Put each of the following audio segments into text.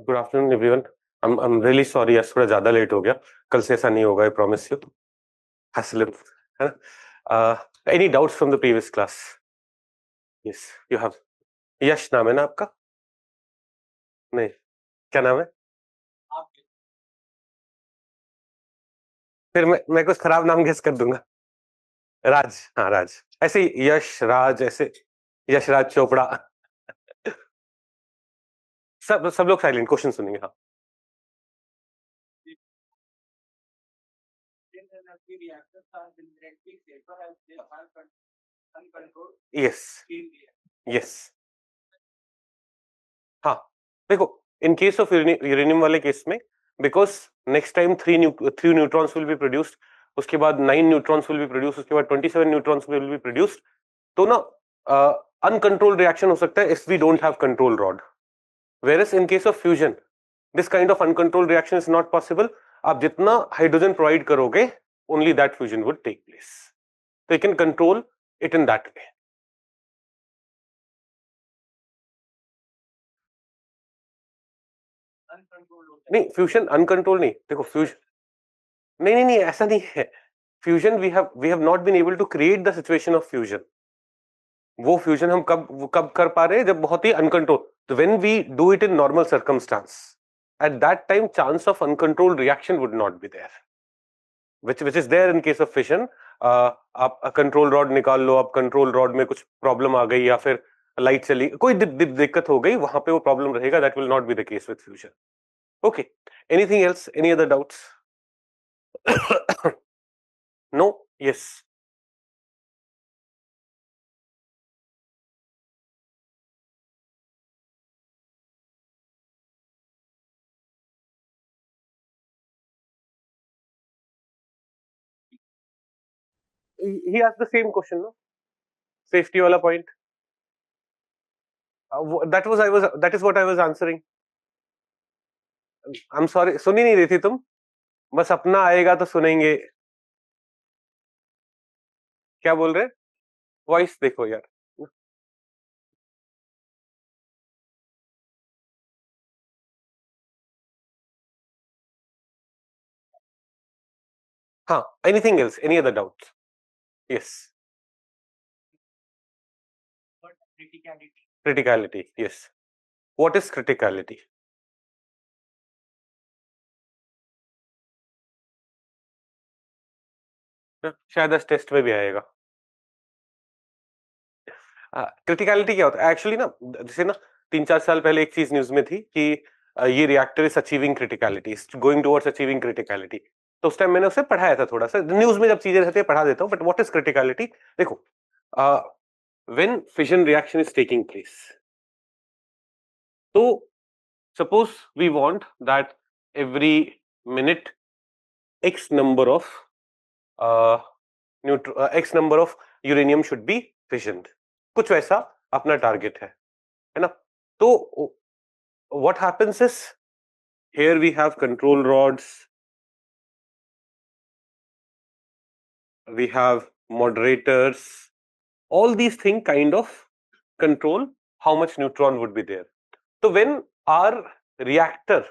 Good afternoon everyone. I'm really sorry, आज थोड़ा ज्यादा लेट हो गया। कल से ऐसा नहीं होगा, आई प्रॉमिस यू। हसल है ना। Any doubts from the previous class? Yes, you have. Yash नाम है ना आपका? नहीं, क्या नाम है? फिर मैं कुछ खराब नाम गेस कर दूंगा। राज, हाँ राज। ऐसे ही यश राज, ऐसे यश राज चोपड़ा। सब सब लोग साइलेंट, क्वेश्चन सुनेंगे। हाँ, यस यस। हाँ, देखो, इन केस ऑफ यूरेनियम वाले केस में, because next time three neutrons will be produced, उसके बाद 9 न्यूट्रॉन्स विल बी प्रोड्यूस्ड, उसके बाद 27 न्यूट्रॉन्स विल बी प्रोड्यूस्ड। तो ना अनकंट्रोल्ड रिएक्शन हो सकता है if we don't have control rod. Whereas in case of fusion this kind of uncontrolled reaction is not possible. आप जितना हाइड्रोजन प्रोवाइड करोगे, only that fusion would take place. तो you can control it in that way. नहीं, fusion uncontrol नहीं। देखो fusion, नहीं नहीं नहीं, ऐसा नहीं है। Fusion we have not been able to create the situation of fusion. वो फ्यूजन हम कब कर पा रहे हैं, जब बहुत ही अनकंट्रोल। तो when we do it in normal circumstance, at that time chance of uncontrolled reaction would not be there, which is there in case of fission। आप कंट्रोल रॉड निकाल लो, आप कंट्रोल रॉड में कुछ प्रॉब्लम आ गई या फिर लाइट चली, कोई दिक्कत हो गई, वहां पे वो प्रॉब्लम रहेगा। That will not be the case with fusion. Okay, anything else, any other doubts? No? Yes. he asked the same question, no? Safety वाला point। that is what I was answering। I am sorry, सुन ही नहीं रही थी तुम। बस अपना आएगा तो सुनेंगे। क्या बोल रहे? वॉइस देखो यार। हाँ, anything else, any other doubts? Yes. Criticality, yes. What is criticality? शायद इस टेस्ट में भी आएगा। क्रिटिकलिटी क्या होता है एक्चुअली ना? जैसे ना, 3-4 साल पहले एक चीज न्यूज में थी कि ये reactor is achieving criticality, is going towards achieving criticality. तो उस टाइम मैंने उसे पढ़ाया था, थोड़ा सा न्यूज में जब चीजें रहती है पढ़ा देता हूँ। But what is criticality? देखो, when fission reaction is taking place, तो suppose we want that every minute x number of x number of uranium should be fissioned, कुछ वैसा अपना टारगेट है ना? तो what happens is, here we have control rods, we have moderators, all these things kind of control how much neutron would be there. So when our reactor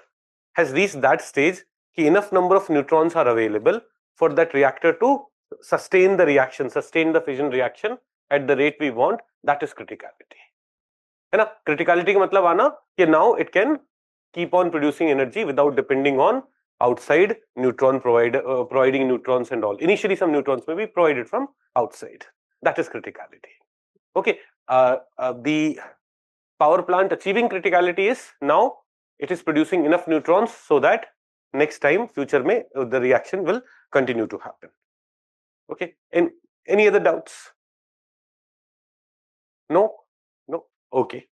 has reached that stage, enough number of neutrons are available for that reactor to sustain the reaction, sustain the fission reaction at the rate we want, that is criticality, है ना? Criticality का मतलब आना कि now it can keep on producing energy without depending on outside neutron providing neutrons and all. Initially some neutrons may be provided from outside. That is criticality. Okay, the power plant achieving criticality is now it is producing enough neutrons so that next time future mein the reaction will continue to happen. Okay, and any other doubts? No? No? Okay.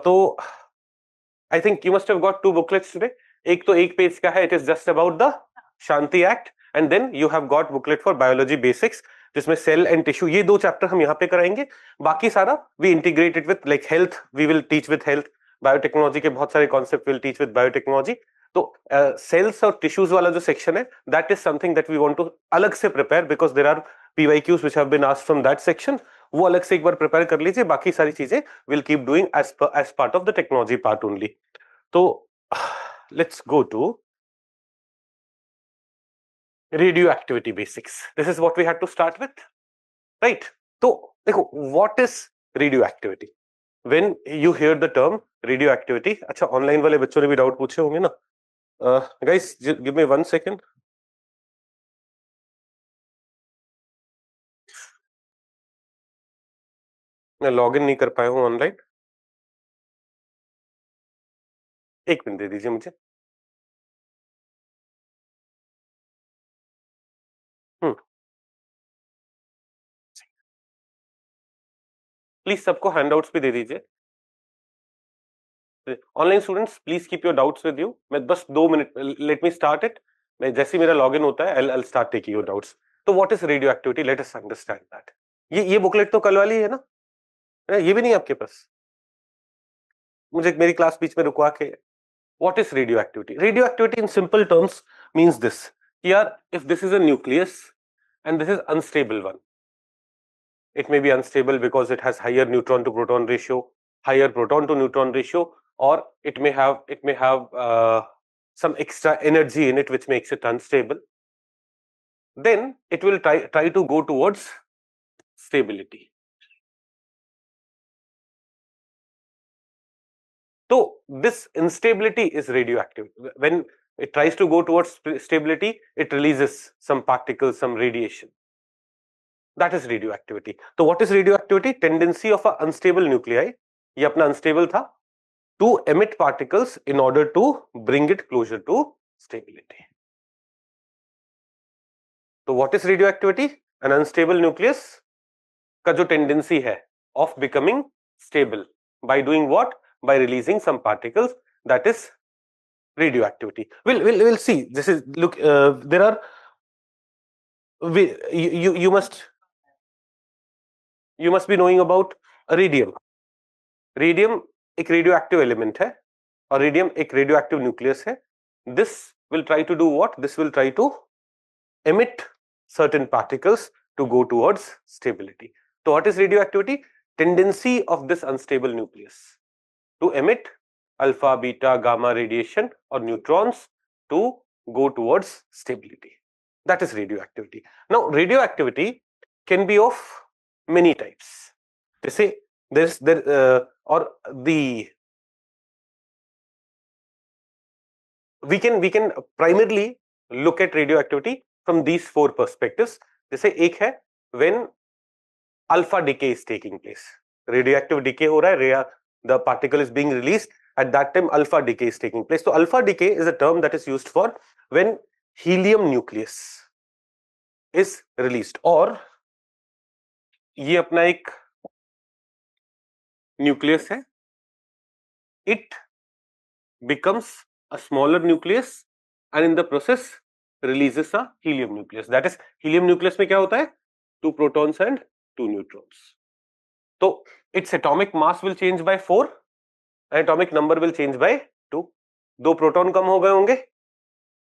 So I think you must have got 2 booklets today. एक तो 1 page का है, it is just about the Shanti Act, and then you have got booklet for biology basics, जिसमें cell and tissue, ये 2 chapter हम यहाँ पे कराएंगे। बाकी सारा we integrated with like health, we will teach with health. Biotechnology के बहुत सारे concept will teach with biotechnology. तो सेल्स और टिश्यूज वाला जो सेक्शन है, that is something that we want to अलग से prepare, because there are PYQs which have been asked from that section. वो अलग से एक बार प्रिपेयर कर लीजिए। बाकी सारी चीजें will keep doing as part of the technology part only. तो let's go to radioactivity basics. This is what we had to start with, right? So, देखो, what is radioactivity? When you hear the term radioactivity, अच्छा online वाले बच्चों ने भी doubt पूछे होंगे ना? Guys, give me 1 second. मैं लॉगिन नहीं कर पाया हूँ ऑनलाइन. एक मिनट दे दीजिए मुझे. प्लीज सबको हैंडआउट्स भी दे दीजिए. Online students please keep your doubts with you. मैं बस 2 minute, let me start it. मैं जैसे ही मेरा लॉगिन होता है I'll start taking your doubts. तो what is radio activity? Let us understand that. ये बुकलेट तो कल वाली है ना? ये भी नहीं आपके पास? मुझे मेरी क्लास बीच में रुकवा के. What is radioactivity? Radioactivity in simple terms means this, यार if this is a nucleus and this is unstable one, it may be unstable because it has higher neutron to proton ratio, higher proton to neutron ratio, or it may have some extra energy in it which makes it unstable. Then it will try to go towards stability. So this instability is radioactive. When it tries to go towards stability, it releases some particles, some radiation. That is radioactivity. So what is radioactivity? Tendency of an unstable nuclei, ये अपना unstable था, to emit particles in order to bring it closer to stability. So what is radioactivity? An unstable nucleus का जो tendency है of becoming stable by doing what? By releasing some particles. That is radioactivity. We'll see. This is, look, there are, you must be knowing about radium. Radium एक radioactive element है और radium एक radioactive nucleus है. This will try to do what? This will try to emit certain particles to go towards stability. So what is radioactivity? Tendency of this unstable nucleus to emit alpha, beta, gamma radiation or neutrons to go towards stability. That is radioactivity. Now radioactivity can be of many types. They say or the we can primarily look at radioactivity from these 4 perspectives. जैसे एक है when alpha decay is taking place. Radioactive decay हो रहा है, the particle is being released, at that time alpha decay is taking place. So alpha decay is a term that is used for when helium nucleus is released, और ये अपना एक nucleus है, it becomes a smaller nucleus and in the process releases a helium nucleus. That is, helium nucleus में क्या होता है? 2 protons and 2 neutrons. So its atomic mass will change by 4 and atomic number will change by 2. 2 proton कम हो गए होंगे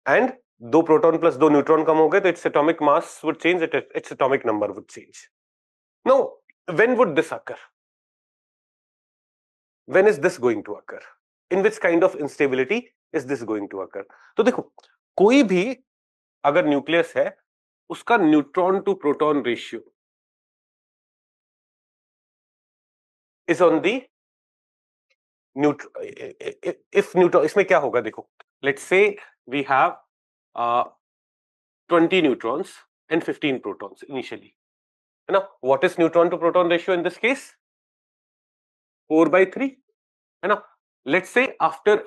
and 2 proton plus 2 neutron कम हो गए, तो its atomic mass would change, its atomic number would change. Now when would this occur? When is this going to occur? In which kind of instability is this going to occur? तो देखो, कोई भी अगर nucleus है उसका neutron to proton ratio is on the if neutron, इसमें क्या होगा देखो, let's say we have 20 neutrons and 15 protons initially, है ना. What is neutron to proton ratio in this case? 4/3, है ना. Let's say after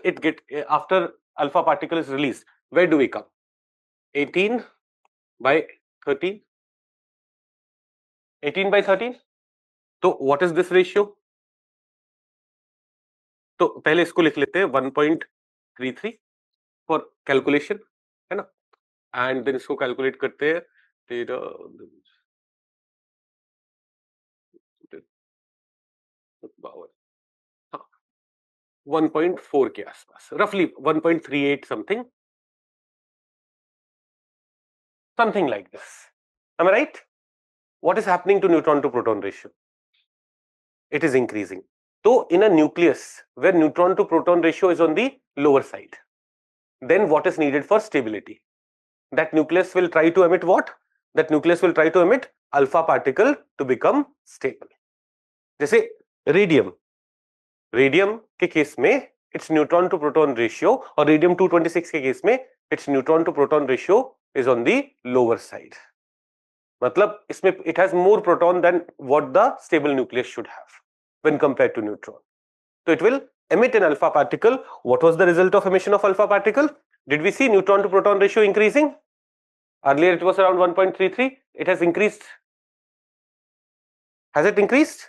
alpha particle is release, where do we come? 18/13, 18/13. तो what is this ratio? तो पहले इसको लिख लेते हैं 1.33 फॉर कैलकुलेशन, है ना. एंड देन इसको कैलकुलेट करते हैं 1.4 के आसपास, रफली 1.38 something like this. Am I right? What is happening to neutron to proton ratio? It is increasing. So in a nucleus where neutron to proton ratio is on the lower side, then what is needed for stability? That nucleus will try to emit what? That nucleus will try to emit alpha particle to become stable. जैसे radium, radium के case में its neutron to proton ratio, और radium 226 के case में its neutron to proton ratio is on the lower side. मतलब इसमें it has more proton than what the stable nucleus should have when compared to neutron. So it will emit an alpha particle. What was the result of emission of alpha particle? Did we see neutron to proton ratio increasing? Earlier it was around 1.33. It has increased. Has it increased?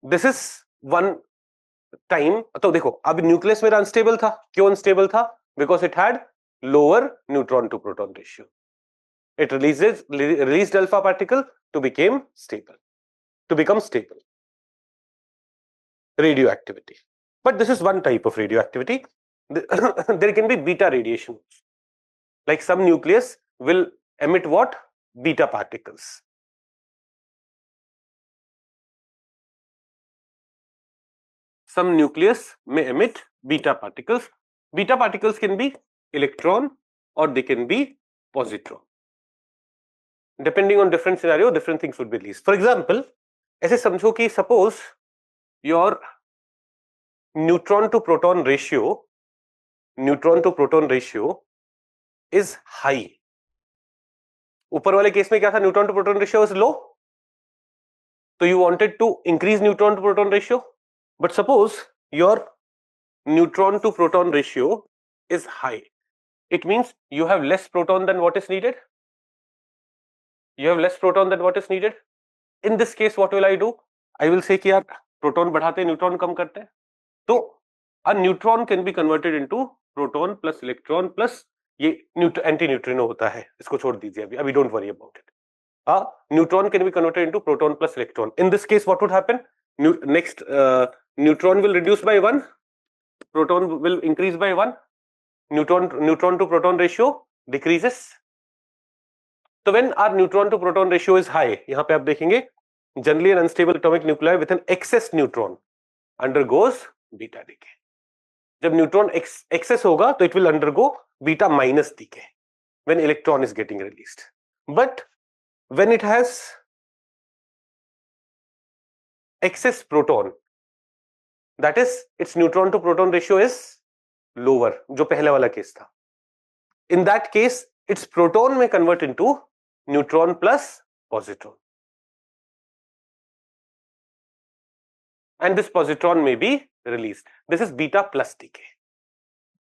This is one time. तो देखो अब nucleus मेरा unstable था. क्यों unstable था? Because it had lower neutron to proton ratio. It released alpha particle to become stable. Radioactivity. But this is one type of radioactivity. There can be beta radiation. Like some nucleus will emit what? Beta particles. Some nucleus may emit beta particles. Beta particles can be electron or they can be positron. Depending on different scenario, different things would be released. For example, ऐसे समझो कि suppose your neutron to proton ratio is high. ऊपर वाले case में क्या था? Neutron to proton ratio is low, तो you wanted to increase neutron to proton ratio, but suppose your neutron to proton ratio is high. It means you have less proton than what is needed. In this case what will I do? I will say कि यार proton बढ़ाते हैं, neutron कम करते हैं. तो a neutron can be converted into proton plus electron plus ये anti neutrino होता है, इसको छोड़ दीजिए अभी don't worry about it. Neutron can be converted into proton plus electron. In this case, what would happen? Next, neutron will reduce by 1, proton will increase by 1, neutron to proton ratio decreases. So when our neutron to proton ratio is high, यहाँ पे आप देखेंगे generally an unstable atomic nuclei with an excess neutron undergoes beta decay. जब neutron excess होगा तो it will undergo beta minus decay when electron is getting released. But when it has excess proton, that is its neutron to proton ratio is lower, जो पहले वाला case था. In that case, its proton may convert into neutron plus positron, and this positron may be released. This is beta plus decay.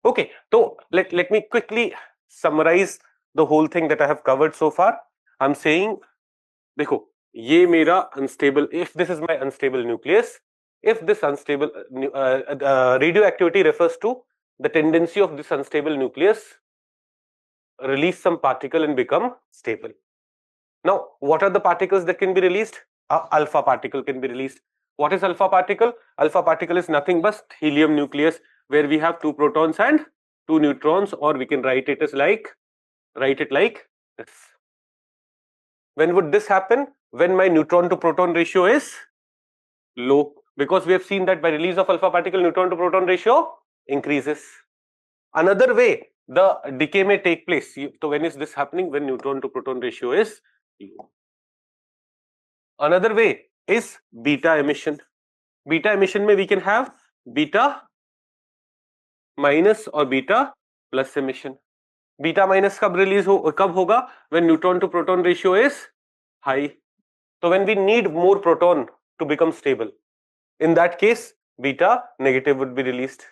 Okay, so let me quickly summarize the whole thing that I have covered so far. I'm saying, देखो ये मेरा unstable, if this is my unstable nucleus, if this unstable radioactivity refers to the tendency of this unstable nucleus release some particle and become stable. Now what are the particles that can be released? Alpha particle can be released. What is alpha particle? Alpha particle is nothing but helium nucleus where we have 2 protons and 2 neutrons, or we can write it like this. When would this happen? When my neutron to proton ratio is low, because we have seen that by release of alpha particle, neutron to proton ratio increases. Another way the decay may take place. So when is this happening? When neutron to proton ratio is low. Another way is beta emission. Beta emission में we can have beta minus or beta plus emission. Beta minus कब release कब होगा? When neutron to proton ratio is high. So when we need more proton to become stable, in that case beta negative would be released.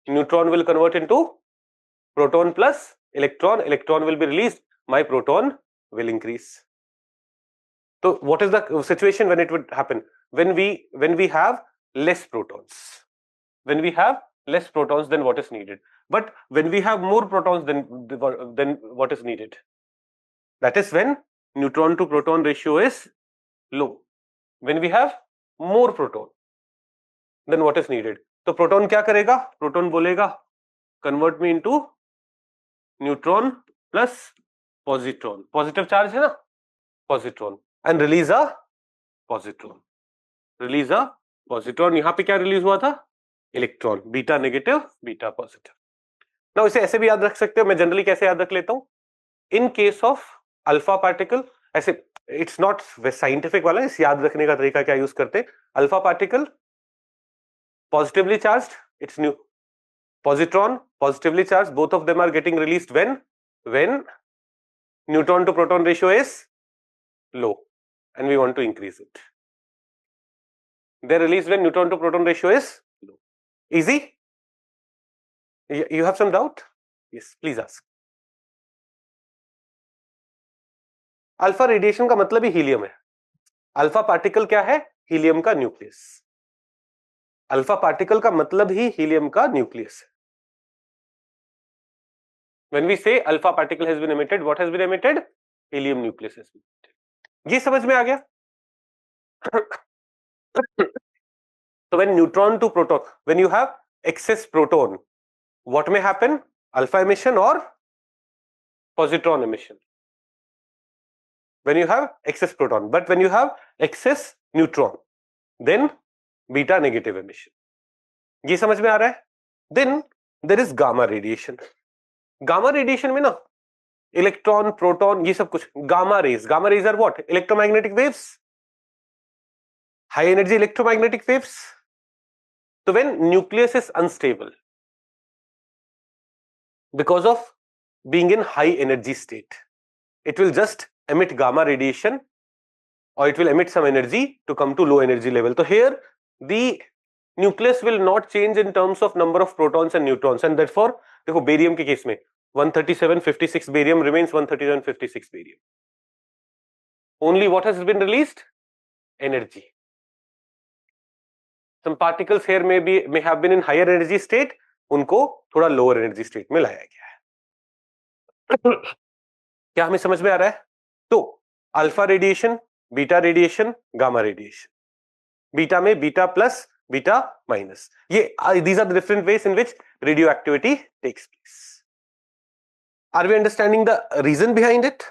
Neutron will convert into proton plus electron. Electron will be released. My proton will increase. So what is the situation when it would happen? When we have less protons. When we have less protons than what is needed. But when we have more protons than what is needed, that is when neutron to proton ratio is low. When we have more proton than what is needed, तो proton क्या करेगा? Proton बोलेगा convert me into neutron plus positron. Positive charge है ना? Positron, and release a positron. यहाँ पे क्या release हुआ था? Electron, beta negative beta positive. Now इसे ऐसे भी याद रख सकते हो, मैं जनरली कैसे याद रख लेता हूं, इन केस ऑफ अल्फा पार्टिकल, ऐसे इट्स नॉट साइंटिफिक वाला, इस याद रखने का तरीका क्या यूज करते, alpha particle positively charged, it's new, positron positively charged, both of them are getting released when neutron to proton ratio is low and we want to increase it. They're released when neutron to proton ratio is low. Easy? You have some doubt? Yes, please ask. Alpha radiation का मतलब ही helium है। Alpha particle क्या है, helium का nucleus. Alpha particle का मतलब ही helium का nucleus है। When we say alpha particle has been emitted, what has been emitted? Helium nucleus has been emitted. ये समझ में आ गया? So when neutron to proton, when you have excess proton, what may happen? Alpha emission or positron emission. When you have excess proton, but when you have excess neutron, then beta negative emission. ये समझ में आ रहा है? Then there is gamma radiation. Gamma radiation में ना electron proton ये सब कुछ, gamma rays are what, electromagnetic waves, high energy electromagnetic waves. So when nucleus is unstable because of being in high energy state, it will just emit gamma radiation or it will emit some energy to come to low energy level. So here the nucleus will not change in terms of number of protons and neutrons, and therefore देखो barium के case में 13756 barium remains 13756 barium. Only what has been released? Energy. Some particles here may have been in higher energy state, उनको थोड़ा lower energy state में लाया गया है. क्या हमें समझ में आ रहा है? तो alpha radiation, beta radiation, gamma radiation. Beta में बीटा प्लस, बीटा माइनस. ये these are the different ways in which radioactivity takes place. Are we understanding the reason behind it?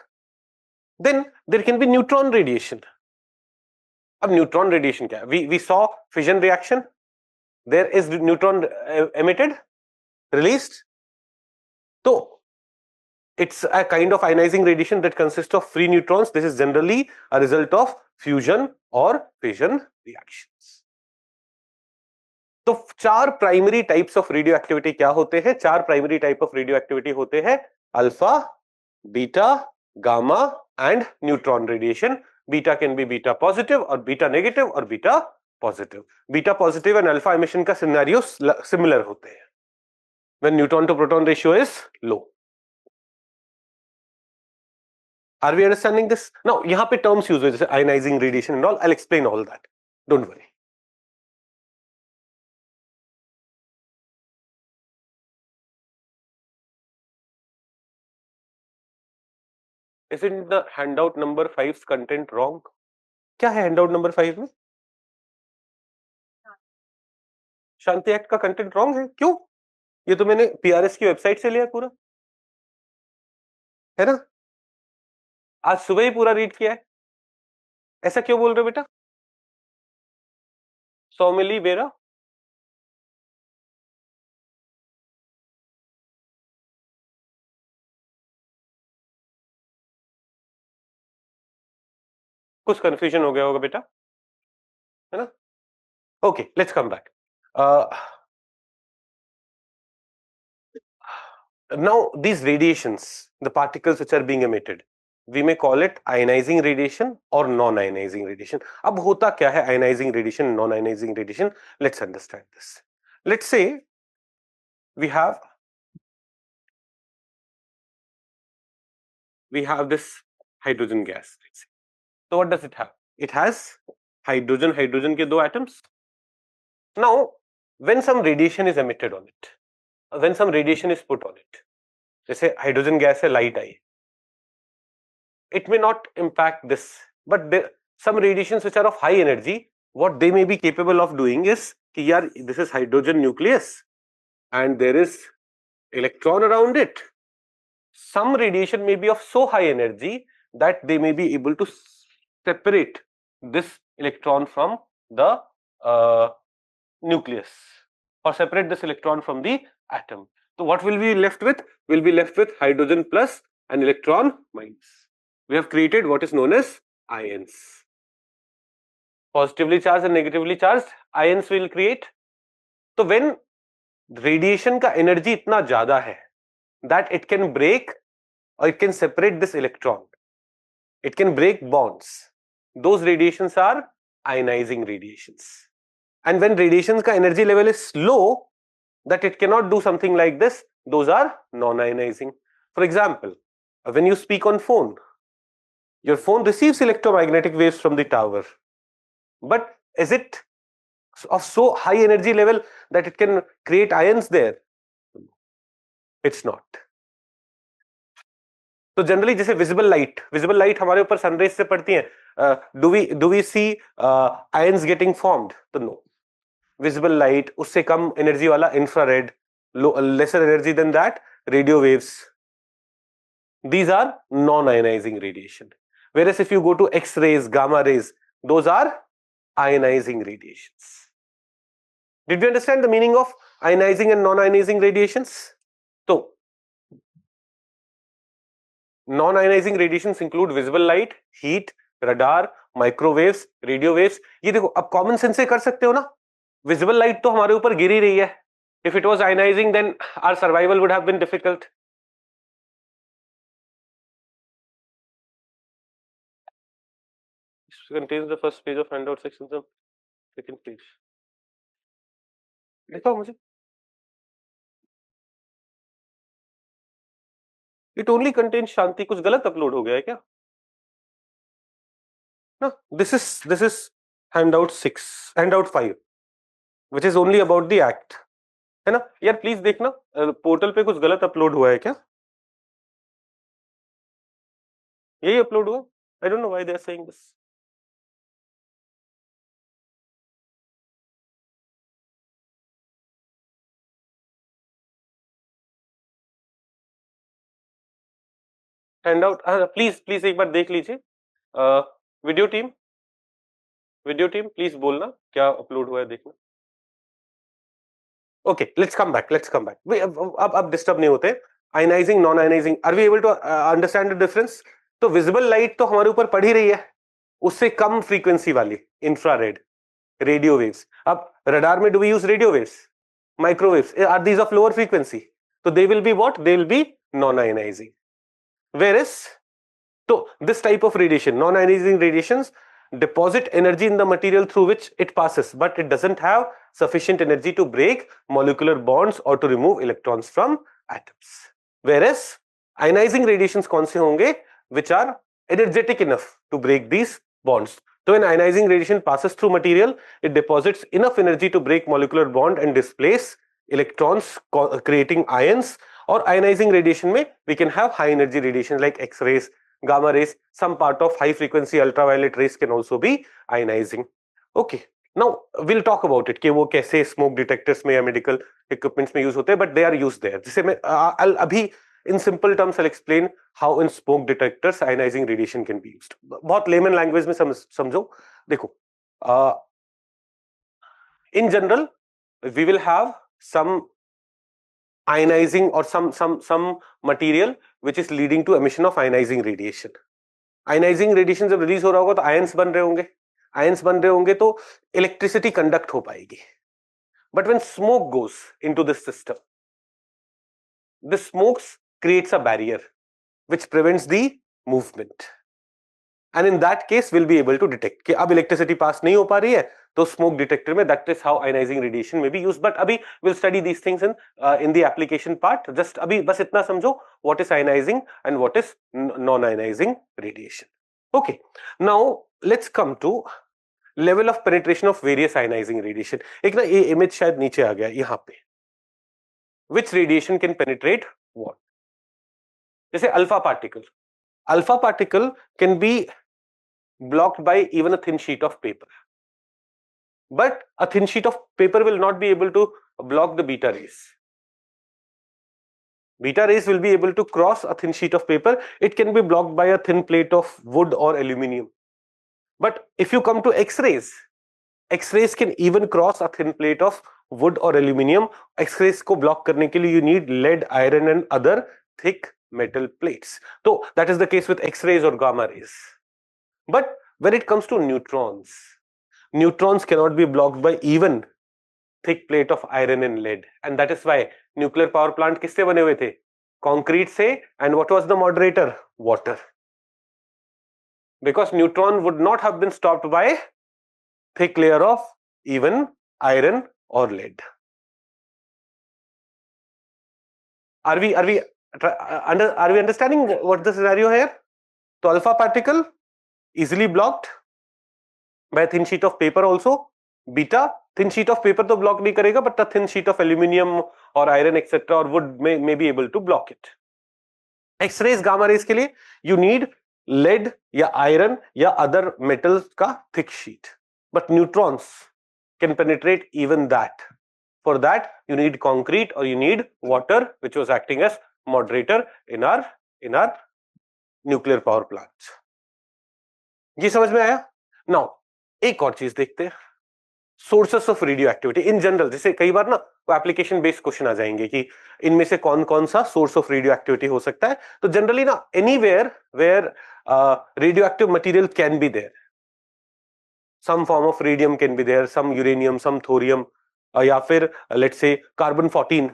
Then there can be neutron radiation. अब neutron radiation क्या है? We saw fission reaction. There is neutron emitted, released. So it's a kind of ionizing radiation that consists of free neutrons. This is generally a result of fusion or fission reactions. तो चार primary types of radio activity क्या होते हैं? चार primary type of radio activity होते हैं, alpha, beta, gamma and neutron radiation. Beta can be beta positive और beta negative और beta positive. Beta positive and alpha emission का सिनेरियो सिमिलर होते हैं when neutron to proton ratio is low. Are we understanding this? Now यहाँ पे terms use हुए जैसे ionizing radiation and all. I'll explain all that. Don't worry. Isn't the handout number 5's content wrong? क्या है handout number 5 में? शांति act का content wrong है, क्यों? ये तो मैंने पीआरएस की वेबसाइट से लिया पूरा, है ना? आज सुबह ही पूरा रीड किया है. ऐसा क्यों बोल रहे हो बेटा? 100 मिली बेरा कुछ कंफ्यूजन हो गया होगा बेटा, है ना? Okay, let's come back. Now these radiations, the particles which are being emitted, we may call it ionizing radiation or non-ionizing radiation. अब होता क्या है ionizing radiation, non-ionizing radiation? Let's understand this. Let's say we have this hydrogen gas. Let's say. So what does it have? It has hydrogen के दो atoms. Now when some radiation is emitted on it, when some radiation is put on it, जैसे hydrogen gas है, light I, it may not impact this, but some radiations which are of high energy, what they may be capable of doing is कि यार this is hydrogen nucleus and there is electron around it. Some radiation may be of so high energy that they may be able to separate this electron from the nucleus or separate this electron from the atom. So what will we be left with? We'll be left with hydrogen plus and electron minus. We have created what is known as ions. Positively charged and negatively charged ions will create. So when radiation का energy इतना ज्यादा है that it can break or it can separate this electron, it can break bonds. Those radiations are ionizing radiations. And when radiation ka energy level is low, that it cannot do something like this, those are non-ionizing. For example, when you speak on phone, your phone receives electromagnetic waves from the tower. But is it of so high energy level that it can create ions there? It's not. तो generally जैसे visible light हमारे ऊपर sunrays से पड़ती है, do we see ions getting formed? तो no. Visible light, उससे कम एनर्जी वाला infrared, lesser energy than that radio waves, these are non-ionizing radiation. Whereas if you go to X-rays, gamma rays, those are ionizing radiations. Did we understand the meaning of ionizing and non-ionizing radiations? So non-ionizing radiations include visible light, heat, radar, microwaves, radio waves. ये देखो अब common sense से कर सकते हो ना. Visible light तो हमारे ऊपर गिर ही रही है. If it was ionizing, then our survival would have been difficult. This contains the first page of handout section, the second page. देखो मुझे. It only contains शांति. कुछ गलत अपलोड हो गया है क्या? No, this is handout 6, handout 5, which is only about the act. है ना यार? प्लीज देखना पोर्टल पे कुछ गलत अपलोड हुआ है क्या? यही अपलोड हुआ. I don't know why they are saying this. Handout please एक बार देख लीजिए. वीडियो टीम प्लीज बोलना क्या अपलोड हुआ है, देखना. Okay, let's come back. अब डिस्टर्ब नहीं होते. Ionising, non ionising, are we able to understand the difference? तो विजिबल लाइट तो हमारे ऊपर पड़ ही रही है, उससे कम फ्रीक्वेंसी वाली इंफ्रारेड, रेडियो वेव्स. अब रडार में do we use radio waves, microwaves, are these of lower frequency, तो they will be what? They will be non ionising. Whereas, so this type of radiation, non-ionizing radiations, deposit energy in the material through which it passes, but it doesn't have sufficient energy to break molecular bonds or to remove electrons from atoms. Whereas ionizing radiations कौन से होंगे? Which are energetic enough to break these bonds. So when ionizing radiation passes through material, it deposits enough energy to break molecular bond and displace electrons, creating ions. Or ionizing radiation में we can have high energy radiation like X-rays, gamma rays. Some part of high frequency ultraviolet rays can also be ionizing. Okay, now we'll talk about it कि वो कैसे smoke detectors में या medical equipments में use होते हैं, but they are used there. जिसे मैं अभी in simple terms I'll explain how in smoke detectors ionizing radiation can be used. बहुत layman language में समझो. देखो, in general we will have some ionizing or some material which is leading to emission of ionizing radiation. Ionizing radiation जब release हो रहा होगा तो ions बन रहे होंगे तो इलेक्ट्रिसिटी कंडक्ट हो पाएगी. But when smoke goes into this system, the smoke creates a barrier which prevents the movement. And in that case we'll be able to detect कि अब इलेक्ट्रिसिटी पास नहीं हो पा रही है, तो स्मोक डिटेक्टर में that is how ionizing radiation may be used. But अभी we'll study these things in the application part. Just अभी बस इतना समझो what is ionizing and what is non-ionizing radiation. Okay, now let's come to level of penetration of various ionizing radiation. एक ना ये image शायद नीचे आ गया यहाँ पे. Which radiation can penetrate what? जैसे alpha particle can be blocked by even a thin sheet of paper, but a thin sheet of paper will not be able to block the beta rays. Beta rays will be able to cross a thin sheet of paper. It can be blocked by a thin plate of wood or aluminium. But if you come to X-rays can even cross a thin plate of wood और aluminium. X-rays को block करने के लिए you need lead, iron and other thick metal plates. So that is the case with X-rays or gamma rays. But when it comes to neutrons, neutrons cannot be blocked by even thick plate of iron and lead, and that is why nuclear power plant किससे बने हुए थे? Concrete से. And what was the moderator? Water. Because neutron would not have been stopped by thick layer of even iron or lead. Are we understanding what the scenario here? So alpha particle easily blocked by a thin sheet of paper also. Beta thin sheet of paper तो block नहीं करेगा, but a thin sheet of aluminium or iron etc. or wood may be able to block it. X-rays, gamma rays के लिए you need lead या iron या other metals का thick sheet. But neutrons can penetrate even that. For that you need concrete or you need water, which was acting as moderator in our nuclear power plants. ये समझ में आया? Now एक और चीज देखते हैं, sources of radioactivity in general. जैसे कई बार ना वो एप्लीकेशन बेस्ड क्वेश्चन आ जाएंगे कि इनमें से कौन कौन सा सोर्स ऑफ रेडियो एक्टिविटी हो सकता है. तो जनरली ना anywhere where radio active material can be there, some form of radium can be there, some uranium, some thorium, या फिर let's say carbon 14,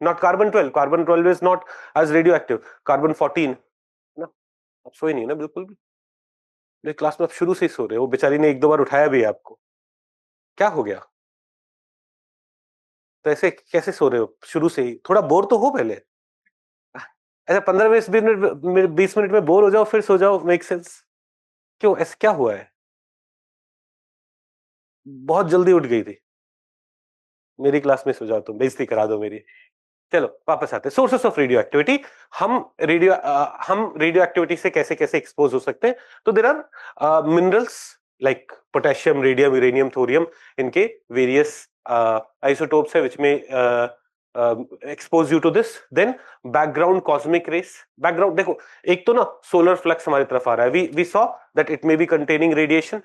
not carbon 12. Carbon 12 is not as radio active. Carbon 14 ना. आप सोए नहीं ना बिल्कुल भी? मेरे क्लास में आप शुरू से ही सो रहे हो. बेचारी ने एक दो बार उठाया भी है आपको. क्या हो गया? तो ऐसे कैसे सो रहे हो शुरू से ही? थोड़ा बोर तो हो पहले. ऐसा 15-20 मिनट में बोर हो जाओ फिर सो जाओ. Make sense? क्यों, ऐसा क्या हुआ है? बहुत जल्दी उठ गई थी. मेरी क्लास में सो जाओ तुम, बेइज्जती करा दो मेरी. चलो वापस आते हैं. Sources of radioactivity. हम रेडियो एक्टिविटी से कैसे कैसे एक्सपोज हो सकते हैं? तो there are minerals like potassium, radium, uranium, thorium. इनके वेरियस आइसोटोप्स है which may expose you to this. Then background cosmic rays. Background देखो, एक तो ना सोलर फ्लक्स हमारी तरफ आ रहा है. We saw that it may be containing radiation,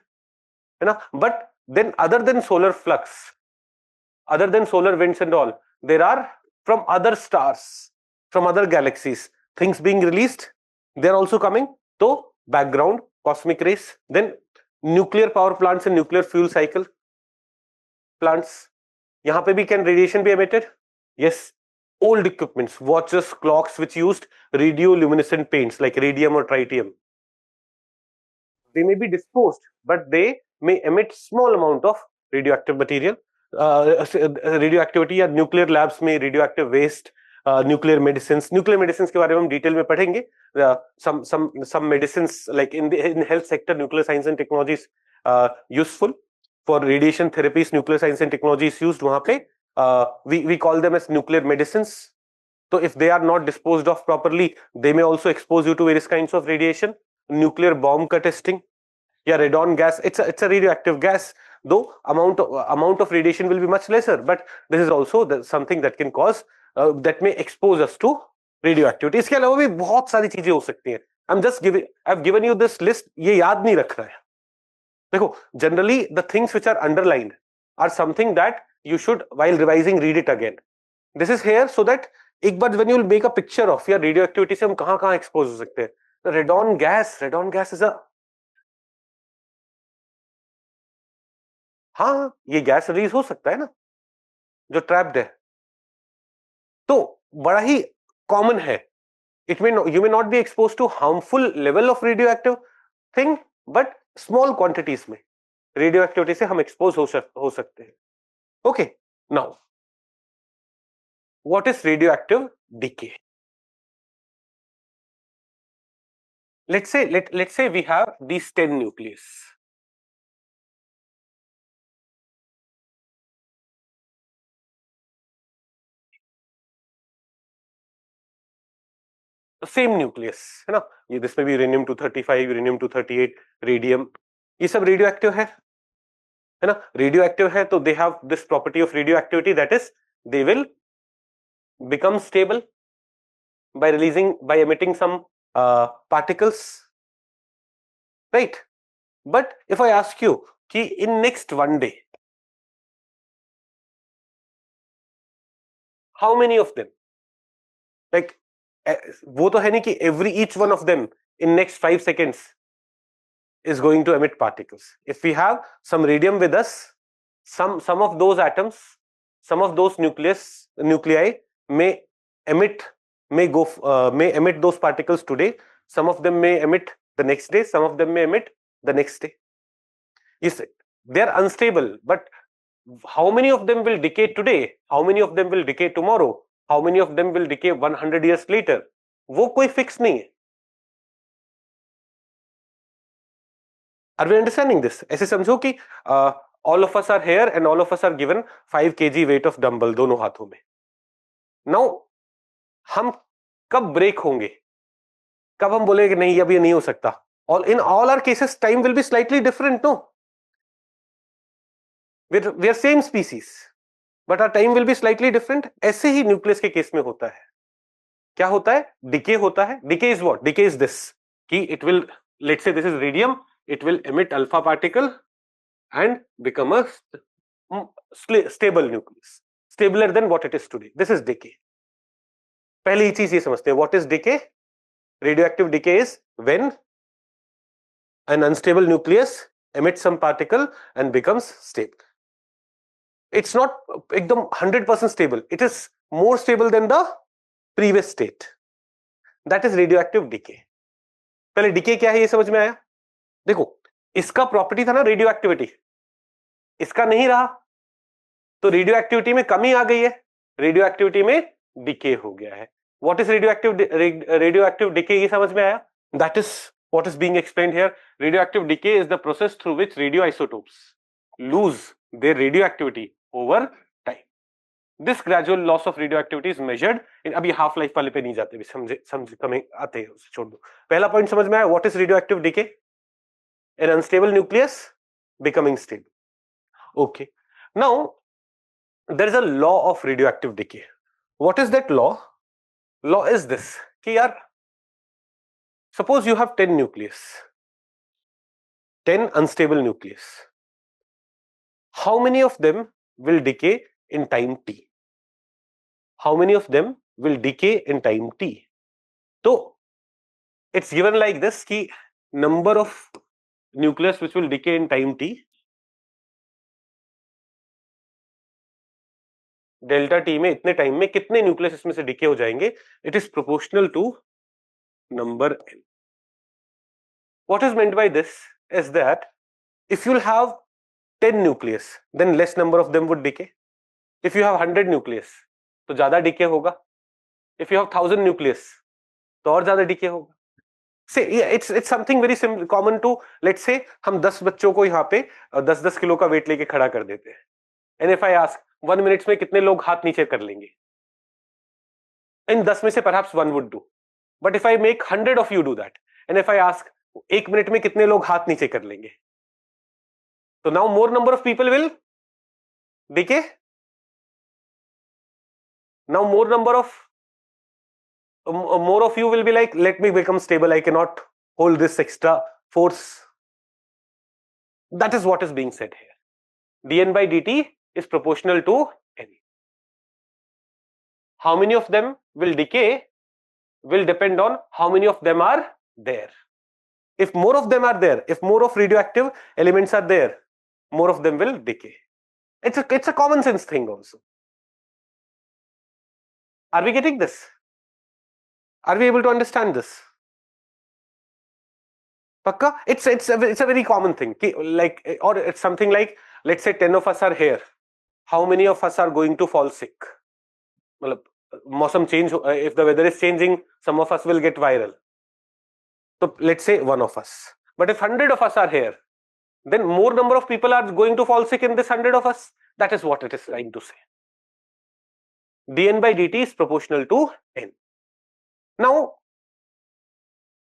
है ना. But then other than solar flux, other than solar winds and all, there are from other stars, from other galaxies, things being released. They are also coming. So background cosmic rays. Then nuclear power plants and nuclear fuel cycle plants. यहाँ पे भी can radiation be emitted? Yes. Old equipments, watches, clocks which used radioluminescent paints like radium or tritium. They may be disposed, but they may emit small amount of radioactive material. Radioactivity या nuclear labs में radioactive waste, nuclear medicines. Nuclear medicines के बारे में हम detail में पढ़ेंगे. Some medicines like in health sector, nuclear science and technology is useful for radiation therapies. Nuclear science and technology is used. वहाँ पे we call them as nuclear medicines. So if they are not disposed of properly, they may also expose you to various kinds of radiation. Nuclear bomb का testing या radon gas, it's a radioactive gas, though amount of radiation will be much lesser, but this is also something that can cause that may expose us to radioactivity. इसके अलावा भी बहुत सारी चीजें हो सकती हैं. I've given you this list. ये याद नहीं रखना है. देखो, generally the things which are underlined are something that you should while revising read it again. This is here so that एक बार when you will make a picture of या radioactivity से हम कहाँ expose हो सकते हैं. The radon gas is a, हाँ ये गैस रिलीज हो सकता है ना जो ट्रैप्ड है. तो बड़ा ही कॉमन है. It may you may not be expose to harmful level of radio active thing, but small quantities में रेडियो एक्टिविटी से हम एक्सपोज हो सकते हैं. Okay, now what is radio active decay? let's say we have these 10 nucleus. Same nucleus है ना. ये this में भी यूरेनियम 235, यूरेनियम 238, रेडियम, ये सब रेडियो एक्टिव है ना. रेडियो एक्टिव है तो they have this property of radio activity, that is they will become stable by emitting some particles, right? But if I ask you कि in next one day How many of them? Like, वो तो है नहीं कि each one of them in next 5 seconds is going to emit particles. If we have some radium with us, some of those atoms, some of those nuclei may emit those particles today. Some of them may emit the next day. Some of them may emit the next day. Yes, they are unstable, but how many of them will decay today? How many of them will decay tomorrow? How many of them will decay 100 years later? वो कोई fix नहीं है. Are we understanding this? ऐसे समझो कि all of us are here and all of us are given 5 kg weight of dumbbell दोनों हाथों में. Now हम कब ब्रेक होंगे? कब हम बोलेंगे कि नहीं अब ये नहीं हो सकता? In all our cases time will be slightly different, no? We are same species, but our time will be slightly different. ऐसे ही न्यूक्लियस के केस में होता है. क्या होता है? डिके होता है. Decay is what? Decay is this कि it will, let's say this is radium, it will emit alpha particle and become a stable nucleus, stabler than what it is today. This is decay. पहली चीज ये समझते हैं, what is decay? Radioactive decay is when an unstable nucleus emits some particle and becomes stable. It's not एकदम 100% stable. It is more stable than the previous state. That is radioactive decay. पहले decay क्या है ये समझ में आया? देखो, इसका प्रॉपर्टी था ना रेडियोएक्टिविटी, इसका नहीं रहा तो रेडियोएक्टिविटी में कमी आ गई है, रेडियोएक्टिविटी में डिके हो गया है. व्हाट इज रेडियोएक्टिव डिके ये समझ में आया? That is what is being explained here. Radioactive decay is the process through which radioisotopes lose their radioactivity over time. This gradual loss of radioactivity is measured in. अभी half life वाले पे नहीं जाते, समझे कमें आते हैं, उसे छोड़ दो. पहला पॉइंट समझ में आया, what is radioactive decay? An unstable nucleus becoming stable. Okay. Now, there is a law of radioactive decay. What is that law? Law is this कि यार, suppose you have 10 nucleus, 10 unstable nucleus. How many of them will decay in time t? How many of them will decay in time t? So, it's given like this कि number of nucleus which will decay in time t, delta T में इतने time में कितने nucleus इसमें से decay हो जाएंगे, it is proportional to number n. What is meant by this is that if you'll have 10 nucleus, then less number of them would decay. If you have 100 nucleus, तो ज्यादा decay होगा. If you have 1000 nucleus, तो और ज्यादा decay होगा. Say it's something very common to, let's say हम 10 बच्चों को यहाँ पे 10-10 किलो का वेट लेके खड़ा कर देते हैं. And if I ask 1 minutes में कितने लोग हाथ नीचे कर लेंगे? इन 10 में से perhaps 1 would do. But if I make 100 of you do that, and if I ask 1 minute में कितने लोग हाथ नीचे कर लेंगे? तो now more number of people will decay. Now more of you will be like, let me become stable, I cannot hold this extra force. That is what is being said here. dN by dt is proportional to n. How many of them will decay will depend on how many of them are there. If more of them are there, if more of radioactive elements are there, more of them will decay. It's a common sense thing also. Are we getting this? Are we able to understand this? Pakka? It's a very common thing. Like, or it's something like, let's say 10 of us are here. How many of us are going to fall sick? Mausam change, if the weather is changing, some of us will get viral. So let's say 1 of us. But if 100 of us are here, then more number of people are going to fall sick in this 100 of us. That is what it is trying to say. dN by dt is proportional to n. Now,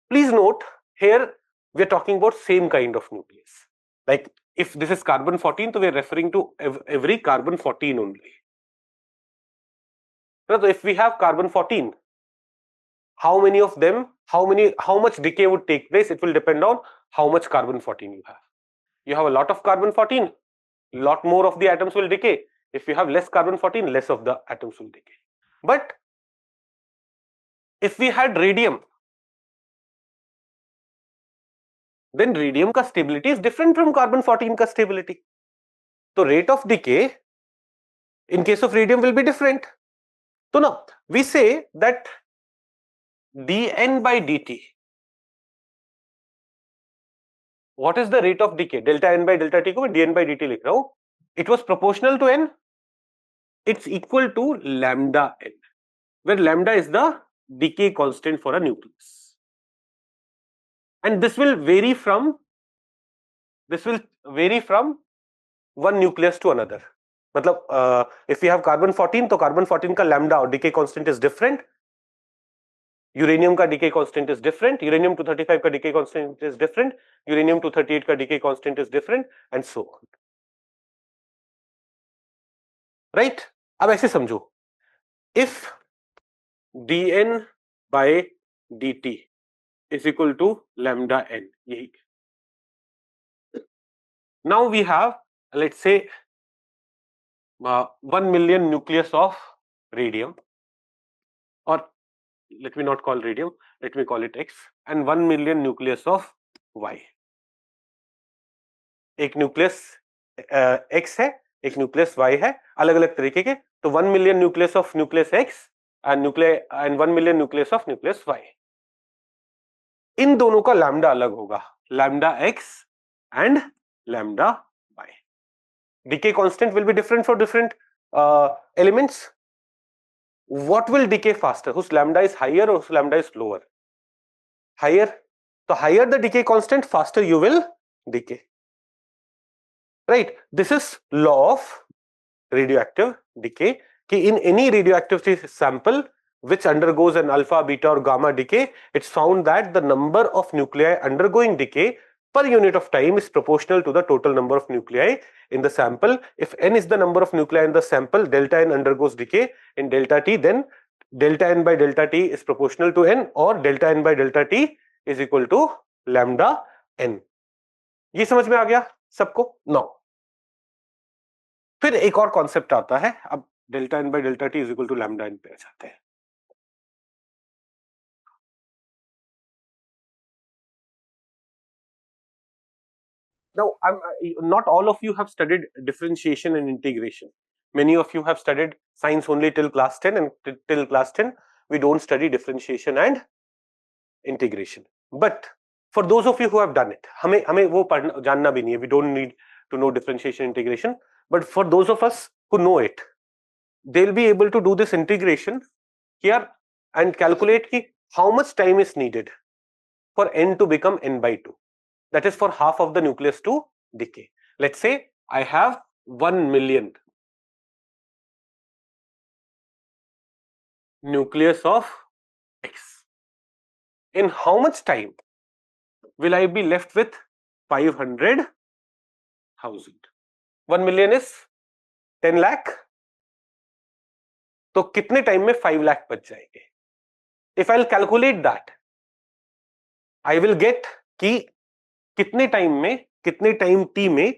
please note here we are talking about same kind of nucleus. Like if this is carbon 14, so we are referring to every carbon 14 only. So if we have carbon 14, how many of them, how much decay would take place? It will depend on how much carbon 14 you have. You have a lot of carbon 14, lot more of the atoms will decay. If you have less carbon 14, less of the atoms will decay. But if we had radium, then radium ka stability is different from carbon 14 ka stability. So rate of decay in case of radium will be different. So now we say that dN by dt, what is the rate of decay? Delta n by delta t को मैं dN by dt लिख रहा हूं. It was proportional to n. It's equal to lambda n, where lambda is the decay constant for a nucleus, and this will vary from one nucleus to another. मतलब if we have carbon 14, तो carbon 14 का lambda और decay constant is different. Uranium का decay constant is different. Uranium 235 का decay constant is different. Uranium 238 का decay constant is different, and so on. Right? अब ऐसे समझो, if dN by dt is equal to lambda n, यही. Now we have, let's say, 1 million nucleus of radium, or let me not call radium, let me call it X, and 1 million nucleus of Y. एक nucleus X है, एक nucleus Y है, अलग अलग तरीके के. तो 1 million nucleus of nucleus X and 1 million nucleus of nucleus Y. इन दोनों का लैम्डा अलग होगा, lambda X and lambda Y. Decay constant will be different for different elements. What will decay faster? Whose lambda is higher or whose lambda is lower? Higher. So higher the decay constant, faster you will decay. Right? This is law of radioactive decay. कि in any radioactivity sample which undergoes an alpha, beta or gamma decay, it's found that the number of nuclei undergoing decay per unit of time is proportional to the total number of nuclei in the sample. If n is the number of nuclei in the sample, delta n undergoes decay in delta t, then delta n by delta t is proportional to n, or delta n by delta t is equal to lambda n. ये समझ में आ गया सबको? Now फिर एक और concept आता है. अब delta N by delta T is equal to lambda N पे आ जाते हैं. Now, not all of you have studied differentiation and integration. Many of you have studied science only till class 10, and till class 10 we don't study differentiation and integration. But for those of you who have done it, हमें वो पढ़ना जानना भी नहीं है. We don't need to know differentiation integration. But for those of us who know it, they'll be able to do this integration here and calculate ki how much time is needed for n to become n by 2. That is for half of the nucleus to decay. Let's say I have 1 million nucleus of X. In how much time will I be left with 500,000? 1 million is 10 lakh. तो कितने time में 5 लाख बच जाएंगे? If I'll calculate that, I will get कि कितने time में, कितने time t में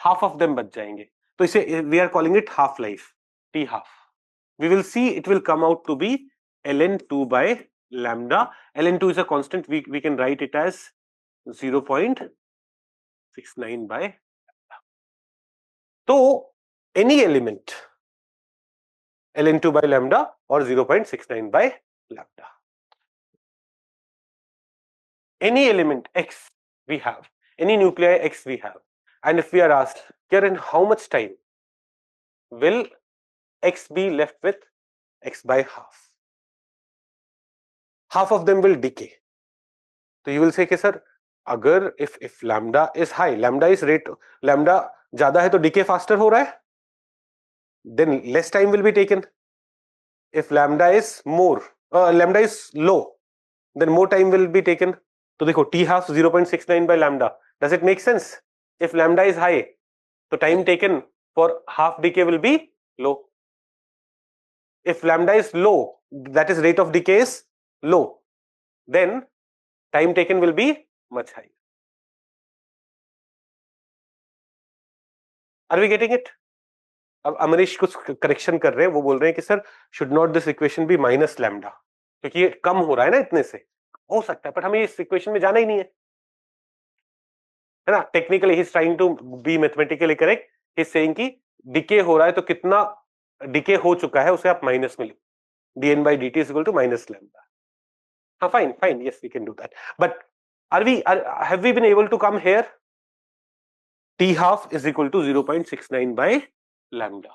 half of them बच जाएंगे. तो इसे we are calling it half life, t half. We will see it will come out to be ln2 by lambda. ln2 is a constant. We can write it as 0.69 by lambda. So any element ln2 by lambda or 0.69 by lambda. Any element X we have, any nuclei X we have, and if we are asked, here in how much time will X be left with X by half? Half of them will decay. So you will say कि sir, अगर if lambda is high, lambda is rate, lambda ज़्यादा है तो decay faster हो रहा है, then less time will be taken. If lambda is more, lambda is low, then more time will be taken. तो देखो t half 0.69 by lambda. Does it make sense? If lambda is high, तो time taken for half decay will be low. If lambda is low, that is rate of decay is low, then time taken will be much higher. Are we getting it? अब अमरीश कुछ correction कर रहे हैं, वो बोल रहे हैं कि sir should not this equation be minus lambda, क्योंकि ये कम हो रहा है ना इतने से, हो सकता है, बट हमें इस इक्वेशन में जाना ही नहीं है ना। Technically he is trying to be mathematically correct, he is saying कि डिके हो रहा है तो कितना डिके हो चुका है उसे आप माइनस में लिखो, dn by dt is equal to minus lambda. Fine, yes, we can do that. But have we been able to come here? T half is equal to 0.69 by lambda.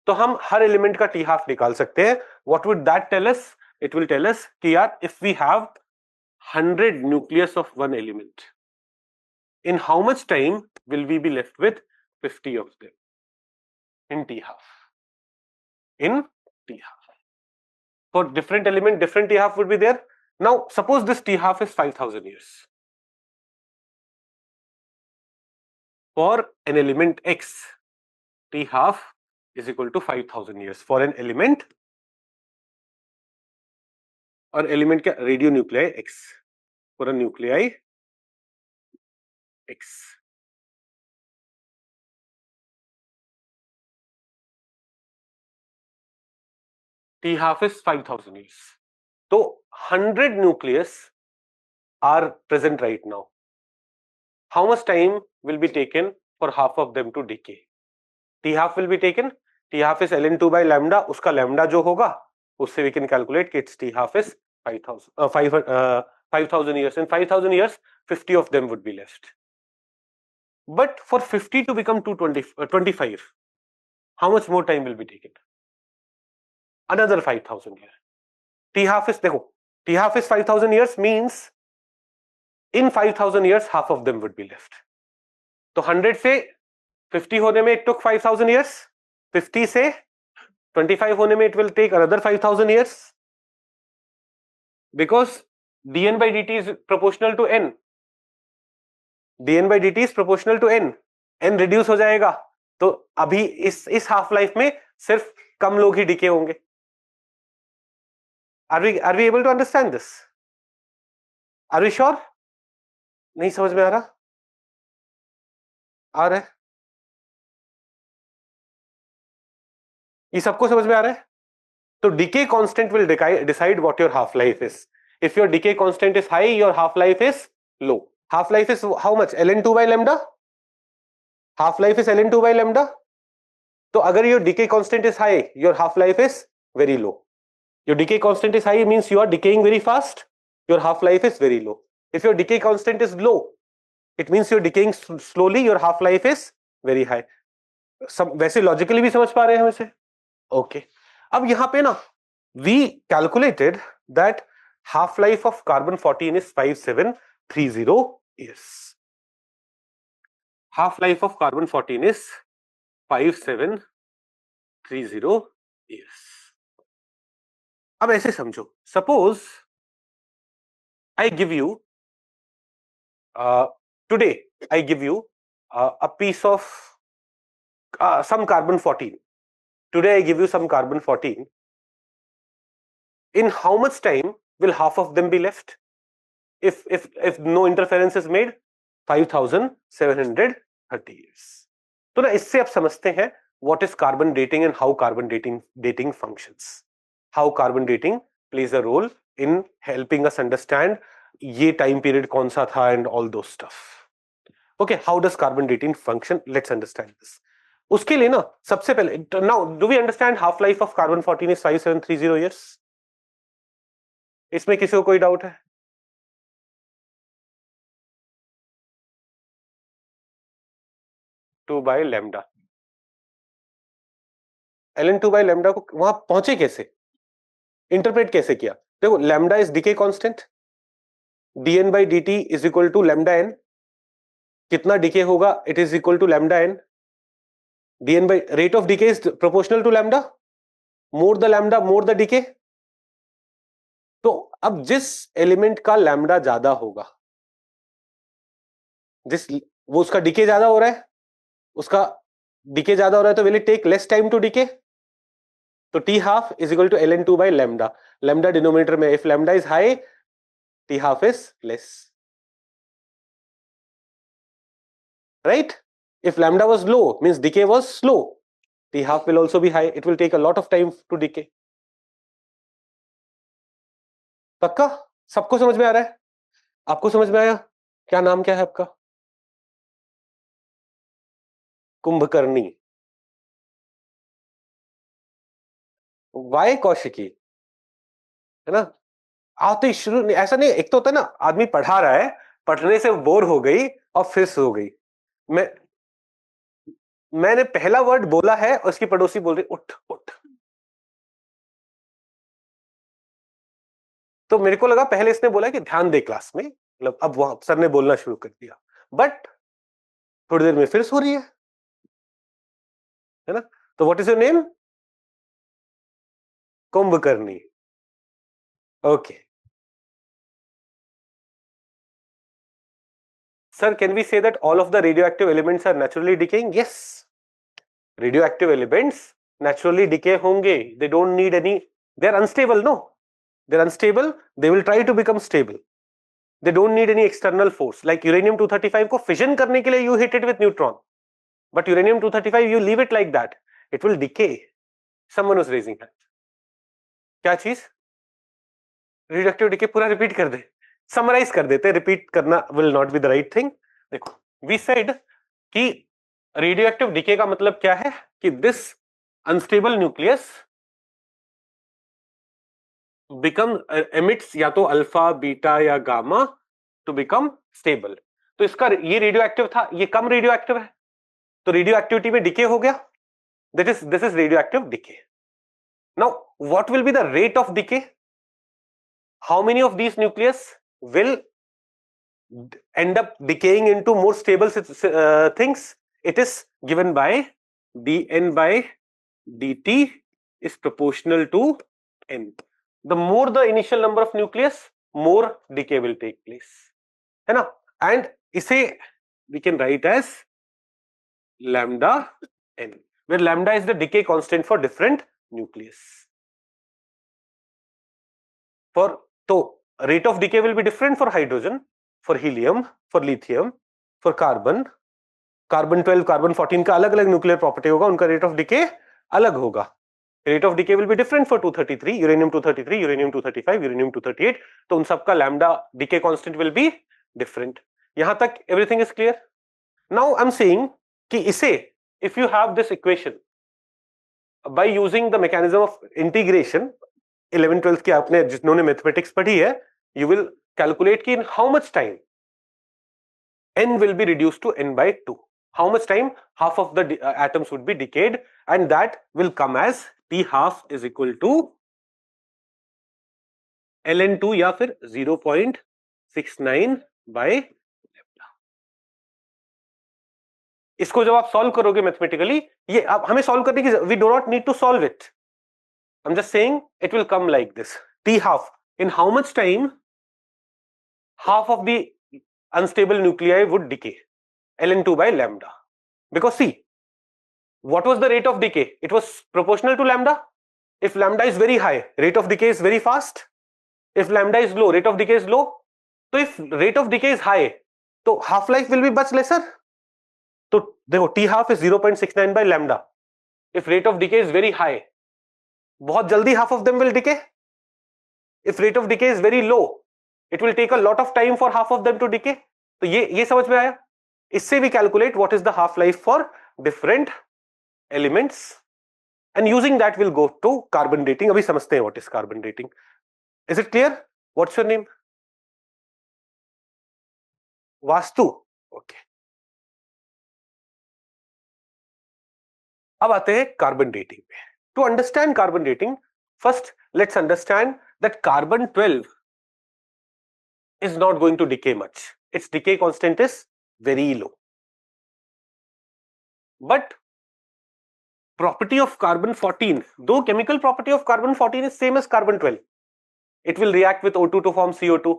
तो हम हर element का T half निकाल सकते हैं. What would that tell us? It will tell us कि यार if we have 100 nucleus of one element, in how much time will we be left with 50 of them in T half? In T half. For different element, different T half would be there. Now, suppose this T half is 5,000 years. For an element X, T half is equal to 5,000 years. For an element, और element क्या, radio nuclei X. For a nuclei X. T half is 5,000 years. So 100 nucleus are present right now. How much time will be taken for half of them to decay? T half will be taken. T half is ln2 by lambda. उसका lambda जो होगा उससे we can calculate कि its T half is 5,000 years. In 5,000 years, 50 of them would be left. But for 50 to become 25, how much more time will be taken? Another 5,000 years. T half is, देखो, T half is 5,000 years means in 5,000 years half of them would be left. तो 100 से 50 होने में it took 5,000 years. 50 से 25 होने में it will take another 5,000 years. Because dn by dt is proportional to n. dn by dt is proportional to n. n reduce हो जाएगा, तो अभी इस हाफ लाइफ में सिर्फ कम लोग ही डिके होंगे. Are we able to understand this? Are we sure? नहीं समझ में आ रहा? आ रहा है? ये सबको समझ में आ रहा है? तो decay constant will decide what your half life is. If your decay constant is high, your half life is low. Half life is how much? ln2 by lambda. Half life is ln2 by lambda. तो अगर your decay constant is high, your half life is very low. Your decay constant is high means you are decaying very fast. Your half life is very low. If your decay constant is low, it means you're decaying slowly. Your half life is very high. सब वैसे logically भी समझ पा रहे हैं हम इसे? Okay. अब यहां पे ना we calculated that half life of carbon 14 is 5730 years. Half life of carbon 14 is 5730 years. अब ऐसे समझो, suppose I give you today I give you a piece of some carbon 14. Today I give you some carbon 14. In how much time will half of them be left? If no interference is made, 5,730 years. तो ना इससे आप समझते हैं what is carbon dating and how carbon dating functions. How carbon dating plays a role in helping us understand ये time period कौन सा था and all those stuff. Okay, how does carbon dating function? Let's understand this. उसके लिए ना सबसे पहले, now do we understand half life of carbon 14 is 5730 years? इसमें किसी को कोई डाउट है? 2 by lambda. ln2 by lambda को वहां पहुंचे कैसे, इंटरप्रेट कैसे किया? देखो, lambda is decay constant. dn by dt is equal to lambda n. कितना डिके होगा? It is equal to lambda n. dn by rate of decay is proportional to lambda. More the lambda, more the decay. तो अब जिस element का lambda ज्यादा होगा, वो उसका डिके ज्यादा हो रहा है, उसका डिके ज्यादा हो रहा है, तो will it take less time to decay. तो T half is equal to ln2 by lambda. lambda denominator में, if lambda is high, T half is less. Right? If lambda was low, means decay was slow. T half will also be high. It will take a lot of time to decay. पक्का? सबको समझ में आ रहा है? आपको समझ में आया? क्या नाम क्या है आपका? कुंभकर्णी. वाई कौशिकी, है ना? आते ही शुरू ऐसा नहीं, एक तो होता है ना आदमी पढ़ा रहा है, पढ़ने से बोर हो गई और फिर सो गई. मैंने पहला वर्ड बोला है और उसकी पड़ोसी बोल रही उठ उठ. तो मेरे को लगा पहले इसने बोला कि ध्यान दे क्लास में, मतलब अब वहां सर ने बोलना शुरू कर दिया, बट थोड़ी देर में फिर सो रही है ना? तो what is your name? Kumbhakarni. Okay sir, can we say that all of the radioactive elements are naturally decaying? Yes, radioactive elements naturally decay होंगे. They don't need any, they are unstable. No, they are unstable. They will try to become stable. They don't need any external force. Like uranium 235 को fission करने के लिए you hit it with neutron, but uranium 235 you leave it like that, it will decay. Someone was raising hand. क्या चीज? Radioactive decay पूरा repeat कर दे, summarise कर देते. रिपीट करना will not be the right thing. देखो, we said कि radioactive decay का मतलब क्या है कि this unstable nucleus become emits या तो अल्फा बीटा या गामा टू बिकम स्टेबल. तो इसका ये रेडियोएक्टिव था, ये कम रेडियोएक्टिव है, तो रेडियो एक्टिविटी में डिके हो गया. This is radio active decay. Now what will be the rate of decay? How many of these nucleus will end up decaying into more stable things? It is given by dn by dt is proportional to n. The more the initial number of nucleus, more decay will take place, है ना? And इसे we can write as lambda n, where lambda is the decay constant for different nucleus. For तो rate of decay will be different for hydrogen, for helium, for lithium, for carbon. Carbon 12, carbon 14 का अलग अलग nuclear property होगा, उनका rate of decay अलग होगा. Rate of decay will be different for 233, uranium 233, uranium 235, uranium 238. तो उन सबका lambda decay constant will be different. यहां तक everything is clear? Now I am saying कि इसे if you have this equation by using the mechanism of integration, 11th 12th की आपने जिन्होंने मैथमेटिक्स पढ़ी है, you will calculate कि in how much time n will be reduced to n by 2. How much time half of the atoms would be decayed, and that will come as T half is equal to ln2 या फिर 0.69 by lambda. इसको जब आप solve करोगे mathematically, ये आप हमें solve करने की, we do not need to solve it. I'm just saying it will come like this. T half, in how much time half of the unstable nuclei would decay? ln2 by lambda. Because see, what was the rate of decay? It was proportional to lambda. If lambda is very high, rate of decay is very fast. If lambda is low, rate of decay is low. So if rate of decay is high, so half life will be much lesser. So देखो T half is 0.69 by lambda. If rate of decay is very high, बहुत जल्दी half of them will decay. If rate of decay is very low, it will take a lot of time for half of them to decay. तो ये समझ में आया? इससे we calculate what is the half life for different elements, and using that we'll go to carbon dating. अभी समझते हैं what is carbon dating. Is it clear? What's your name? Vastu. Okay. अब आते हैं कार्बन डेटिंग पे. To understand carbon dating, first let's understand that carbon 12 is not going to decay much. Its decay constant is very low. But property of carbon 14, though chemical property of carbon 14 is same as carbon 12, it will react with O2 to form CO2,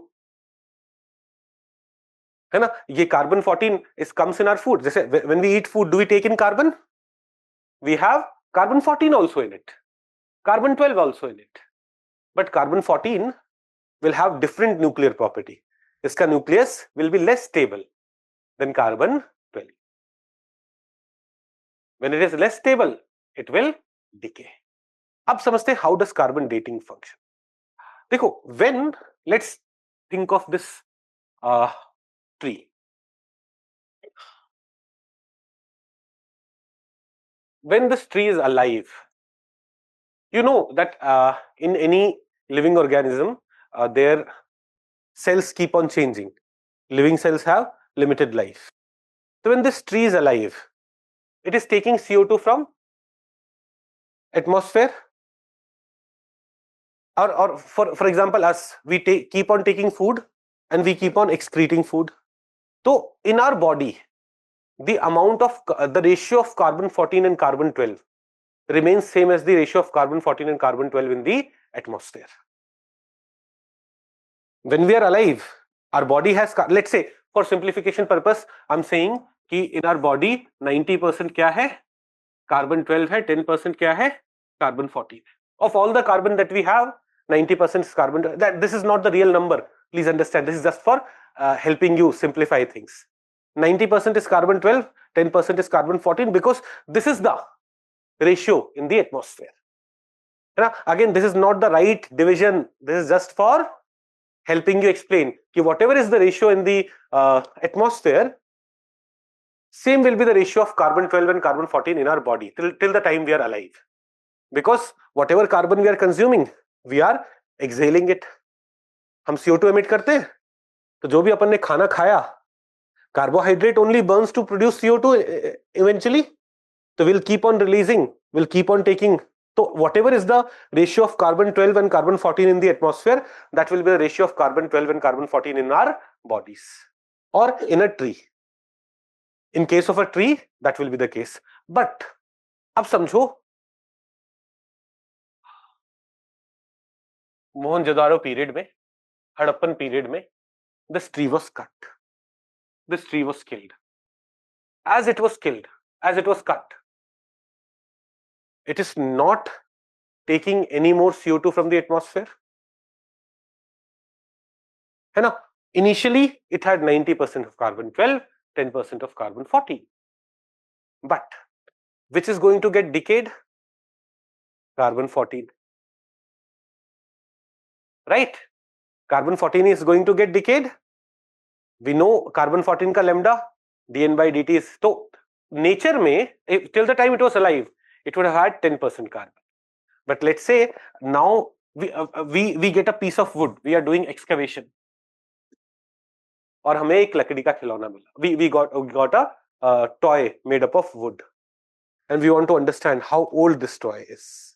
है ना? ये carbon 14 is comes in our food. जैसे when we eat food, do we take in carbon? We have carbon 14 also in it, carbon 12 also in it, but carbon 14 will have different nuclear property. इसका nucleus will be less stable than carbon 12. When it is less stable, it will decay. अब समझते हैं how does carbon dating function. देखो, when, let's think of this tree. When this tree is alive, you know that in any living organism, their cells keep on changing. Living cells have limited life. So when this tree is alive, it is taking CO2 from atmosphere, or for example, us, we keep on taking food and we keep on excreting food. So in our body, the amount of the ratio of carbon 14 and carbon 12 remains same as the ratio of carbon 14 and carbon 12 in the atmosphere. When we are alive, our body has, let's say for simplification purpose, I'm saying कि in our body 90% क्या है, carbon 12 है, 10% क्या है, carbon 14. Of all the carbon that we have, 90% is carbon. That this is not the real number. Please understand. This is just for helping you simplify things. 90% is carbon 12, 10% is carbon 14, because this is the ratio in the atmosphere. Again, this is not the right division. This is just for helping you explain कि whatever is the ratio in the atmosphere, same will be the ratio of carbon 12 and carbon 14 in our body till the time we are alive. Because whatever carbon we are consuming, we are exhaling it. हम CO2 emit करते हैं, तो जो भी अपन ने खाना खाया, carbohydrate only burns to produce CO2 eventually. So we'll keep on releasing, we'll keep on taking. So whatever is the ratio of carbon 12 and carbon 14 in the atmosphere, that will be the ratio of carbon 12 and carbon 14 in our bodies or in a tree. In case of a tree, that will be the case. But अब समझो, Mohenjodaro period में, Harappan period में, this tree was cut. This tree was killed. As it was killed, as it was cut, it is not taking any more CO2 from the atmosphere. है ना? Initially, it had 90% of carbon 12, 10% of carbon 14. But which is going to get decayed? Carbon 14. Right? Carbon 14 is going to get decayed. We know carbon 14 का lambda dN by dt is, so nature में till the time it was alive, it would have had 10% carbon. But let's say now we get a piece of wood, we are doing excavation, और हमें एक लकड़ी का खिलौना मिला. We got a toy made up of wood, and we want to understand how old this toy is.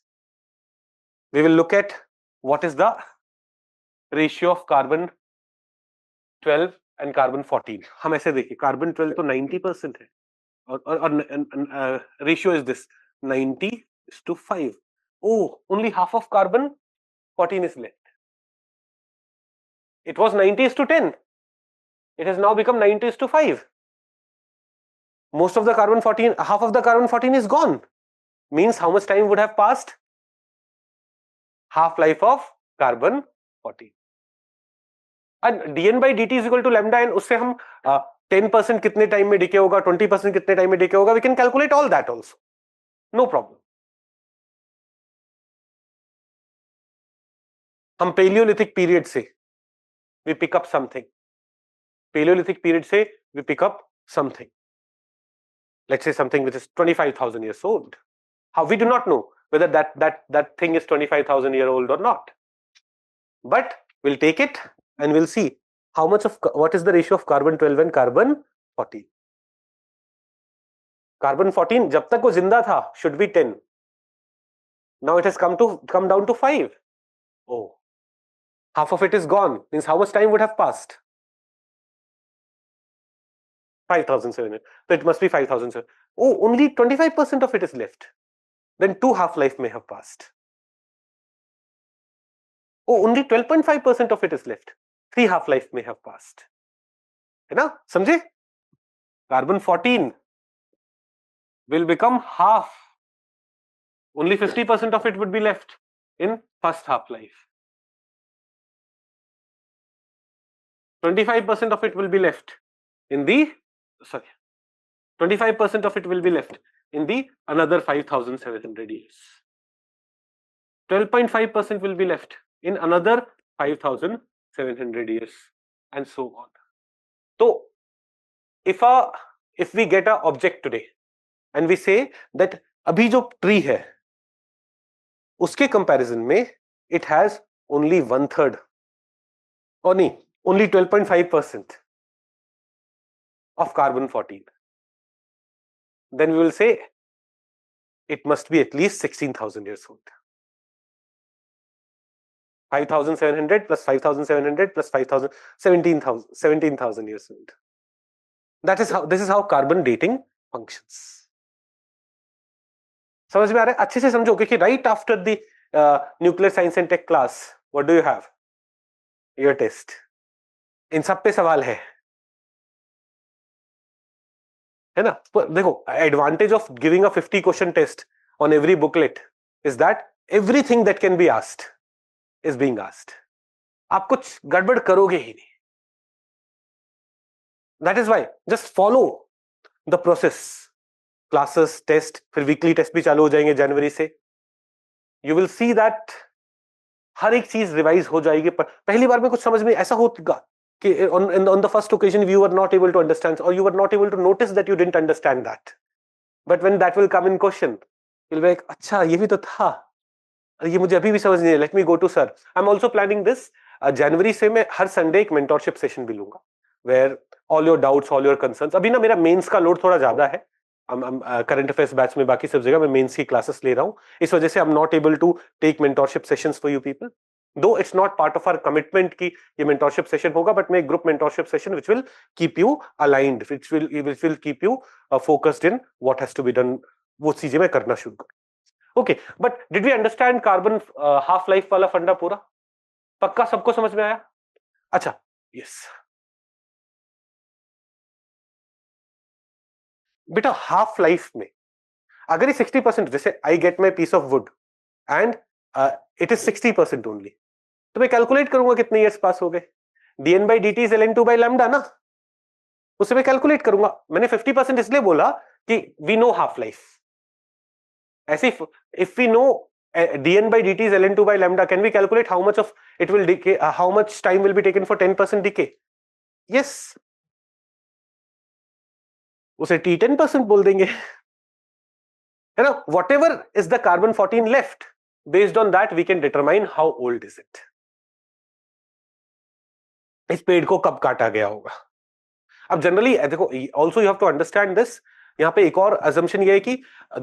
We will look at what is the ratio of carbon 12 and carbon 14. हम ऐसे देखिए, carbon 12 तो 90% है, और ratio is this 90:5. Oh, only half of carbon 14 is left. It was 90:10. It has now become 90:5. Most of the carbon 14, half of the carbon 14 is gone. Means how much time would have passed? Half-life of carbon 14. And dN by dt is equal to lambda, and उससे हम 10% कितने time में decay होगा, 20% कितने time में decay होगा, we can calculate all that also. No problem. हम Paleolithic period से we pick up something. Paleolithic period से we pick up something. Let's say something which is 25,000 years old. How we do not know whether that thing is 25,000 years old or not. But we'll take it and we'll see how much of what is the ratio of carbon 12 and carbon 14. Carbon 14 जब तक वो जिंदा था should be 10. Now it has come down to 5. Oh, half of it is gone. Means how much time would have passed? 5,700. So it must be 5,000. Oh, only 25% of it is left. Then 2 half-life may have passed. Oh, only 12.5% of it is left. 3 half-life may have passed. है ना? समझे? Carbon 14 will become half. Only 50% of it would be left in first half-life. 25% of it will be left in the, 25% of it will be left in the another 5,700 years. 12.5% will be left in another 5,700 years, and so on. So if we get a object today and we say that अभी जो tree है उसके comparison में it has only 1/3 or नहीं, only 12.5% of carbon-14, then we will say it must be at least 16,000 years old. 5,700 plus 5,700 plus 5,000, 17,000 years old. This is how carbon dating functions. समझ में आ रहा है? अच्छे से समझो, क्योंकि right after the nuclear science and tech class, what do you have? Your test. इन सब पे सवाल है ना? देखो, advantage of giving a 50 question test on every booklet is that everything that can be asked is being asked. आप कुछ गड़बड़ करोगे ही नहीं. That is why just follow the process. Classes, test, फिर weekly test भी चालू हो जाएंगे जनवरी से. You will see that हर एक चीज रिवाइज हो जाएगी. पर पहली बार में कुछ समझ में ऐसा होगा कि on the first occasion you were not able to understand or you were not able to notice that you didn't understand that. But when that will come in question, you'll be like, अच्छा ये भी तो था, ये मुझे अभी भी समझ नहीं है. Let me go to sir. I'm also planning this. जनवरी से मैं हर संडे एक मेंटोरशिप सेशन भी लूंगा, where all your doubts, all your concerns. अभी ना मेरा मेंस का लोड थोड़ा ज्यादा है. करंट अफेयर्स बैच में बाकी सब जगह मैं मेंस की क्लासेस ले रहा हूं, इस वजह से I am not able to take mentorship sessions for you people. Though it's not part of our commitment की ये मेंटोरशिप सेशन होगा, बट मैं group mentorship session which will keep you aligned, which will keep you focused in what has to be done. वो चीजें मैं करना शुरू करूं. Okay, but did we understand carbon half life वाला फंडा पूरा? पक्का सबको समझ में आया? अच्छा, यस. बेटा हाफ लाइफ में अगर ये 60%, जैसे I get my piece of wood and it is 60% only, तो मैं कैलकुलेट करूंगा कितने इयर्स पास हो गए. dn by dt is ln2 by lambda ना, उससे मैं कैलकुलेट करूंगा. मैंने 50% इसलिए बोला कि वी नो हाफ लाइफ. ऐसे if we know dn by dt is ln2 by lambda, can we calculate how much of it will decay, how much time will be taken for 10% decay? Yes, उसे t10% बोल देंगे, है ना. whatever is the carbon-14 left, based on that we can determine how old is it. इस पेड़ को कब काटा गया होगा. अब जनरली देखो, also you have to understand this. यहाँ पे एक और assumption ये है कि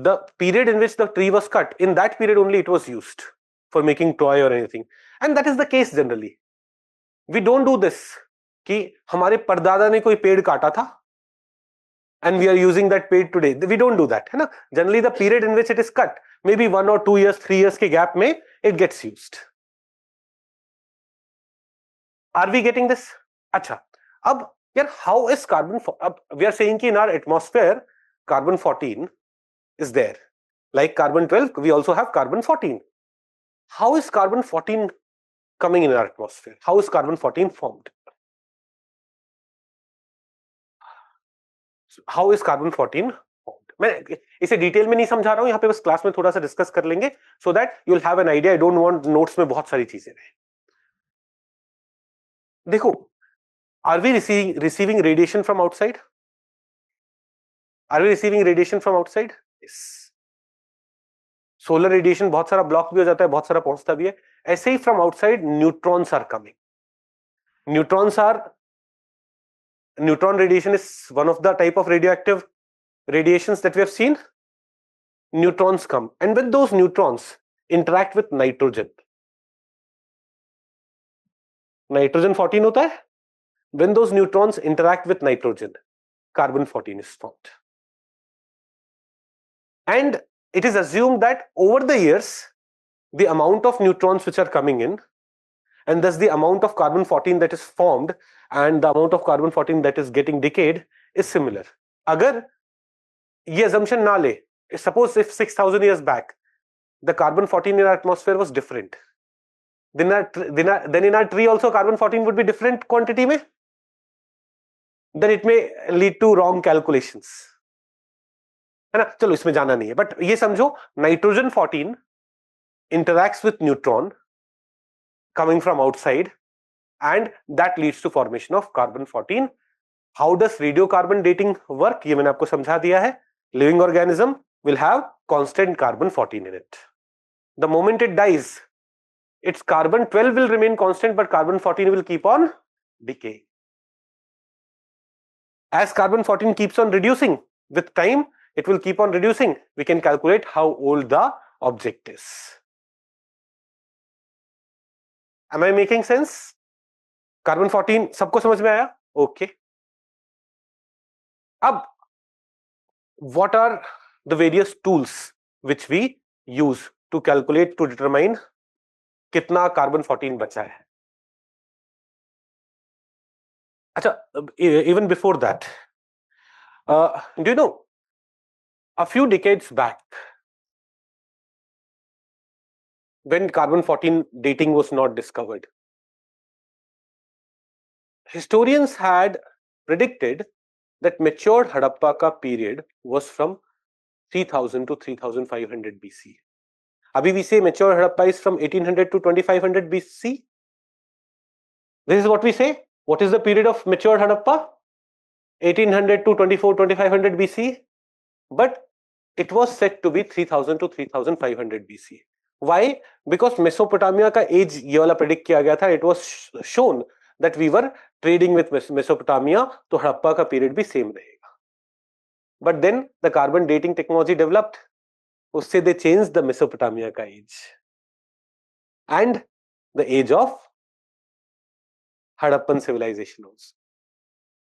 the period in which the tree was cut, in that period only it was used for making toy or anything, and that is the case generally. We don't do this कि हमारे परदादा ने कोई पेड़ काटा था and we are using that पेड़ today. We don't do that, है ना. Generally the period in which it is cut, maybe 1 or 2 years, 3 years के gap में it gets used. Are we getting this? अच्छा, अब यार how is carbon, अब we are saying कि in our atmosphere carbon-14 is there, like carbon-12 we also have carbon-14. How is carbon-14 coming in our atmosphere? How is carbon-14 formed? How is carbon-14 formed? मैं इसे detail में नहीं समझा रहा हूं, यहाँ पे बस क्लास में थोड़ा सा डिस्कस कर लेंगे so that you'll have an idea. I don't want notes में बहुत सारी चीजें रहे. देखो, are we receiving radiation from outside? Are we receiving radiation from outside? Yes. Solar radiation बहुत सारा ब्लॉक भी हो जाता है, बहुत सारा पहुंचता भी है. ऐसे ही from outside neutrons are coming. Neutron radiation is one of the type of radioactive radiations that we have seen. Neutrons come, and when those neutrons interact with nitrogen, nitrogen 14 होता है. When those neutrons interact with nitrogen, carbon-14 is formed. And it is assumed that over the years, the amount of neutrons which are coming in, and thus the amount of carbon-14 that is formed and the amount of carbon-14 that is getting decayed is similar. अगर ये assumption ना ले, suppose if 6,000 years back the carbon-14 in our atmosphere was different, then in our tree also carbon-14 would be different quantity में, then it may lead to wrong calculations, है ना. चलो इसमें जाना नहीं है, बट ये समझो nitrogen 14 interacts with neutron coming from outside and that leads to formation of carbon 14. How does radiocarbon dating work? ये मैंने आपको समझा दिया है. Living organism will have constant carbon 14 in it. The moment it dies, its carbon 12 will remain constant, but carbon 14 will keep on decaying. As carbon 14 keeps on reducing with time, it will keep on reducing. We can calculate how old the object is. Am I making sense? Carbon 14 सबको समझ में आया? Okay. अब what are the various tools which we use to calculate, to determine कितना carbon 14 बचा है? अच्छा, even before that, do you know, a few decades back, when carbon 14 dating was not discovered, historians had predicted that matured Harappa ka period was from 3000 to 3500 BC. Abhi we say matured Harappa is from 1800 to 2500 BC. This is what we say. What is the period of matured Harappa? 1800 to 2500 BC. But it was said to be 3000 to 3500 BC. Why? Because Mesopotamia का age ये वाला predict किया गया था. It was shown that we were trading with Mesopotamia, तो हड़प्पा का period भी same रहेगा. But then the carbon dating technology developed. उससे they changed the Mesopotamia का age and the age of Harappan civilization also.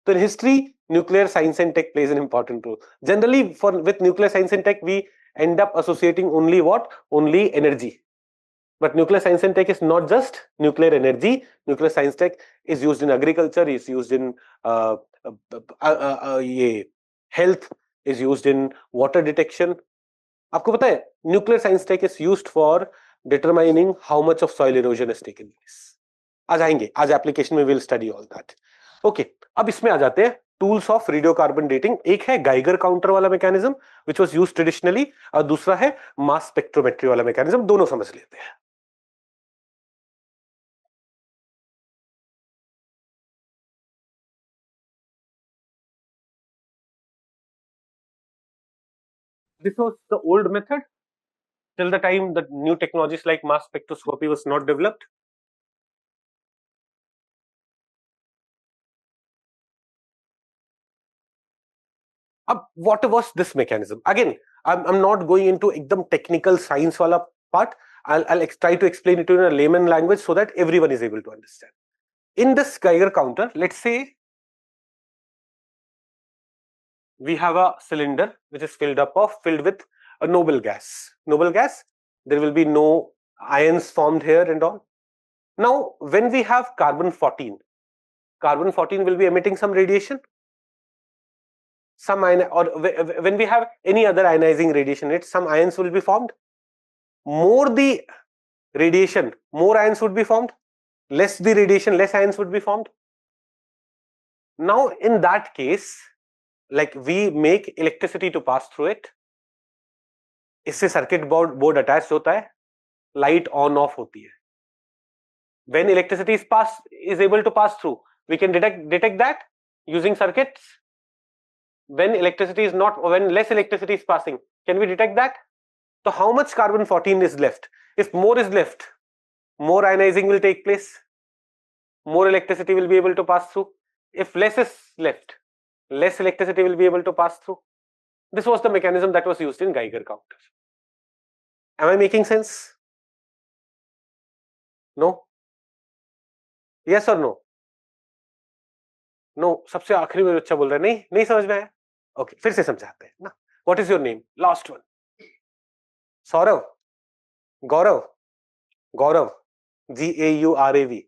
So in history, nuclear science and tech plays an important role. Generally, with nuclear science and tech, we end up associating only what? Only energy. But nuclear science and tech is not just nuclear energy. Nuclear science tech is used in agriculture, is used in health, is used in water detection. आपको पता है, nuclear science tech is used for determining how much of soil erosion has taken place. आज आएंगे, आज application में will study all that. Okay, अब इसमें आ जाते हैं टूल्स ऑफ रेडियोकार्बन डेटिंग. एक है गाइगर काउंटर वाला mechanism which was used traditionally, और दूसरा है मास स्पेक्ट्रोमेट्री वाला मैकेनिज्म. दोनों समझ लेते हैं. This was the old method till the time that new technologies like mass spectroscopy was not developed. What was this mechanism? Again, I'm not going into ekdam technical science wala part. I'll try to explain it in a layman language so that everyone is able to understand. In this Geiger counter, let's say we have a cylinder which is filled with a noble gas. Noble gas, there will be no ions formed here and all. Now, when we have carbon 14 will be emitting some radiation. Some ion, or when we have any other ionizing radiation, some ions will be formed. More the radiation, more ions would be formed. Less the radiation, less ions would be formed. Now, in that case, like we make electricity to pass through it. इससे circuit board attach होता है, light on off होती है. When electricity is able to pass through, we can detect that using circuits. When less electricity is passing, can we detect that? So how much carbon 14 is left? If more is left, more ionizing will take place, more electricity will be able to pass through. If less is left, less electricity will be able to pass through. This was the mechanism that was used in Geiger counter. Am I making sense? No? Yes or no? No. सबसे आखिरी में बच्चा बोल रहा है नहीं समझ में आया. ओके, फिर से समझाते हैं ना. What is your name? Last one. Saurav, Gaurav, GAURAV.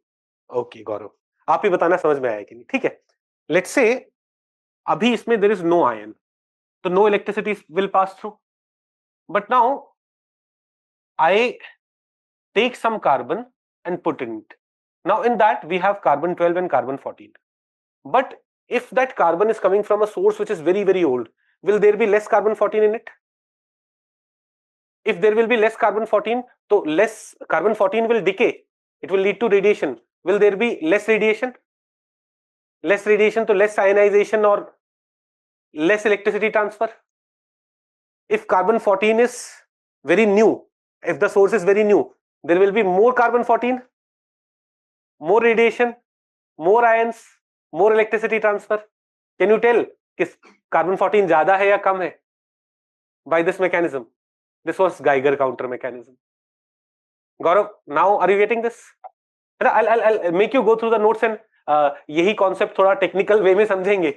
Okay Gaurav, आप ही बताना समझ में आया कि नहीं. ठीक है. लेट्स से अभी इसमें देयर इज नो आयन, तो no electricity will pass through. But now I take some carbon and put in it. Now in that we have carbon 12 and carbon 14. But if that carbon is coming from a source which is very, very old, will there be less carbon-14 in it? If there will be less carbon-14, so less carbon-14 will decay. It will lead to radiation. Will there be less radiation? Less radiation, so less ionization or less electricity transfer. If carbon-14 is very new, if the source is very new, there will be more carbon-14, more radiation, more ions, more electricity transfer. Can you tell कि carbon-14 ज़्यादा है या कम है? By this mechanism. This was Geiger counter mechanism. Gaurav, now are you getting this? I'll make you go through the notes and यही concept थोड़ा technical way में समझेंगे.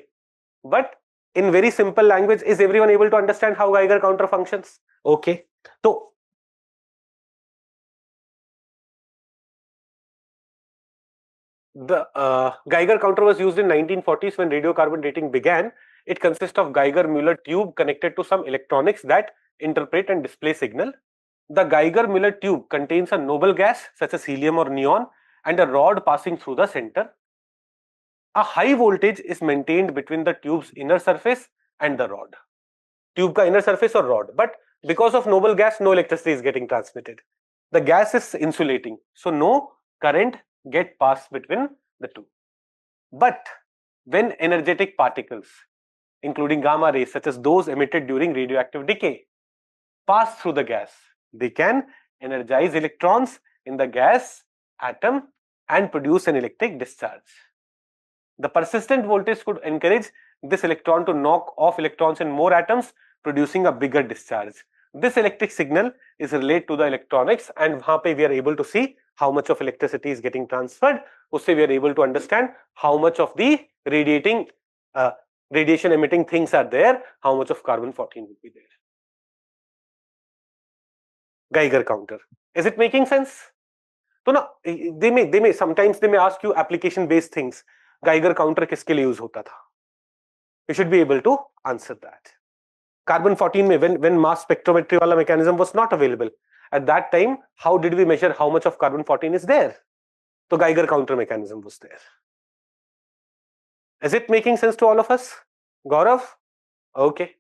But in very simple language, is everyone able to understand how Geiger counter functions? Okay. So the Geiger counter was used in 1940s when radiocarbon dating began. It consists of Geiger-Müller tube connected to some electronics that interpret and display signal. The Geiger-Müller tube contains a noble gas such as helium or neon and a rod passing through the center. A high voltage is maintained between the tube's inner surface and the rod. Tube ka inner surface or rod, but because of noble gas, no electricity is getting transmitted. The gas is insulating, so no current get passed between the two. But when energetic particles, including gamma rays such as those emitted during radioactive decay, pass through the gas, they can energize electrons in the gas atom and produce an electric discharge. The persistent voltage could encourage this electron to knock off electrons in more atoms, producing a bigger discharge. This electric signal is related to the electronics, and वहां पे we are able to see how much of electricity is getting transferred. उससे we are able to understand how much of the radiation emitting things are there, how much of carbon-14 would be there. Geiger counter. Is it making sense? So now they may sometimes they may ask you application based things. Geiger counter किसके लिए use होता था? You should be able to answer that. Carbon-14 में when mass spectrometry वाला mechanism was not available, at that time how did we measure how much of carbon-14 is there? So Geiger counter mechanism was there. Is it making sense to all of us? Gaurav? Okay.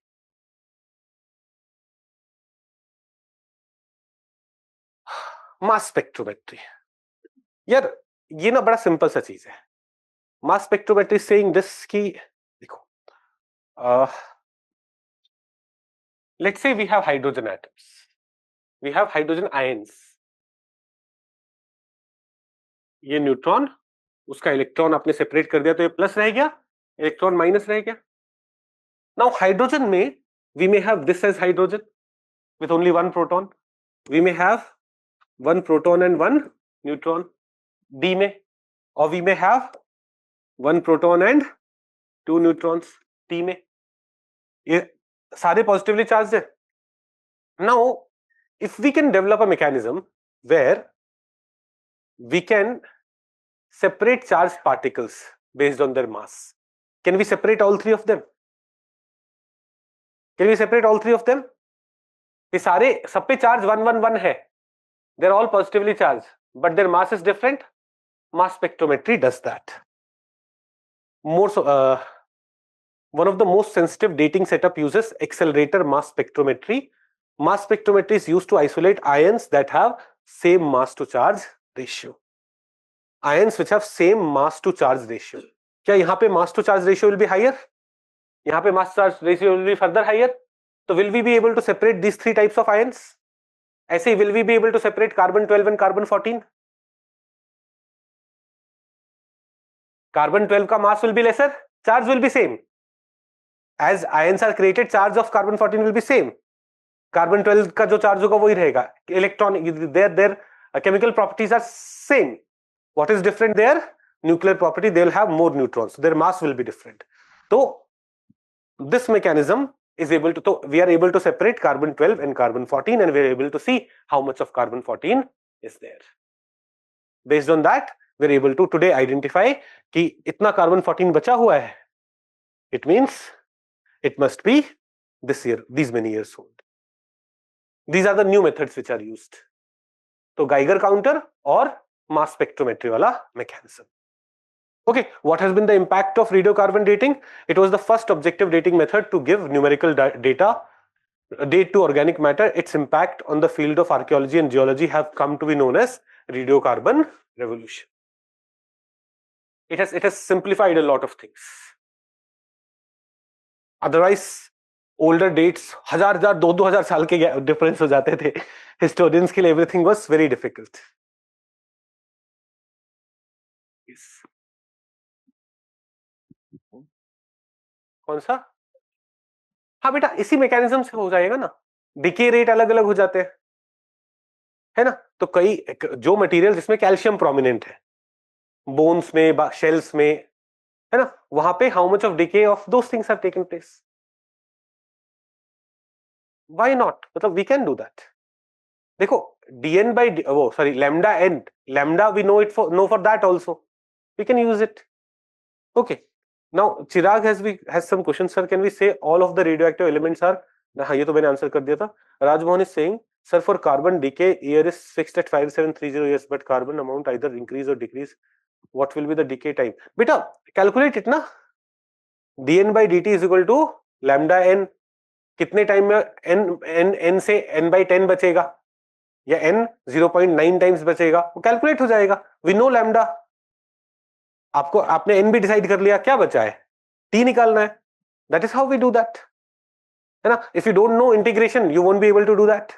Mass spectrometry. यार ये ना बड़ा simple सा चीज है. Mass spectrometry is saying this कि देखो let's say we have hydrogen atoms, we have hydrogen ions. ये न्यूट्रॉन, उसका इलेक्ट्रॉन आपने सेपरेट कर दिया तो ये प्लस रह गया, इलेक्ट्रॉन माइनस रह गया. नाउ हाइड्रोजन में we may have this as hydrogen with only one proton, we may have one proton and one neutron D में, or we may have one proton and two neutrons T में. ये सारे positively charged है. Now if we can develop a mechanism where we can separate charged particles based on their mass, can we separate all three of them? Can we separate all three of them? ये सारे सब पे charge 1 1 1 है. They're all positively charged, but their mass is different. Mass spectrometry does that. More so, one of the most sensitive dating setup uses accelerator mass spectrometry. Mass spectrometry is used to isolate ions that have same mass to charge ratio. Ions which have same mass to charge ratio. क्या यहाँ पे mass to charge ratio will be higher? यहाँ पे mass to charge ratio will be further higher. So will we be able to separate these three types of ions? ऐसे will we be able to separate carbon-12 and carbon-14? Carbon-12 का mass will be lesser, charge will be same. As ions are created, charge of carbon-14 will be same. Carbon-12 का जो charge होगा वही रहेगा. Electron, their chemical properties are same. What is different there? Nuclear property, they will have more neutrons. Their mass will be different. So this mechanism is able to, so we are able to separate carbon-12 and carbon-14, and we are able to see how much of carbon-14 is there. Based on that, we are able to today identify कि इतना carbon-14 बचा हुआ है. It means it must be this year, these many years old. These are the new methods which are used. So Geiger counter or mass spectrometry वाला mechanism. Okay, what has been the impact of radiocarbon dating? It was the first objective dating method to give numerical data date to organic matter. Its impact on the field of archaeology and geology have come to be known as radiocarbon revolution. It has simplified a lot of things. Otherwise older dates 1000 2000 साल के difference हो जाते थे historians के लिए everything was very difficult. Yes. कौन सा? हाँ बेटा इसी मैकेनिज्म से हो जाएगा ना. डिके रेट अलग अलग हो जाते हैं है ना. तो कई जो मटेरियल जिसमें कैल्शियम प्रोमिनेंट है बोन्स में शेल्स में है ना वहां पे how much of decay of those things have taken place. Why not मतलब वी कैन डू दैट. देखो dn by वो sorry lambda n lambda we know it for know for that also we can use it. Okay, now Chirag has some questions. Sir, can we say all of the radioactive elements are? हाँ ये तो मैंने answer कर दिया था. Rajmohan is saying sir for carbon decay year is fixed at 5730 years but carbon amount either increase or decrease. What will be the decay time? बेटा calculate it ना. dn by dt is equal to lambda n. कितने time में n से n by 10 बचेगा या n 0.9 times बचेगा वो calculate हो जाएगा. We know lambda. आपको आपने n भी डिसाइड कर लिया क्या बचा है t निकालना है. That is how we do that है ना. If you don't know integration you won't be able to do that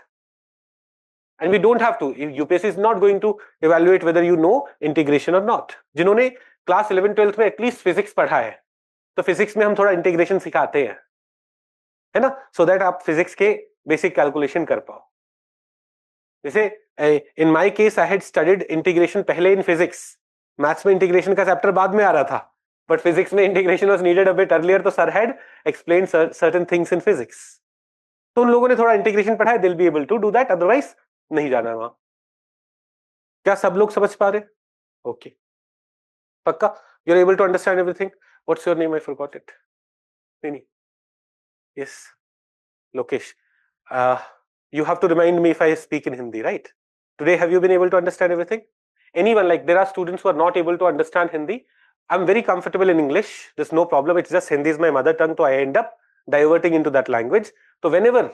and we don't have to. UPSC is not going to evaluate whether you know integration और not. जिन्होंने class 11 12th में at least physics पढ़ा है तो physics में हम थोड़ा integration सिखाते हैं है ना सो दैट आप फिजिक्स के बेसिक कैलकुलेशन कर पाओ. जैसे in my case I had studied integration पहले इन फिजिक्स. मैथ्स में इंटीग्रेशन का चैप्टर बाद में आ रहा था बट फिजिक्स में integration was needed a bit earlier तो sir had explain certain things in physics. तो उन लोगों ने थोड़ा इंटीग्रेशन पढ़ा है they will be able to do that otherwise नहीं जाना वहां. क्या सब लोग समझ पा रहे? ओके पक्का you are able to understand everything. What's your name? I forgot it. नहीं yes Lokesh. You have to remind me if I speak in Hindi, right? Today, have you been able to understand everything? Anyone, like there are students who are not able to understand Hindi. I'm very comfortable in English. There's no problem. It's just Hindi is my mother tongue, so I end up diverting into that language. So whenever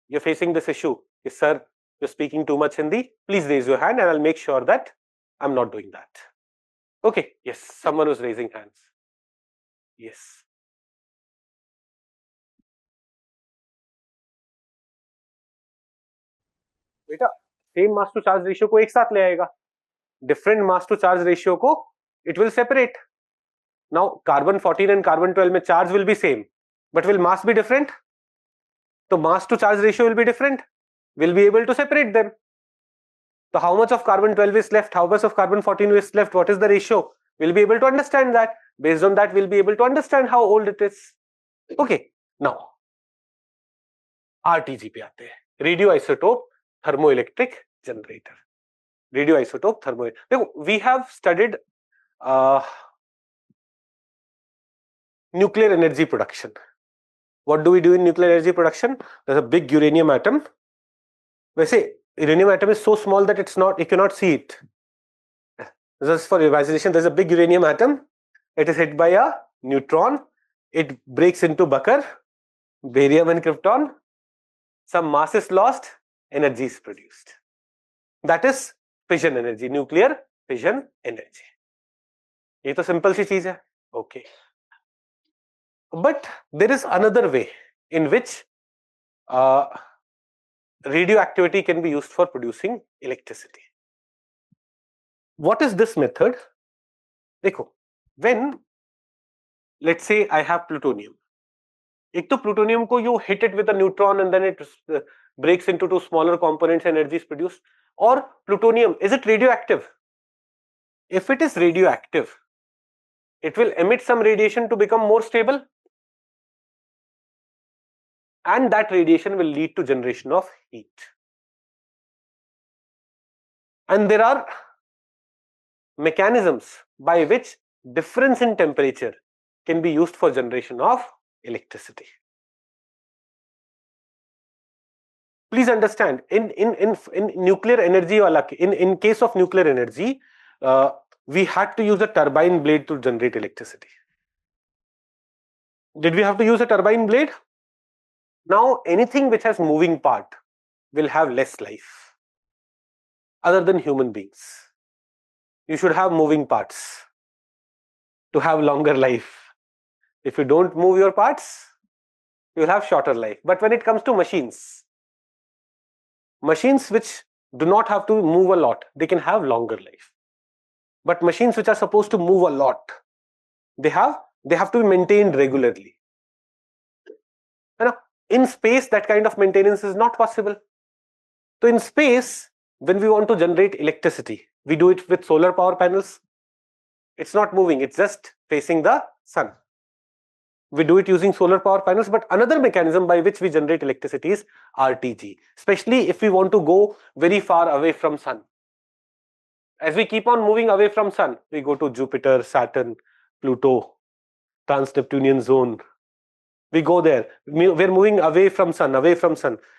you're facing this issue, yes, sir, you're speaking too much Hindi, please raise your hand and I'll make sure that I'm not doing that. Okay, yes, someone was raising hands. Yes. बेटा same mass to charge ratio को एक साथ ले आएगा. Different mass to charge ratio को it will separate. Now carbon 14 and carbon 12 में charge will be same but will mass be different. तो mass to charge ratio will be different. Will be able to separate them. So how much of carbon 12 is left? How much of carbon 14 is left? What is the ratio? We'll be able to understand that. Based on that, we'll be able to understand how old it is. Okay. Now, RTG पे आते हैं. Radioisotope thermoelectric generator. Radioisotope thermoelectric. देखो, we have studied nuclear energy production. What do we do in nuclear energy production? There's a big uranium atom. वैसे uranium atom is so small that it's not, you cannot see it. Just for imagination, there's a big uranium atom. It is hit by a neutron. It breaks into Bakr, barium and krypton. Some mass is lost, energy is produced. That is fission energy, nuclear fission energy. ये तो simple सी चीज है. Okay. But there is another way in which radioactivity can be used for producing electricity. What is this method? देखो, when let's say I have plutonium. एक तो plutonium को you hit it with a neutron and then it breaks into two smaller components, energy is produced. Or plutonium, is it radioactive? If it is radioactive, it will emit some radiation to become more stable. And that radiation will lead to generation of heat. And there are mechanisms by which difference in temperature can be used for generation of electricity. Please understand, in nuclear energy, in case of nuclear energy, we had to use a turbine blade to generate electricity. Did we have to use a turbine blade? Now, anything which has moving part will have less life, other than human beings. You should have moving parts to have longer life. If you don't move your parts, you will have shorter life. But when it comes to machines which do not have to move a lot, they can have longer life. But machines which are supposed to move a lot, they have to be maintained regularly. In space, that kind of maintenance is not possible. So in space, when we want to generate electricity, we do it with solar power panels. It's not moving, it's just facing the sun. We do it using solar power panels, but another mechanism by which we generate electricity is RTG, especially if we want to go very far away from sun. As we keep on moving away from sun, we go to Jupiter, Saturn, Pluto, Trans-Neptunian zone. We go there. We're moving away from sun, the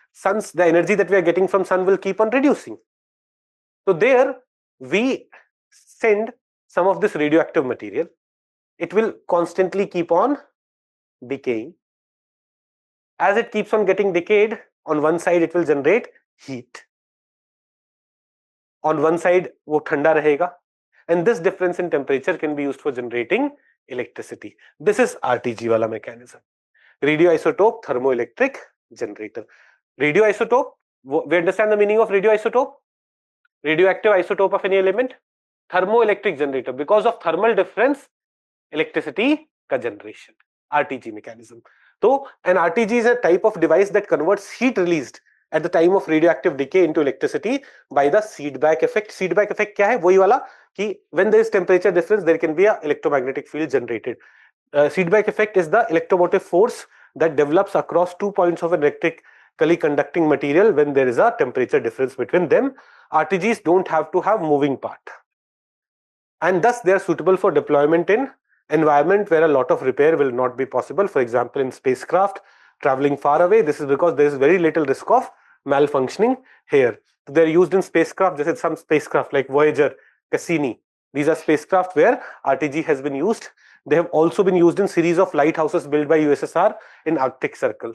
energy that we are getting from sun will keep on reducing. So there we send some of this radioactive material. It will constantly keep on decaying. As it keeps on getting decayed, on one side it will generate heat. On one side वो ठंडा रहेगा, and this difference in temperature can be used for generating electricity. This is RTG wala mechanism. Radioisotope thermoelectric generator. Radioisotope, we understand the meaning of radioisotope? Radioactive isotope of any element. Thermoelectric generator, because of thermal difference, electricity ka generation. RTG mechanism. So an RTG is a type of device that converts heat released at the time of radioactive decay into electricity by the feedback effect. Feedback effect क्या है? वही वाला कि when there is temperature difference, there can be a electromagnetic field generated. Feedback effect is the electromotive force that develops across 2 points of an electrically conducting material when there is a temperature difference between them. RTGs don't have to have moving part, and thus they are suitable for deployment in environment where a lot of repair will not be possible. For example, in spacecraft traveling far away, this is because there is very little risk of malfunctioning here. So they are used in spacecraft. This is some spacecraft like Voyager, Cassini. These are spacecraft where RTG has been used. They have also been used in series of lighthouses built by USSR in Arctic Circle.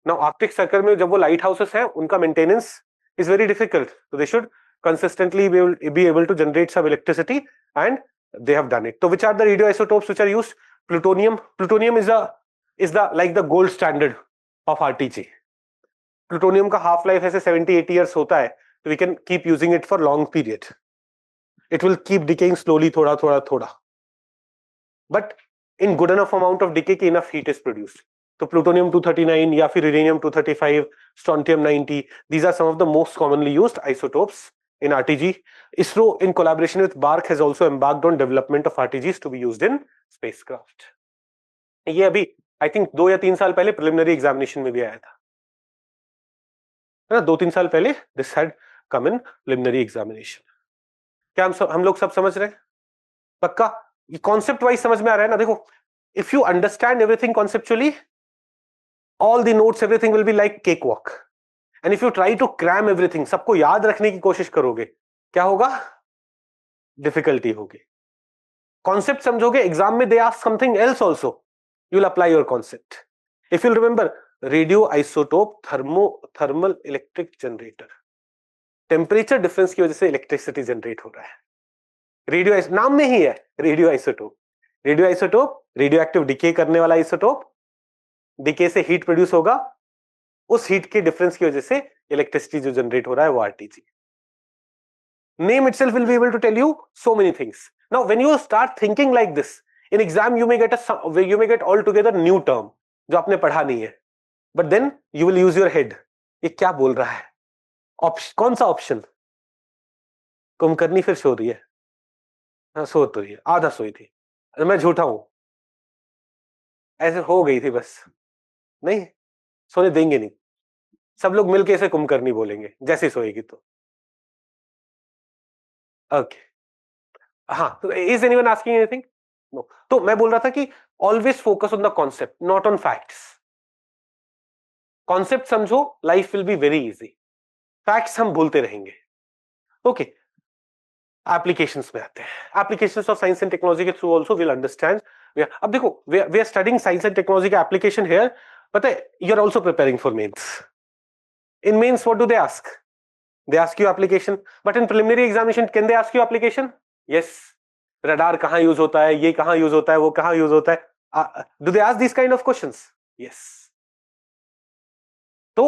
Now, Arctic Circle में जब वो lighthouses हैं, उनका maintenance is very difficult. So they should consistently be able to generate some electricity, and they have done it. So which are the radioisotopes which are used? Plutonium. Plutonium is the gold standard of RTG. Plutonium का half life ऐसे 70-80 years होता है, so we can keep using it for long period. It will keep decaying slowly, thoda. But in good enough amount of decay, enough heat is produced. So plutonium-239 या फिर uranium-235, strontium-90, these are some of the most commonly used isotopes in RTG. ISRO, in collaboration with BARC, has also embarked on development of RTGs to be used in spacecraft. ये अभी I think 2 या 3 साल पहले preliminary examination में भी आया था, है ना? 2-3 साल पहले this had come in preliminary examination. क्या हम लोग सब समझ रहे हैं? पक्का? ये concept wise समझ में आ रहा है ना? देखो, if you understand everything conceptually, all the notes, everything will be like cakewalk. And if you try to cram everything, सबको याद रखने की कोशिश करोगे, क्या होगा? Difficulty होगी. Concept समझोगे, exam में they ask something else also. You will apply your concept. If you remember, radioisotope thermal electric generator. Temperature difference की वजह से electricity generate हो रहा है. नाम में ही है radioisotope. Radioisotope, radioactive decay करने वाला isotope. Decay से heat produce होगा, उस heat के difference की वजह से electricity जो generate हो रहा है वो RTG. Name itself will be able to tell you so many things. Now, when you start thinking like this, in exam you may get altogether new term जो आपने पढ़ा नहीं है, but then you will use your head. ये क्या बोल रहा है? कौन सा ऑप्शन? कुंभकर्णी फिर सो रही है. हाँ, सो तो रही है, आधा सोई थी. मैं झूठा हूं, ऐसे हो गई थी बस. नहीं, सोने देंगे नहीं. सब लोग मिलके इसे कुंभकर्णी बोलेंगे जैसे सोएगी तो. ओके, हाँ. तो is anyone asking anything? No. तो मैं बोल रहा था कि always focus on the concept, not on facts. Concept समझो, life will be very easy. Facts हम भूलते रहेंगे. ओके. एप्लीकेशंस में आते हैं। Applications of science and technology के थ्रू आल्सो विल अंडरस्टैंड। अब देखो we are studying science and technology का एप्लीकेशन हियर, पता है you are also preparing for mains. In mains what do they ask? They ask you application, but in preliminary examination, can they ask you application? Yes. Radar कहाँ use होता है, ये कहाँ use होता है, वो कहाँ use होता है? Do they ask these kind of questions? Yes. तो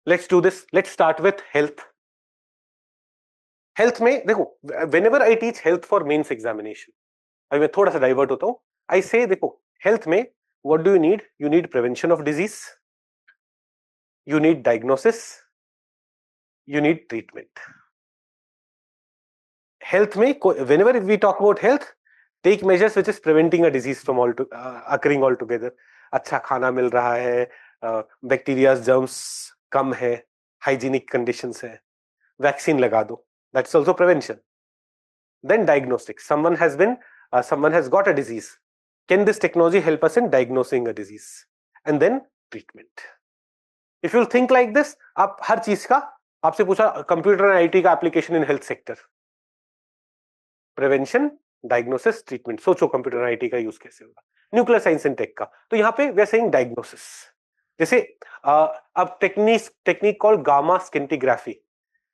let's do this. Let's start with health. Health में देखो, whenever I teach health for mains examination, अभी मैं थोड़ा सा divert होता हूँ. I say देखो, health में what do you need? You need prevention of disease. You need diagnosis. You need treatment. Health में whenever we talk about health, take measures which is preventing a disease from occurring altogether. अच्छा खाना मिल रहा है, bacteria germs कम है, hygienic conditions है, vaccine लगा दो, that's also prevention. Then diagnostics, someone has got a disease, can this technology help us in diagnosing a disease? And then treatment. If you think like this, आप हर चीज का, आपसे पूछा computer and IT का application in health sector, prevention, diagnosis, treatment, सोचो computer IT का use कैसे होगा। न्यूक्लियर साइंस एंड टेक का, तो यहां पे वी आर सेइंग डायग्नोसिस। जैसे अब technique called gamma scintigraphy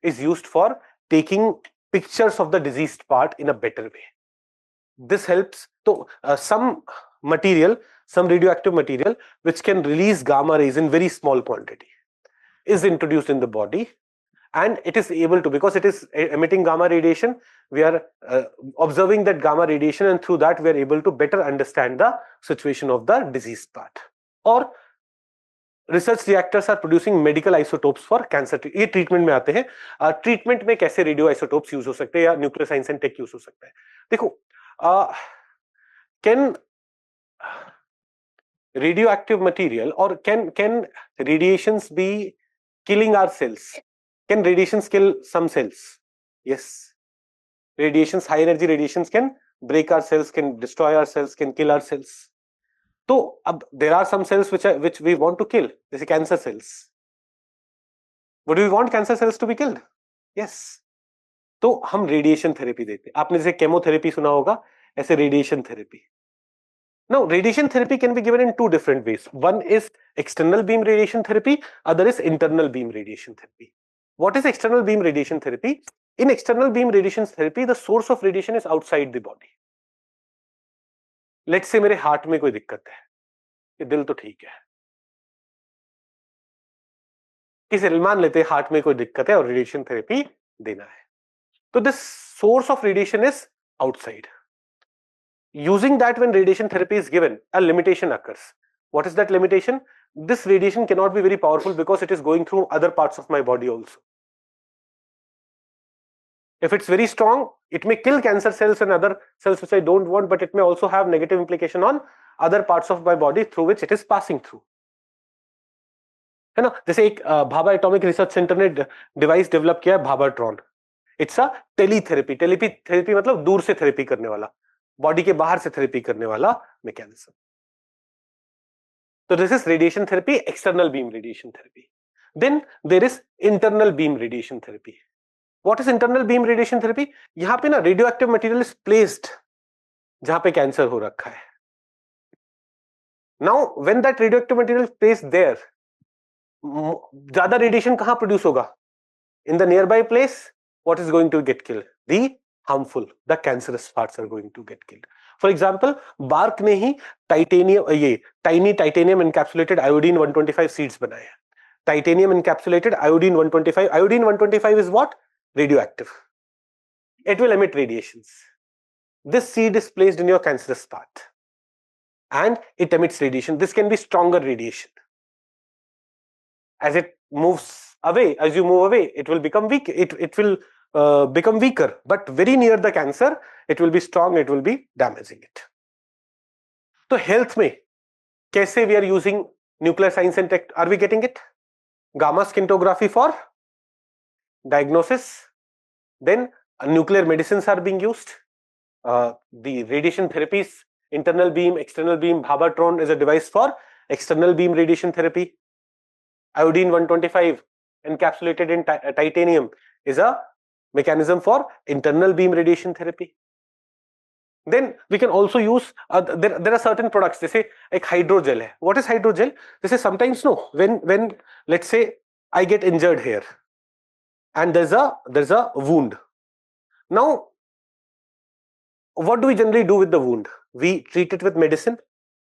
is used for taking pictures of the diseased part in a better way. This helps, तो some radioactive material which can release gamma rays in very small quantity is introduced in the body, and it is able to, because it is emitting gamma radiation, we are observing that gamma radiation, and through that we are able to better understand the situation of the diseased part. Or research reactors are producing medical isotopes for cancer. ये treatment में आते हैं। Treatment में कैसे radio isotopes use हो सकते हैं या nuclear science and tech use हो सकता है। देखो, can radioactive material, or can radiations be killing our cells? Can radiations kill some cells? Yes. Radiations, high energy radiations can break our cells, can destroy our cells, can kill our cells. तो अब there are some cells which we want to kill, जैसे cancer cells. Would we want cancer cells to be killed? Yes. तो हम radiation therapy देते हैं। आपने जैसे chemotherapy सुना होगा, ऐसे radiation therapy. Now, radiation therapy can be given in two different ways. One is external beam radiation therapy, other is internal beam radiation therapy. What is external beam radiation therapy? In external beam radiation therapy, the source of radiation is outside the body. Let's say मेरे heart में कोई दिक्कत है, ये दिल तो ठीक है, किसी मान लेते हैं हार्ट में कोई दिक्कत है और रेडिएशन थेरेपी देना है, तो this source of radiation is outside. Using that, when radiation therapy is given, a limitation occurs. What is that limitation? This radiation cannot be very powerful because it is going through other parts of my body also. If it's very strong, it may kill cancer cells and other cells which I don't want, but it may also have negative implication on other parts of my body through which it is passing through. है ना? जैसे एक Bhabha atomic research centre ने device develop किया है, Bhabhatron. It's a teletherapy. Teletherapy मतलब दूर से थेरेपी करने वाला, बॉडी के बाहर से थेरेपी करने वाला mechanism. So this is radiation therapy, external beam radiation therapy. Then there is internal beam radiation therapy. What is internal beam radiation therapy? यहाँ पे ना radioactive material is placed जहां पे कैंसर हो रखा है. Now when that radioactive material is placed there, ज्यादा radiation कहां प्रोड्यूस होगा? In the nearby place, what is going to get killed? The harmful, the cancerous parts are going to get killed. For example, BARC ने ही titanium, ये tiny titanium encapsulated iodine 125 seeds बनाए हैं. Titanium encapsulated iodine 125. Iodine 125 is what? Radioactive. It will emit radiations. This seed is placed in your cancerous part and it emits radiation. This can be stronger radiation. As it moves away, as you move away, it will become weak. It will become weaker, but very near the cancer, it will be strong. It will be damaging it. So health में कैसे we are using nuclear science and tech? Are we getting it? Gamma scintigraphy for diagnosis. Then nuclear medicines are being used. The radiation therapies, internal beam, external beam. Bhavatron is a device for external beam radiation therapy. Iodine 125 encapsulated in titanium is a mechanism for internal beam radiation therapy. Then we can also use there are certain products, जैसे एक hydrogel है. What is hydrogel? जैसे sometimes no, when let's say I get injured here and there's a wound. Now what do we generally do with the wound? We treat it with medicine.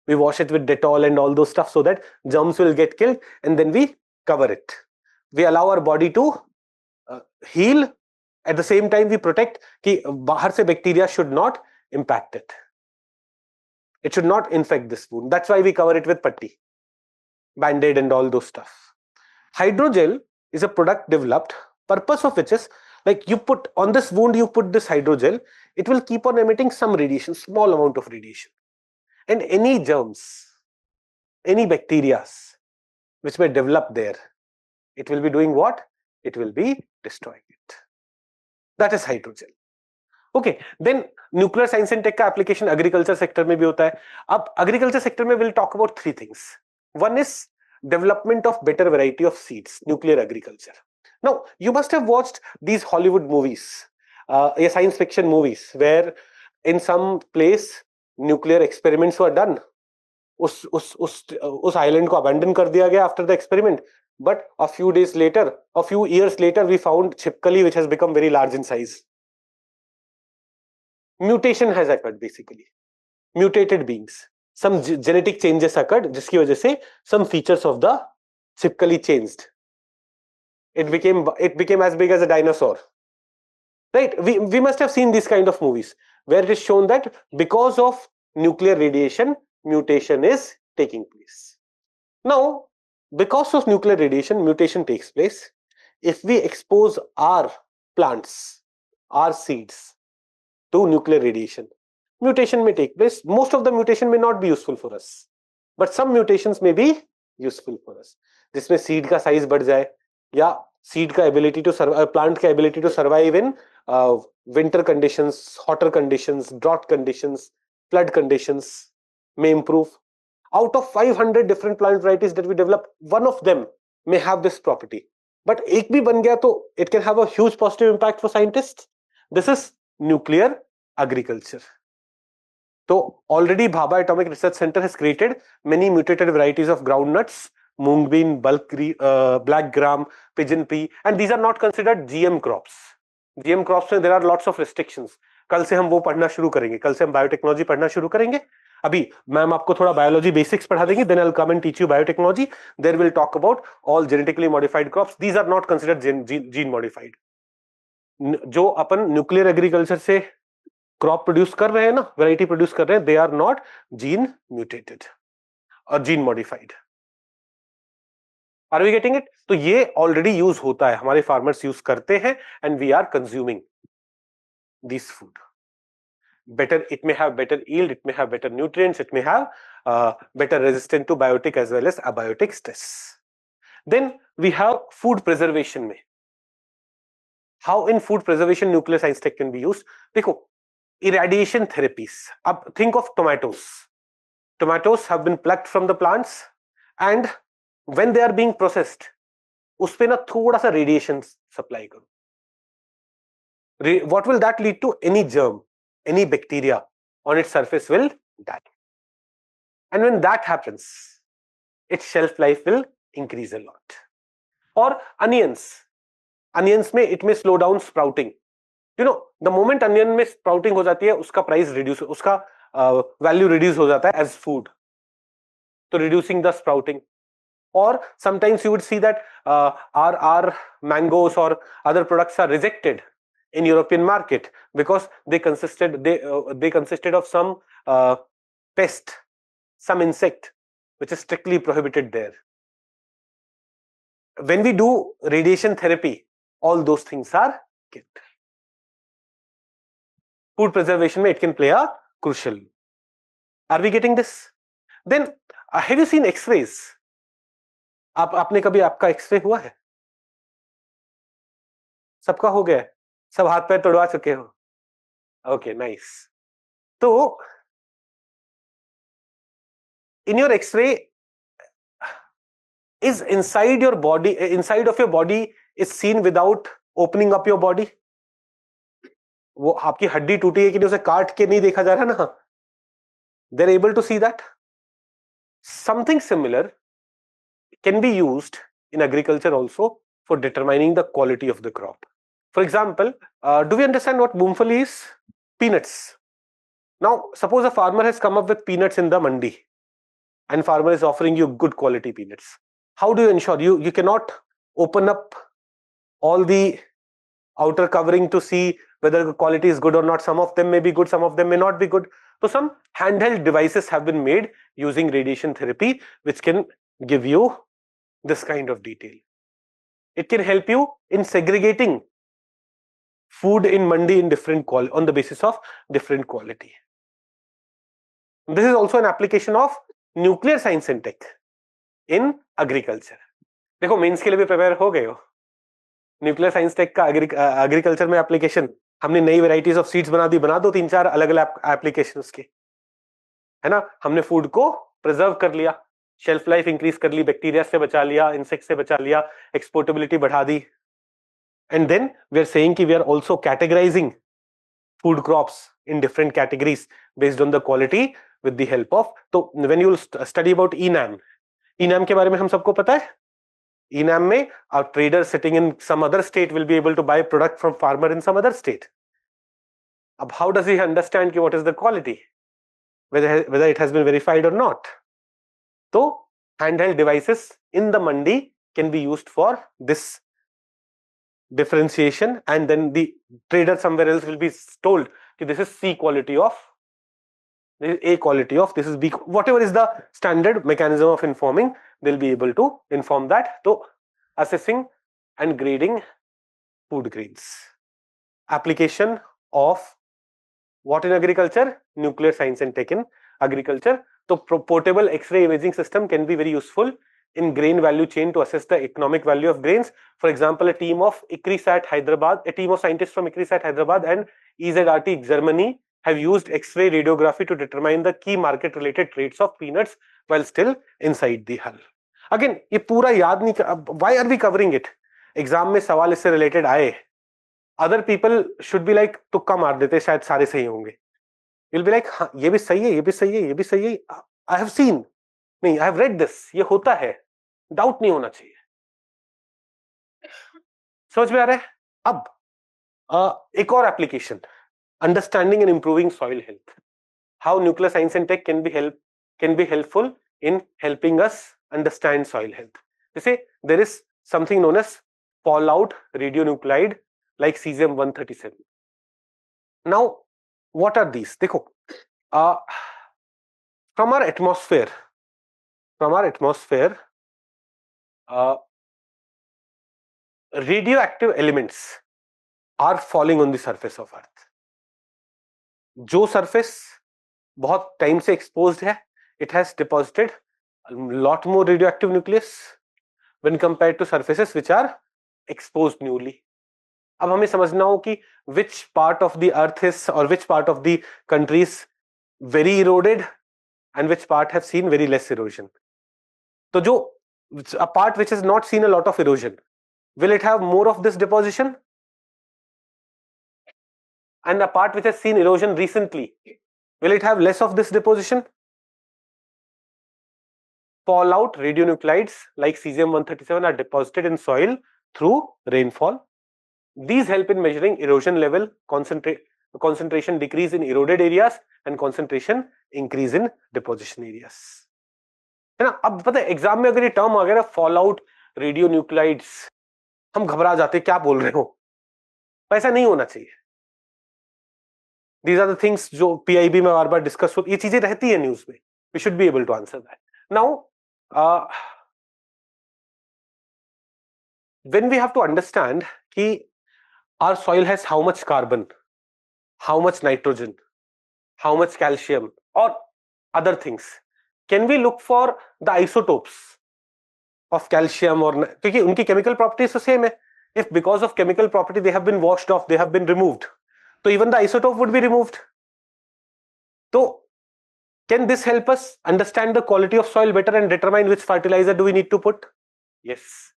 We wash it with Dettol and all those stuff so that germs will get killed, and then we cover it. We allow our body to heal. At the same time, we protect कि बाहर से bacteria should not impact it. It should not infect this wound. That's why we cover it with putty, band-aid and all those stuff. Hydrogel is a product developed, purpose of which is like you put on this wound, you put this hydrogel, it will keep on emitting some radiation, small amount of radiation. And any germs, any bacteria which may develop there, it will be doing what? It will be destroying it. That is hydrogel. Okay, then nuclear science and tech का application agriculture sector में भी होता है. अब agriculture sector में we'll talk about three things. One is development of better variety of seeds, nuclear agriculture. Now, you must have watched these Hollywood movies, science fiction movies, where in some place nuclear experiments were done. उस island को abandon कर दिया गया after the experiment. But a few days later, a few years later, we found chipkali which has become very large in size. Mutation has occurred basically. Mutated beings. Some genetic changes occurred, जिसकी वजह से some features of the chipkali changed. It became as big as a dinosaur. Right? We must have seen these kind of movies where it is shown that because of nuclear radiation, mutation is taking place. Now, because of nuclear radiation, mutation takes place. If we expose our plants, our seeds to nuclear radiation, mutation may take place. Most of the mutation may not be useful for us, but some mutations may be useful for us. जिसमें seed का size बढ़ जाए या seed का ability to survive, plant का ability to survive in winter conditions, hotter conditions, drought conditions, flood conditions may improve. Out of 500 different plant varieties that we develop, one of them may have this property. But एक भी बन गया तो it can have a huge positive impact for scientists. This is nuclear agriculture. So already Bhabha Atomic Research Center has created many mutated varieties of groundnuts, mung bean, black gram, pigeon pea, and these are not considered GM crops. GM crops में there are lots of restrictions. कल से हम वो पढ़ना शुरू करेंगे. कल से हम बायोटेक्नोलॉजी पढ़ना शुरू करेंगे. अभी मैम आपको थोड़ा बायोलॉजी बेसिक्स पढ़ा देंगे. Then I'll come and teach you biotechnology. There we'll talk about all genetically modified crops. These are not considered gene modified. जो अपन न्यूक्लियर एग्रीकल्चर से क्रॉप प्रोड्यूस कर रहे हैं ना, वैरायटी प्रोड्यूस कर रहे हैं, they are not gene mutated और gene modified. Are we getting it? तो ये ऑलरेडी यूज होता है, हमारे फार्मर्स यूज करते हैं and we are consuming this food. Better, it may have better yield, it may have better nutrients, it may have better resistant to biotic as well as abiotic stress. Then we have food preservation में. How in food preservation nuclear science tech can be used? देखो, irradiation therapies. अब think of tomatoes. Tomatoes have been plucked from the plants and when they are being processed, उस पे ना थोड़ा सा radiation supply करो. What will that lead to? Any germ, any bacteria on its surface will die. And when that happens, its shelf life will increase a lot. Or onions. Onions में it may slow down sprouting. You know, the moment onion में sprouting हो जाती है, उसका price reduce, उसका value reduce हो जाता है as food. So reducing the sprouting. Or sometimes you would see that our mangoes or other products are rejected in European market because they consisted of some pest, some insect, which is strictly prohibited there. When we do radiation therapy, all those things are killed. Food preservation, it can play a crucial. Are we getting this? Then, have you seen X-rays? आपने कभी आपका x ray हुआ है? सबका हो गया है? सब हाथ पैर तोड़वा चुके हो? Okay, nice. तो in your X-ray, is inside of your body is seen without opening up your body? वो आपकी हड्डी टूटी है कि नहीं उसे काट के नहीं देखा जा रहा ना, they are able to see that. Something similar can be used in agriculture also for determining the quality of the crop. For example, do we understand what moongfali is? Peanuts. Now, suppose a farmer has come up with peanuts in the mandi and farmer is offering you good quality peanuts. How do you ensure? You cannot open up all the outer covering to see whether the quality is good or not. Some of them may be good, some of them may not be good. So some handheld devices have been made using radiation therapy, which can give you this kind of detail. It can help you in segregating food in mandi in different on the basis of different quality. This is also an application of nuclear science and tech in agriculture. देखो mains के लिए भी prepare हो गए हो. Nuclear science tech का agriculture में application, हमने नई वेराइटीज ऑफ सीड्स बना दो 3-4 अलग अलग एप्लीकेशन के, है ना. हमने फूड को प्रिजर्व कर लिया, शेल्फ लाइफ इंक्रीज कर ली, बैक्टीरिया से बचा लिया, इंसेक्ट से बचा लिया, एक्सपोर्टेबिलिटी बढ़ा दी. And then we are saying कि we are also categorizing food crops in different categories based on the quality with the help of. So when you study about ENAM, ENAM के बारे में हम सबको पता है. ENAM में a trader sitting in some other state will be able to buy product from farmer in some other state. अब how does he understand what is the quality, whether it has been verified or not? So handheld devices in the mandi can be used for this differentiation, and then the trader somewhere else will be told that this is C quality of, this is A quality of, this is B, whatever is the standard mechanism of informing, they'll be able to inform that. So assessing and grading food grains. Application of what in agriculture? Nuclear science and tech in agriculture. So portable X-ray imaging system can be very useful in grain value chain to assess the economic value of grains. For example, a team of ICRISAT Hyderabad, a team of scientists from ICRISAT Hyderabad and EZRT Germany have used X-ray radiography to determine the key market related traits of peanuts while still inside the hull. Again, ये पूरा याद नहीं, why are we covering it? Exam में सवाल इससे related आए, other people should be like तुक्का मार देते, शायद सारे सही होंगे. You'll be like, हाँ ये भी सही है, ये भी सही है, ये भी सही है, I have seen, नहीं I have read this, ये होता है, डाउट नहीं होना चाहिए. समझ में आ रहा है? अब एक और application, understanding and improving soil health. How nuclear science and tech can be helpful in helping us understand soil health. जैसे there is something known as fallout radionuclide like cesium-137. Now what are these? देखो, from our atmosphere, radioactive elements are falling on the surface of earth. जो surface बहुत time से exposed है, it has deposited a lot more radioactive nucleus when compared to surfaces which are exposed newly. अब हमें समझना हो कि which part of the earth is or which part of the country is very eroded and which part have seen very less erosion. तो जो a part which has not seen a lot of erosion, will it have more of this deposition? And a part which has seen erosion recently, will it have less of this deposition? Fallout radionuclides like cesium-137 are deposited in soil through rainfall. These help in measuring erosion level, concentration decrease in eroded areas and concentration increase in deposition areas. है ना. अब पता है exam में अगर ये term आ गया ना, फॉलआउट रेडियोन्यूक्लाइड्स, हम घबरा जाते क्या बोल रहे हो. ऐसा नहीं होना चाहिए. These are the things जो PIB में बार बार डिस्कस होती, ये चीजें रहती है न्यूज में. We should be able to answer that. Now, when we have to understand कि our soil has how much carbon, how much nitrogen, how much calcium or other things, can we look for the isotopes of calcium or, क्योंकि उनकी chemical properties तो same है. If because of chemical property they have been washed off, they have been removed, so even the isotope would be removed. So can this help us understand the quality of soil better and determine which fertilizer do we need to put? Yes.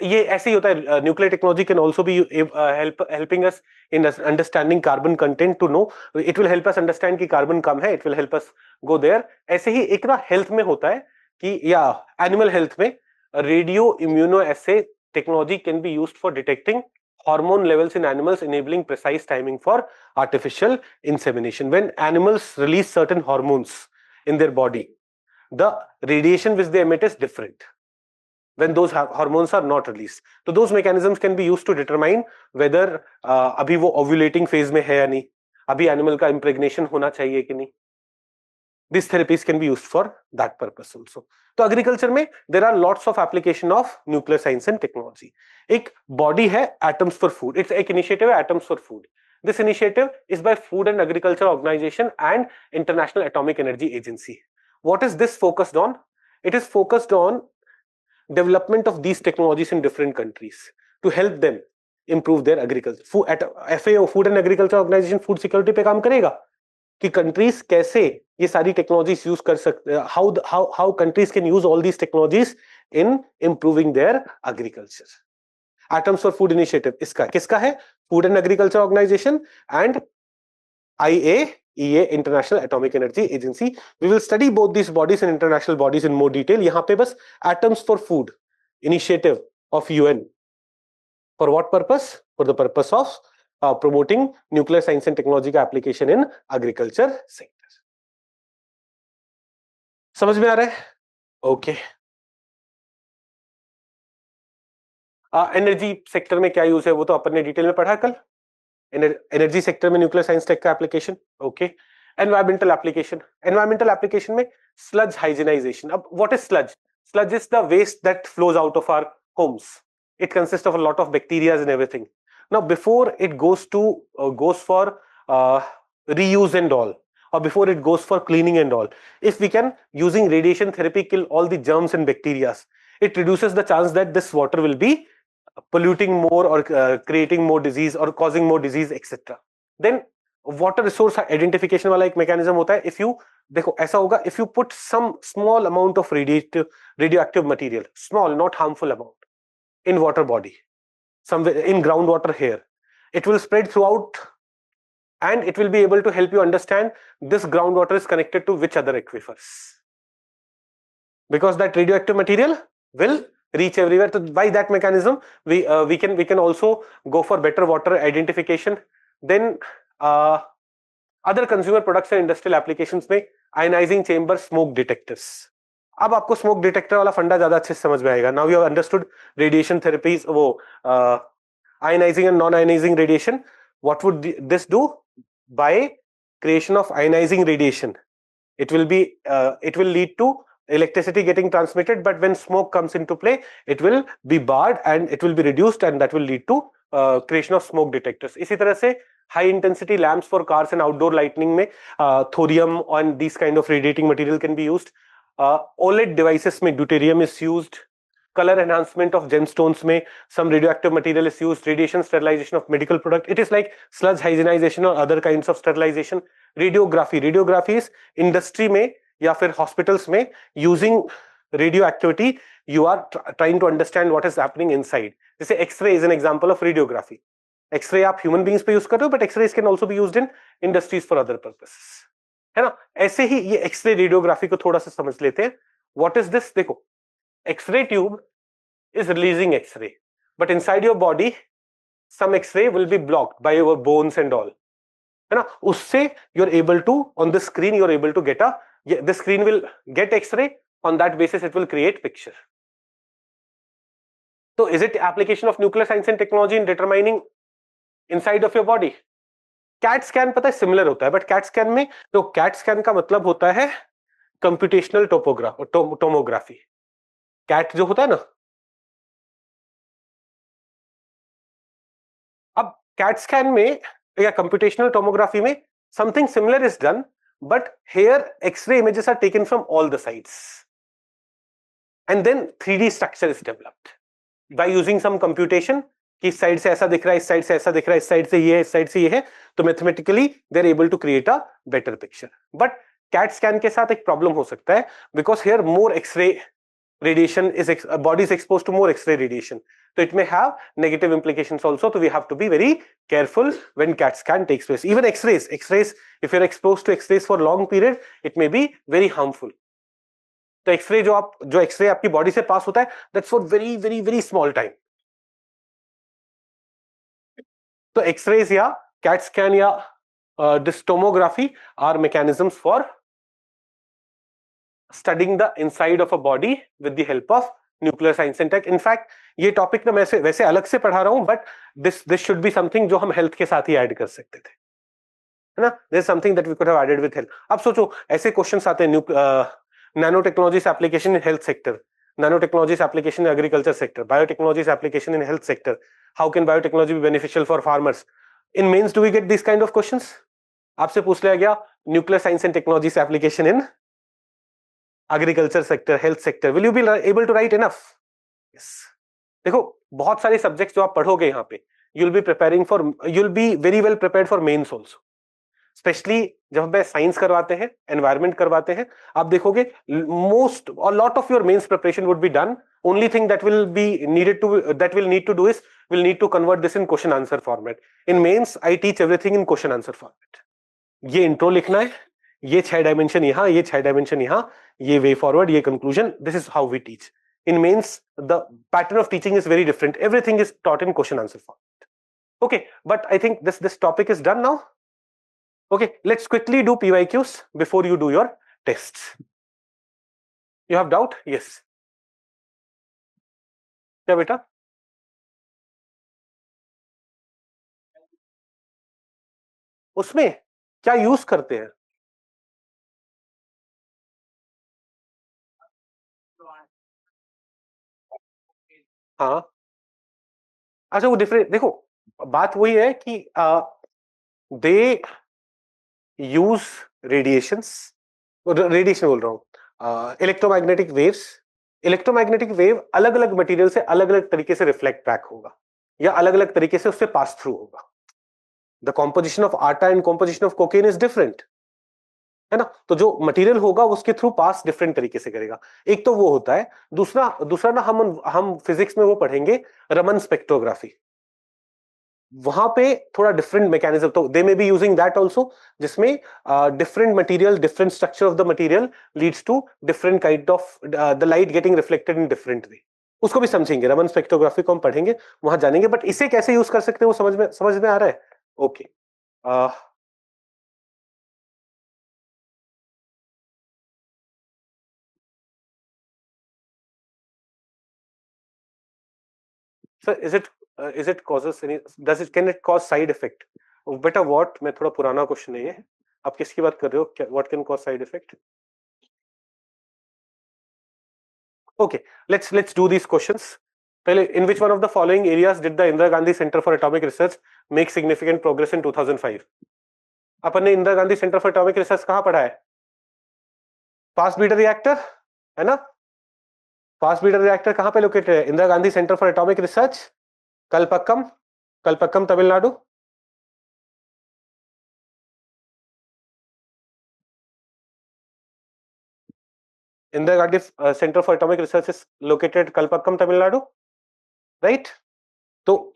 ये ऐसे ही होता है. Nuclear technology can also be helping us in understanding carbon content to know. It will help us understand कि carbon कम है. It will help us go there. ऐसे ही एक ना हेल्थ में होता है कि या एनिमल हेल्थ में radio immuno essay technology can be used for detecting hormone levels in animals, enabling precise timing for artificial insemination. When animals release certain hormones in their body, the radiation which they emit is different when those hormones are not released. So those mechanisms can be used to determine whether अभी वो ovulating phase में है या नहीं, अभी animal का impregnation होना चाहिए कि नहीं. These therapies can be used for that purpose also. तो agriculture में there are lots of application of nuclear science and technology. एक body है Atoms for Food. It's एक initiative है Atoms for Food. This initiative is by Food and Agriculture Organization and International Atomic Energy Agency. What is this focused on? It is focused on development of these technologies in different countries to help them improve their agriculture. FAO, Food and Agriculture Organization, food security पे काम करेगा कि countries कैसे ये सारी technologies use कर सकते, how countries can use all these technologies in improving their agriculture. Atoms for food initiative इसका किसका है? Food and agriculture organisation and IAEA, international atomic energy agency. We will study both this bodies and international bodies in more detail. यहां पे बस atoms for food initiative of UN. For what purpose? For the purpose of promoting nuclear science and technology का application in agriculture sector. समझ में आ रहा है? Okay. Energy sector में क्या यूज है वो तो अपन ने डिटेल में पढ़ा कल. एनर्जी सेक्टर में न्यूक्लियर साइंस टेक का application. Okay. Environmental application. Environmental application में स्लज हाइजीनाइजेशन. अब what is sludge? Sludge is the waste that flows out of our homes. It consist of a lot of bacteria and everything. Now, before it goes for reuse and all, or before it goes for cleaning and all, if we can using radiation therapy kill all the germs and bacteria, it reduces the chance that this water will be polluting more or creating more disease or causing more disease, etc. Then water resource identification वाला एक mechanism होता है. If you देखो ऐसा होगा, if you put some small amount of radioactive material, small not harmful amount, in water body, somewhere in groundwater here, it will spread throughout and it will be able to help you understand this groundwater is connected to which other aquifers, because that radioactive material will reach everywhere. So by that mechanism we can also go for better water identification. Then other consumer products and industrial applications में ionizing chamber, smoke detectors. अब आपको smoke detector वाला फंडा ज्यादा अच्छे से समझ में आएगा. Now you have understood radiation therapies, वो ionizing and non-ionizing radiation. What would this do? By creation of ionizing radiation, it will lead to electricity getting transmitted, but when smoke comes into play, it will be barred and it will be reduced, and that will lead to creation of smoke detectors. इसी तरह से high intensity lamps for cars and outdoor lighting में thorium and these kind of radiating material can be used. OLED devices में deuterium is used. Color enhancement of gemstones में some radioactive material is used. Radiation sterilization of medical product. It is like sludge hygienization or other kinds of sterilization. Radiography is industry में या फिर hospitals में using radioactivity. You are trying to understand what is happening inside. जैसे X-ray is an example of radiography. X-ray आप human beings पे use कर रहे हो, but X-rays can also be used in industries for other purposes. है ना? ऐसे ही ये X-ray radiography को थोड़ा सा समझ लेते हैं. What is this? देखो, X-ray tube is releasing X-ray, but inside your body, some X-ray will be blocked by your bones and all. है ना? उससे you're able to, on the screen, you're able to get the screen will get X-ray. On that basis, it will create picture. So, is it application of nuclear science and technology in determining inside of your body? CAT scan पता है similar होता है, but CAT scan में तो CAT scan का मतलब होता है computational tomography. CAT जो होता है ना, अब CAT scan में या computational tomography में something similar is done, but here X-ray images are taken from all the sides, and then 3D structure is developed by using some computation. कि इस साइड से ऐसा दिख रहा है, इस साइड से ऐसा दिख रहा है, इस साइड से ये है, इस साइड से ये है, तो mathematically they are able to create a better picture. But CAT scan के साथ एक प्रॉब्लम हो सकता है, because here more x ray radiation is body is exposed to more X-ray radiation, so it may have negative implications also. So we have to be very careful when CAT scan takes place. Even X-rays, if you're exposed to X-rays for long period, it may be very harmful. तो x-ray जो x-ray आपकी body से pass होता है, that's for very very very small time. तो x-rays या CAT scan या tomography are mechanisms for studying the inside of a body with the help of nuclear science and tech. In fact ये topic ना मैं वैसे अलग से पढ़ा रहा हूं, but this should be something जो हम हेल्थ के साथ ही ऐड कर सकते थे, है ना. This is something that we could have added with health. अब सोचो ऐसे क्वेश्चंस आते हैं, nanotechnologies application in health sector, nanotechnologies application in agriculture sector, biotechnologies application in health sector. How can biotechnology be beneficial for farmers? In mains, do we get these kind of questions? आपसे पूछ लिया गया nuclear science and technologies application in agriculture sector, health sector. Will you be able to write enough? Yes. देखो बहुत सारे subjects जो आप पढ़ोगे यहाँ पे, you'll be very well prepared for mains also. Specially जब हमें साइंस करवाते हैं, एनवायरमेंट करवाते हैं, आप देखोगे मोस्ट और lot of your mains preparation would be done. Only thing that will need to do is will need to convert this in question answer format. In mains I teach everything in question answer format. ये intro लिखना है, ये 6 dimension यहां, ये 6 dimension यहां, ये way forward, ये conclusion. This is how we teach. In mains, the pattern of teaching is very different. Everything is taught in question answer format. Okay, but I think this topic is done now. Okay, let's quickly do PYQs before you do your tests. You have doubt? Yes. क्या बेटा? उसमें क्या use करते हैं? हाँ, अच्छा वो different. देखो बात वही है कि दे यूज रेडिएशंस, रेडिएशन बोल रहा हूं, इलेक्ट्रोमैग्नेटिक वेव्स. इलेक्ट्रोमैग्नेटिक वेव अलग अलग मटेरियल से अलग अलग तरीके से रिफ्लेक्ट बैक होगा या अलग अलग तरीके से उससे पास थ्रू होगा. द कॉम्पोजिशन ऑफ आटा and composition of cocaine is different, है ना. तो जो मटेरियल होगा उसके थ्रू पास डिफरेंट तरीके से करेगा. एक तो वो होता है. दूसरा दूसरा ना हम फिजिक्स में वो पढ़ेंगे रमन स्पेक्ट्रोग्राफी. वहां पे थोड़ा डिफरेंट मैकेनिज्म, तो they may be using that also, जिसमें different material, different structure of the material leads to different kind of the light getting reflected in different way. उसको भी समझेंगे, रमन स्पेक्ट्रोग्राफी को हम पढ़ेंगे, वहां जानेंगे. बट इसे कैसे यूज कर सकते हैं वो समझ में आ रहा है. Okay. Sir is it causes any, can it cause side effect? बेटा what, मैं थोड़ा पुराना क्वेश्चन है ये, आप किसकी बात कर रहे हो? What can cause side effect? Okay, let's do these questions. पहले, in which one of the following areas did the Indira Gandhi Center for Atomic Research make significant progress in 2005? अपन ने Indira Gandhi centre for atomic research कहाँ पढ़ा है? Fast breeder reactor, है ना. Fast breeder reactor कहाँ पे located है? Indira Gandhi centre for atomic research, Kalpakkam Tamil Nadu. Indira Gandhi Center for Atomic Research is located at Kalpakkam, Tamil Nadu, right? So,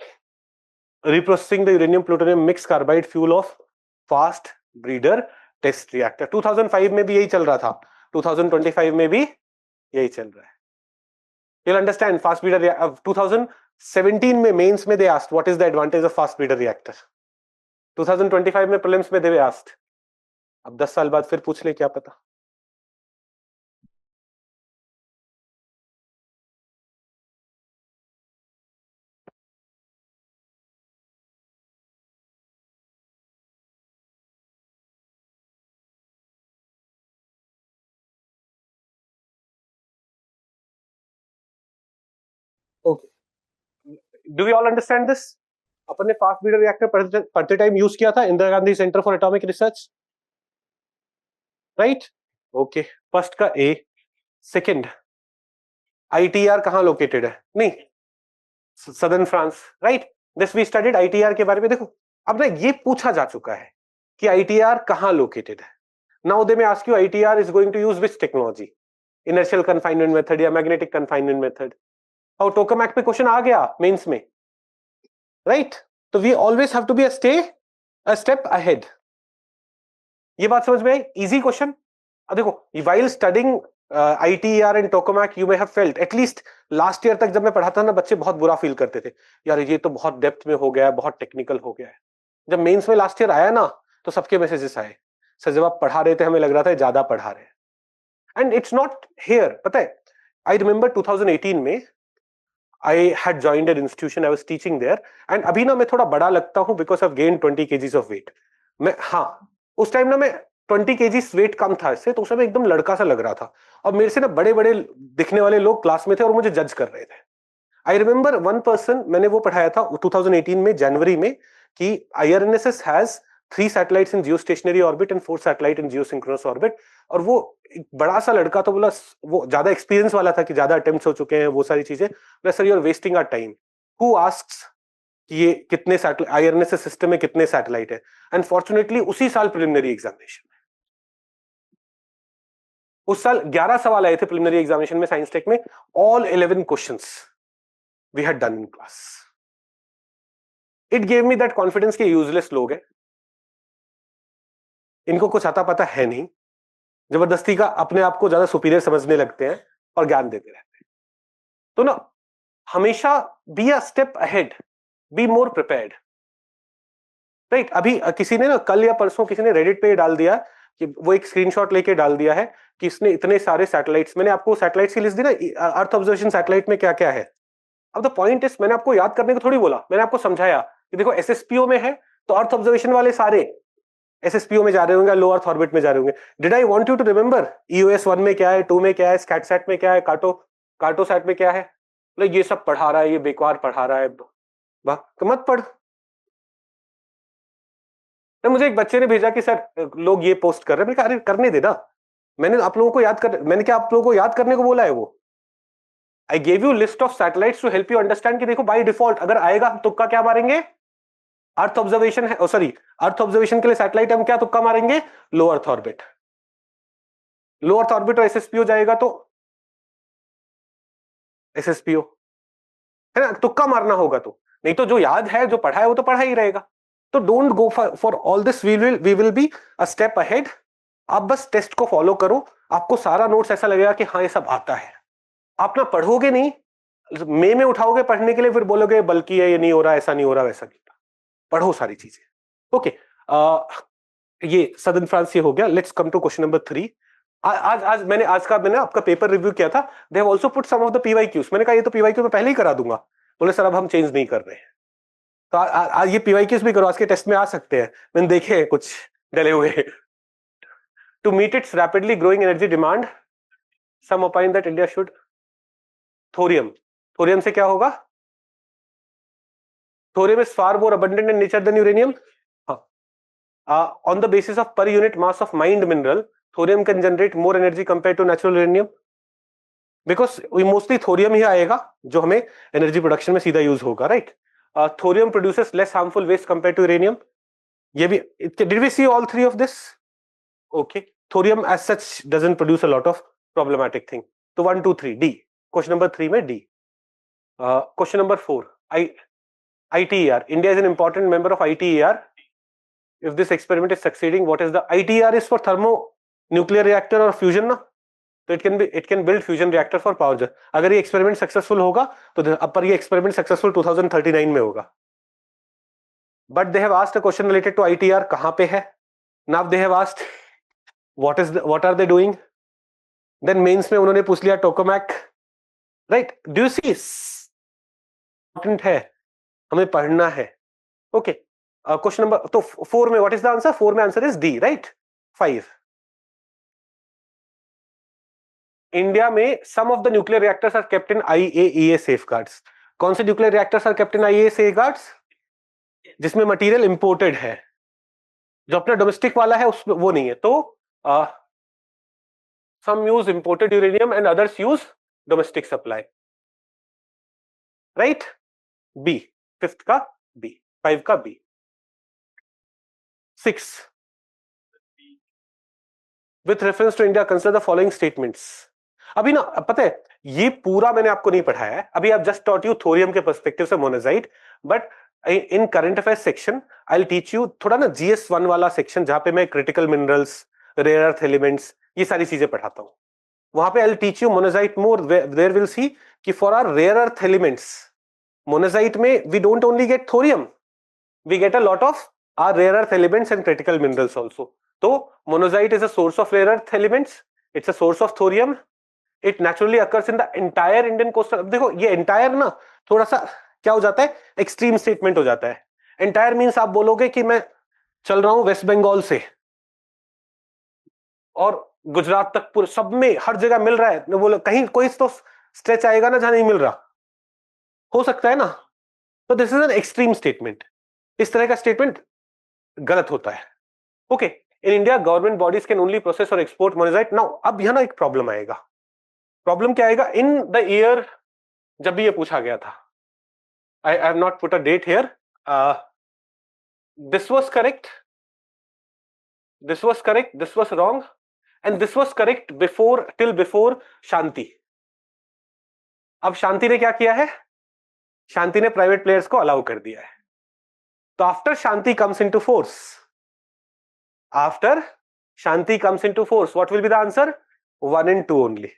reprocessing the uranium plutonium mixed carbide fuel of fast breeder test reactor. 2005 में भी यही चल रहा था, 2025 में भी यही चल रहा है. You'll understand fast breeder 2017 में mains में they asked what is the advantage of fast breeder reactor. 2025 में prelims में they were asked. अब 10 साल बाद फिर पूछ ले, क्या पता. Okay. Do we all understand this? अपन ने फास्ट ब्रीडर रिएक्टर पढ़ते टाइम यूज किया था, Indira Gandhi centre for atomic research, right. Okay, first का ए. सेकंड, आईटीआर कहां लोकेटेड है? नहीं, southern France, right. This we studied ITR के बारे में. देखो अब ना ये पूछा जा चुका है कि आईटीआर कहां लोकेटेड है. Now they may ask you ITR is going to use which technology? Inertial confinement method या मैग्नेटिक कन्फाइनमेंट मेथड, और टोकामैक पे क्वेश्चन आ गया मेंस में, राइट? तो we always have to be a step ahead. ये बात समझ में आई? Easy question. अब देखो, while studying ITER and tokamak you may have felt, at least last year तक जब मैं पढ़ाता था ना, बच्चे बहुत बुरा फील करते थे, यार ये तो बहुत डेप्थ में हो गया है, बहुत टेक्निकल हो गया है। जब मेंस में लास्ट ईयर आया ना, तो सबके मैसेजेस आए, सर जब आप पढ़ा रहे थे हमें लग रहा था ज्यादा पढ़ा रहे हैं। एंड इट्स नॉट हियर, पता है, आई रिमेंबर 2018 में I had joined an institution, I was teaching there, and अभी ना मैं थोड़ा बड़ा लगता हूँ because I've gained 20 kgs of weight। मैं, हाँ, उस टाइम ना मैं 20 kgs वेट कम था इससे, तो उस समय एकदम लड़का सा लग रहा था, और मेरे से ना बड़े बड़े दिखने वाले लोग क्लास में थे और मुझे जज कर रहे थे। आई रिमेंबर वन पर्सन, मैंने वो पढ़ाया था 2018 में जनवरी में, कि IRNSS has 3 satellites in geostationary orbit and 4 satellite in geosynchronous orbit. और वो एक बड़ा सा लड़का तो बोला, वो ज्यादा एक्सपीरियंस वाला था कि ज्यादा अटेम्प्ट्स हो चुके हैं, वो सारी चीजें, बोला sir you are wasting our time, who asks कि ये कितने सैटेलाइट, IRNSS सिस्टम में कितने सैटेलाइट है। एंड फॉर्चुनेटली उसी साल प्रिलिमिनरी एग्जामिनेशन, उस साल 11 सवाल आए थे प्रिलिमिनरी एग्जामिनेशन में साइंस टेक में, all 11 questions we had done in class. It gave me that confidence कि यूजलेस लोग हैं, इनको कुछ आता पता है नहीं, जबरदस्ती का अपने आप को ज्यादा सुपीरियर समझने लगते हैं और ज्ञान देते रहते हैं। तो ना, हमेशा B a step ahead, be more prepared, right? अभी किसी ने ना कल या परसों किसी ने रेडिट पे डाल दिया कि वो एक स्क्रीनशॉट लेके डाल दिया है कि इसने इतने सारे सैटेलाइट्स, मैंने आपको सैटेलाइट्स की लिस्ट दी ना, अर्थ ऑब्जर्वेशन सैटेलाइट में क्या क्या है। अब द पॉइंट इज, मैंने आपको याद करने को थोड़ी बोला, मैंने आपको समझाया कि देखो SSPO में है तो अर्थ ऑब्जर्वेशन वाले सारे SSPO में जा रहे होंगे, लो अर्थ ऑर्बिट में जा रहे होंगे। Did I want you to remember EOS 1 में क्या है, 2 में क्या है, स्कैटसैट में क्या है, कार्टोसैट में क्या है? मतलब ये सब पढ़ा रहा है, ये बेकार पढ़ा रहा है, वाह, तो मत पढ़। तो मुझे एक बच्चे ने भेजा कि सर लोग ये पोस्ट कर रहे हैं, मैंने कहा अरे करने दे ना, मैंने आप लोगों को याद कर, मैंने क्या आप लोगों को याद करने को बोला है? वो I gave you list of satellites to help you understand कि देखो बाय डिफॉल्ट अगर आएगा तुक्का क्या मारेंगे, अर्थ ऑब्जर्वेशन है, सॉरी, अर्थ ऑब्जर्वेशन के लिए सैटेलाइट हम क्या तुक्का मारेंगे, low earth orbit. Low earth orbit और SSPO जाएगा तो SSPO, है ना, तुक्का मारना होगा तो, नहीं तो जो याद है जो पढ़ा है वो तो पढ़ा ही रहेगा। तो don't go for all this, we will be a step ahead. आप बस टेस्ट को फॉलो करो, आपको सारा नोट्स ऐसा लगेगा कि हाँ ये सब आता है। आप ना पढ़ोगे नहीं, मे में उठाओगे पढ़ने के लिए, फिर बोलोगे बल्कि है, ये नहीं हो रहा, ऐसा नहीं हो रहा, वैसा नहीं हो रहा। पढ़ो सारी चीजें। ओके, ये सदर्न फ्रांस से हो गया। Let's come to question number 3। आज मैंने आपका पेपर रिव्यू किया था। They have also put some of the PYQs। मैंने कहा ये तो PYQ मैं पहले ही करा दूंगा, बोले सर अब हम चेंज नहीं कर रहे हैं, तो आज ये PYQs भी करो, आज के टेस्ट में आ सकते हैं, मैंने देखे हैं कुछ डले हुए। To meet its rapidly growing energy demand, some opine that India should, thorium, thorium से क्या होगा, thorium is far more abundant in nature than uranium. On the basis of per unit mass of mined mineral, thorium can generate more energy compared to natural uranium, because mostly thorium ही आएगा जो हमें energy production में सीधा use होगा, right? Thorium produces less harmful waste compare to uranium. ये भी, did we see all three of this? Okay, thorium as such doesn't produce a lot of problematic thing. तो 1 2 3 डी, क्वेश्चन नंबर 3 में D. Question number 4, ITER, India is an important member of ITER. If this experiment is succeeding, what is the ITR is for thermonuclear reactor or fusion ना, तो it can build fusion reactor for power gen। अगर ये experiment successful होगा तो अब पर ये experiment successful 2039 में होगा। But they have asked a question related to ITR, कहां पे है? Now they have asked what are they doing, then mains में उन्होंने पूछ लिया tokamak, right? Do you see, important है, हमें पढ़ना है। ओके, क्वेश्चन नंबर तो 4 में व्हाट इज द आंसर? 4 में answer is D, right? 5, India में some of the nuclear reactors are kept in IAEA safeguards. कौन से nuclear reactors are kept in IAEA safeguards? जिसमें मटेरियल इंपोर्टेड है, जो अपना डोमेस्टिक वाला है उसमें वो नहीं है। तो some use imported uranium and others use domestic supply, right? B, fifth का बी, 5 का B. 6, with reference to India, consider the following statements. अभी ना पता है ये पूरा मैंने आपको नहीं पढ़ाया है, अभी आप जस्ट टॉट यू थोरियम के पर्सपेक्टिव से monazite, but in current affairs section I will teach you थोड़ा ना GS1 वाला सेक्शन जहां पे मैं critical minerals, rare earth elements, ये सारी चीजें पढ़ाता हूं। वहां पे I will teach you monazite more, there will see कि for our rare earth elements monazite में we don't only get thorium, we get a lot of our rare earth elements and critical minerals also. So monazite is a source of rare earth elements, it's a source of thorium, it naturally occurs in the entire Indian coastal। देखो ये entire ना थोड़ा सा क्या हो जाता है, extreme statement हो जाता है। एंटायर मींस आप बोलोगे कि मैं चल रहा हूं वेस्ट बंगाल से और गुजरात तक पूरे सब में हर जगह मिल रहा है, मैं बोलो कहीं कोई तो स्ट्रेच आएगा ना जहां नहीं मिल रहा, हो सकता है ना, तो this is an extreme statement. इस तरह का स्टेटमेंट गलत होता है। Okay, in India government bodies can only process और एक्सपोर्ट मोनेजाइट। नाउ अब यहां ना एक प्रॉब्लम आएगा। प्रॉब्लम क्या आएगा? इन द ईयर जब भी ये पूछा गया था, I have not put a date here, this was correct, this was correct, this was wrong and this was correct before, till before Shanti. अब शांति ने क्या किया है? शांति ने प्राइवेट प्लेयर्स को अलाउ कर दिया है। तो after Shanti comes into force, after Shanti comes into force, what will be the answer? 1 and 2 only.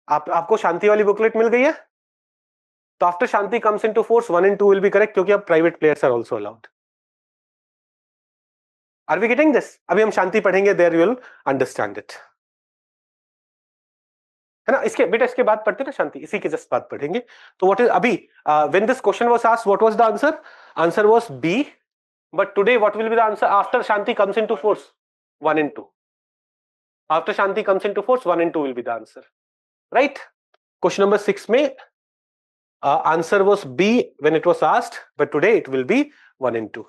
आपको शांति वाली बुकलेट मिल गई है? तो after Shanti comes into force 1 and 2 will be correct, क्योंकि अब private players are also allowed. Are we getting this? अभी हम शांति पढ़ेंगे, there you will understand it, है ना। इसके बेटा इसके बाद पढ़ते ना शांति, इसी के जस्ट बाद पढ़ेंगे। तो व्हाट इज अभी when this question was asked what was the answer? Answer was B, but today what will be the answer after Shanti comes into force? 1 and 2। After Shanti comes into force 1 and 2 will be the answer, right. Question number 6 में answer was B when it was asked, but today it will be 1 and 2.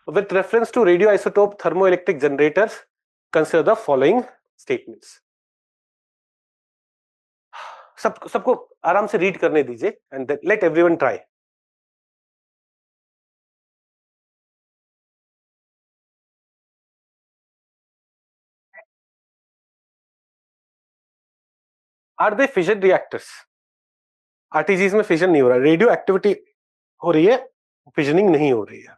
With reference to radioisotope thermoelectric generators, consider the following statements. सबको आराम से read करने दीजिए and let everyone try. Are they fission reactors? RTGs में fission नहीं हो रहा, radio activity हो रही है, फिजनिंग नहीं हो रही है।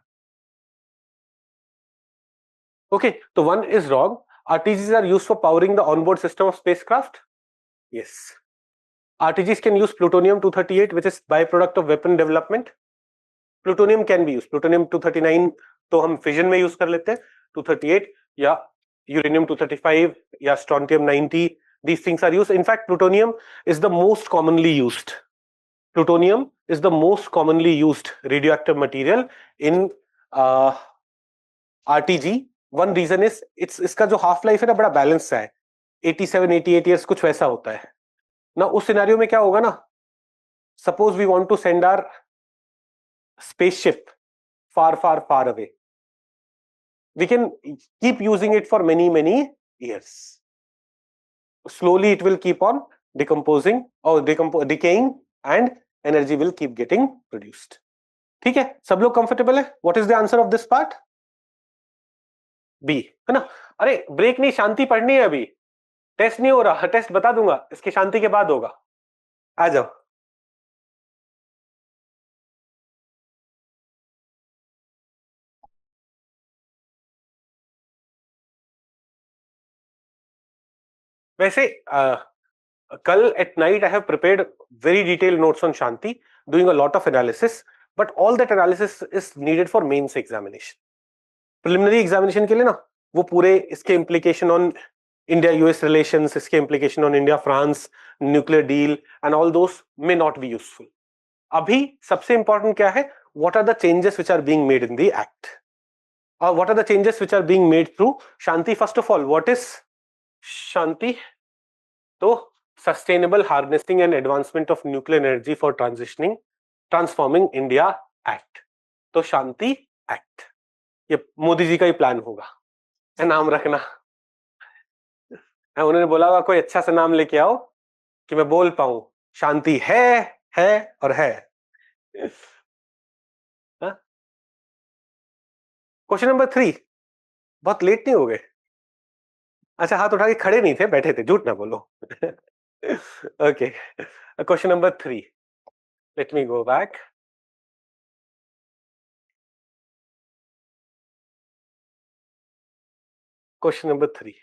ओके, तो 1 is wrong. RTGs are used for powering the onboard system of spacecraft. Yes. RTGs can use plutonium-238, which is byproduct of weapon development. Plutonium can be use, plutonium 239 तो हम फिजन में यूज कर लेते हैं, 238 या uranium 235 या strontium 90, these things are used. In fact, plutonium is the most commonly used. Plutonium is the most commonly used radioactive material in RTG. One reason is इसका जो हाफ लाइफ है ना बड़ा बैलेंस है, 87 88 years कुछ वैसा होता है ना। उस सिनेरियो में क्या होगा ना, suppose we want to send our spaceship far away, we can keep using it for many years. Slowly it will keep on decomposing or decaying and energy will keep getting produced. ठीक है, सब लोग comfortable है? What is the answer of this part? B, है ना। अरे break नहीं, शांति पढ़नी है अभी, टेस्ट नहीं हो रहा, टेस्ट बता दूंगा इसकी शांति के बाद होगा। आ जाओ। वैसे कल at night I have prepared very detailed notes on Shanti, doing a lot of analysis, but all that analysis is needed for mains examination. Preliminary examination के लिए ना वो पूरे इसके implication on India US relations, इसके implication on India France nuclear deal and all those may not be useful. अभी सबसे important क्या है? What are the changes which are being made in the act? Or what are the changes which are being made through Shanti? First of all, what is Shanti? तो sustainable harnessing and advancement of nuclear energy for transforming India act. तो शांति act, ये मोदी जी का ही plan होगा, नाम रखना। उन्होंने बोला होगा कोई अच्छा सा नाम लेके आओ कि मैं बोल पाऊं, शांति है और है। क्वेश्चन नंबर 3, बहुत लेट नहीं हो गए? अच्छा, हाथ उठा के खड़े नहीं थे, बैठे थे, झूठ ना बोलो। Okay, question number 3, let me go back. Question number 3.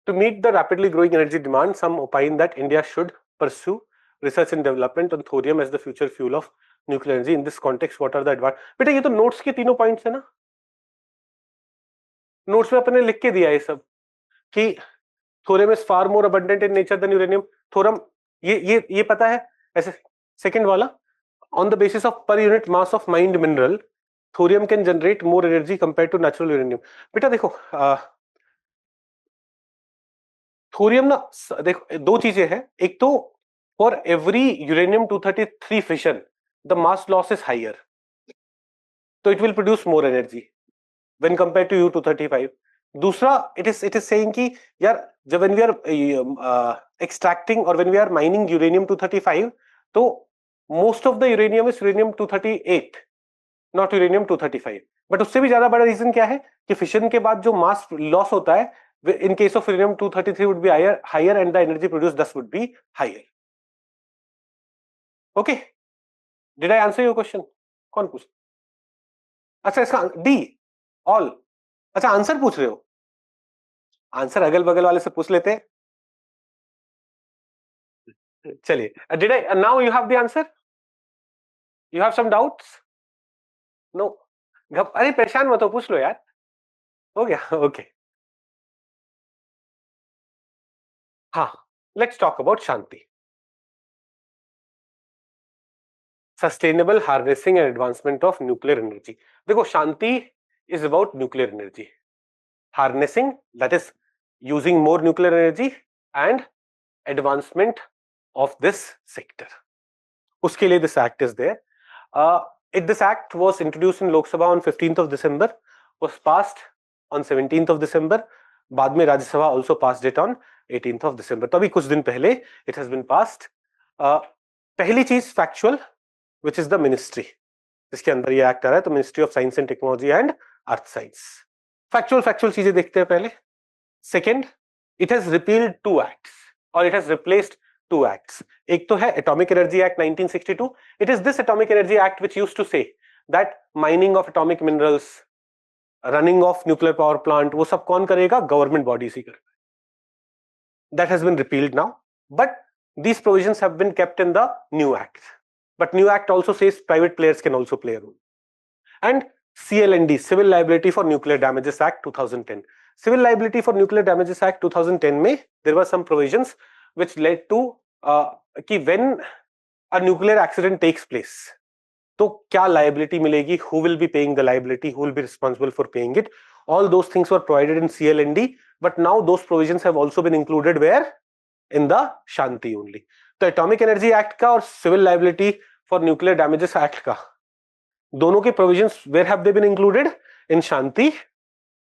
To meet the rapidly growing energy demand, some opine that India should pursue research and development on thorium as the future fuel of nuclear energy. In this context, what are the advantages? बेटा ये तो notes के तीनों points है ना, notes में अपने लिख के दिया है सब कि thorium is far more abundant in nature than uranium. Thorium ये पता है ऐसे। सेकंड वाला, on the basis of per unit mass of mined mineral, thorium can generate more energy compared to natural uranium। बेटा देखो, थोरियम ना, देखो दो चीजें हैं। एक तो for every uranium 233 fission the mass loss is higher, तो it will produce more energy when compare to U 235। दूसरा, इट इज सेइंग कि यार जब व्हेन वी आर एक्सट्रैक्टिंग और when we are mining uranium 235, तो most of the uranium is uranium 238, not uranium 235। But उससे भी ज्यादा बड़ा रीजन क्या है कि फिशन के बाद जो मास लॉस होता है, in case of uranium 233 would be higher and the energy produced thus would be higher. Okay, did I answer your question? कौन पूछ? अच्छा, इसका डी ऑल। अच्छा, आंसर पूछ रहे हो? आंसर अगल बगल वाले से पूछ लेते हैं। चलिए, did I now you have the answer? You have some doubts? No? अरे परेशान मत हो, पूछ लो यार। हो गया, ओके। हाँ, let's talk about Shanti. Sustainable harnessing and advancement of nuclear energy. देखो, Shanti is about nuclear energy harnessing, that is using more nuclear energy, and advancement of this sector. Uske liye this act is there. This act was introduced in Lok Sabha on 15th of December, was passed on 17th of December, बाद में राज्य सभा also passed it on 18th of December। तो अभी कुछ दिन पहले it has been passed। पहली चीज factual, which is the ministry जिसके अंदर ये एक्ट आ रहा है, तो ministry of science and technology and earth science. Factual चीजें देखते हैं पहले। Second, it has repealed 2 acts और इट हैज रिप्लेस्ड 2 एक्ट्स। एक तो है atomic energy act 1962। It is this atomic energy act which used to say that mining of atomic minerals, running of nuclear power plant, वो सब कौन करेगा? Government bodies ही करेगा। That has been repealed now, but these provisions have been kept in the new act. But new act also says private players can also play a role. And CLND, Civil Liability for Nuclear Damages Act 2010. Civil Liability for Nuclear Damages Act 2010 में there were some provisions which led to कि when a nuclear accident takes place, तो क्या liability मिलेगी? Who will be paying the liability? Who will be responsible for paying it? All those things were provided in CLND, but now those provisions have also been included where? In the Shanti only. तो Atomic Energy Act का और Civil Liability for Nuclear Damages Act का दोनों के provisions where have they been included? In Shanti.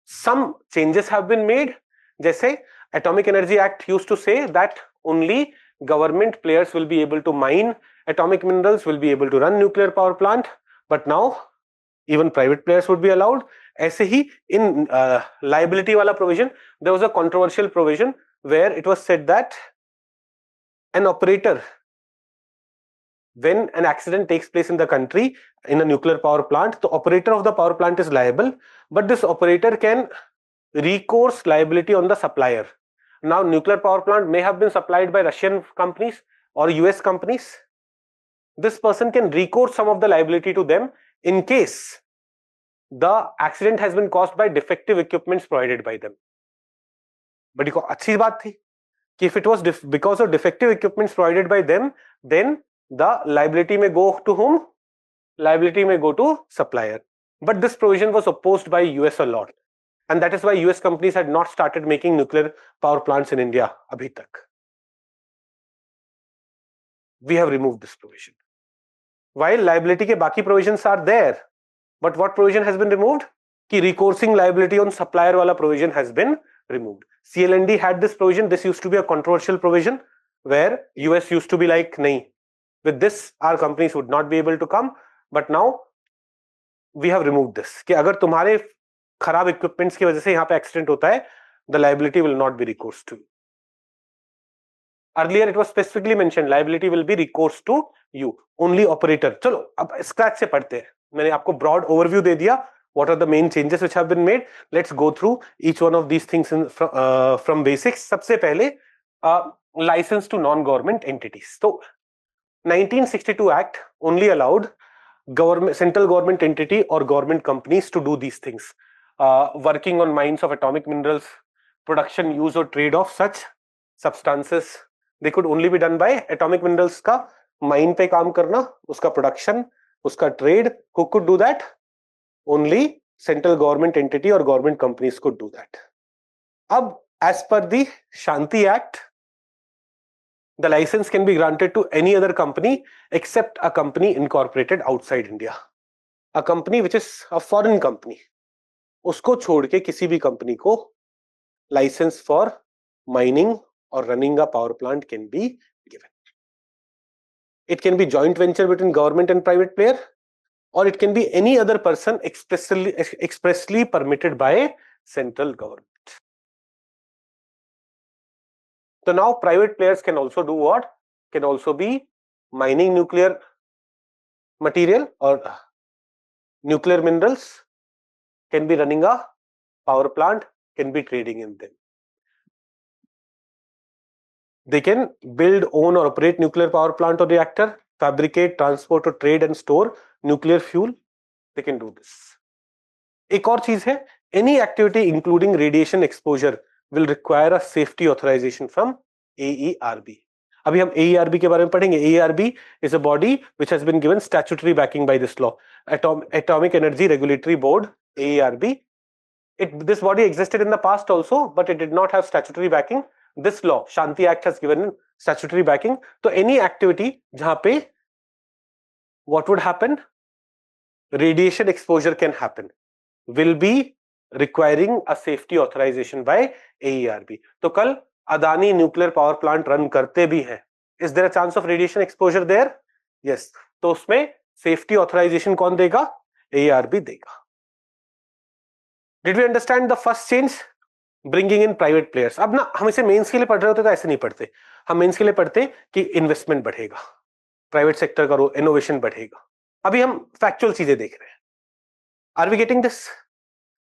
Some changes have been made, जैसे Atomic Energy Act used to say that only government players will be able to mine atomic minerals, will be able to run nuclear power plant, but now even private players would be allowed. ऐसे ही in liability वाला provision, there was a controversial provision where it was said that an operator, when an accident takes place in the country in a nuclear power plant, the operator of the power plant is liable, but this operator can recourse liability on the supplier. Now, nuclear power plant may have been supplied by Russian companies or US companies. This person can recourse some of the liability to them in case the accident has been caused by defective equipments provided by them. But ये अच्छी बात थी कि if it was because of defective equipments provided by them, then the liability may go to whom? Liability may go to supplier. But this provision was opposed by US a lot, and that is why US companies had not started making nuclear power plants in India abhi tak. We have removed this provision. While liability ke baki provisions are there, but what provision has been removed? Ki recoursing liability on supplier wala provision has been removed. CLND had this provision. This used to be a controversial provision where US used to be like, nahi, with this our companies would not be able to come, but now we have removed this कि अगर तुम्हारे खराब equipments की वजह से यहाँ पे accident होता है, the liability will not be recourse to you. Earlier it was specifically mentioned liability will be recourse to you, only operator. चलो अब स्क्रैच से पढ़ते हैं. मैंने आपको broad overview दे दिया. What are the main changes which have been made? Let's go through each one of these things from basics. सबसे पहले license to non-government entities. तो 1962 Act only allowed central government entity or government companies to do these things. Working on mines of atomic minerals, production, use or trade of such substances. They could only be done by atomic minerals का mine पे काम करना, उसका production, उसका trade. Who could do that? Only central government entity or government companies could do that. अब as per the Shanti Act, the license can be granted to any other company except a company incorporated outside India. A company which is a foreign company. उसको छोड़ के किसी भी company को license for mining or running a power plant can be given. It can be joint venture between government and private player, or it can be any other person expressly permitted by central government. So now private players can also do what? Can also be mining nuclear material or nuclear minerals, can be running a power plant, can be trading in them. They can build, own or operate nuclear power plant or reactor, fabricate, transport or trade and store nuclear fuel. They can do this. एक और चीज है, any activity including radiation exposure will require a safety authorization from AERB. अभी हम AERB के बारे में पढ़ेंगे. AERB is a body which has been given statutory backing by this law. Atomic Energy Regulatory Board, AERB. This body existed in the past also, but it did not have statutory backing. This law, Shanti Act, has given statutory backing. So any activity जहां पे what would happen? Radiation exposure can happen, will be requiring a safety authorization by AERB. तो कल Adani nuclear power plant run करते भी हैं. Is there a chance of radiation exposure there? Yes. तो उसमें safety authorization कौन देगा? AERB देगा. Did we understand the first change? Bringing in private players. अब ना हम इसे मेंस के लिए पढ़ रहे होते तो ऐसे नहीं पढ़ते. हम मेंस के लिए पढ़ते कि इन्वेस्टमेंट बढ़ेगा, प्राइवेट सेक्टर का इनोवेशन बढ़ेगा. अभी हम फैक्चुअल चीजें देख रहे हैं. Are we getting this?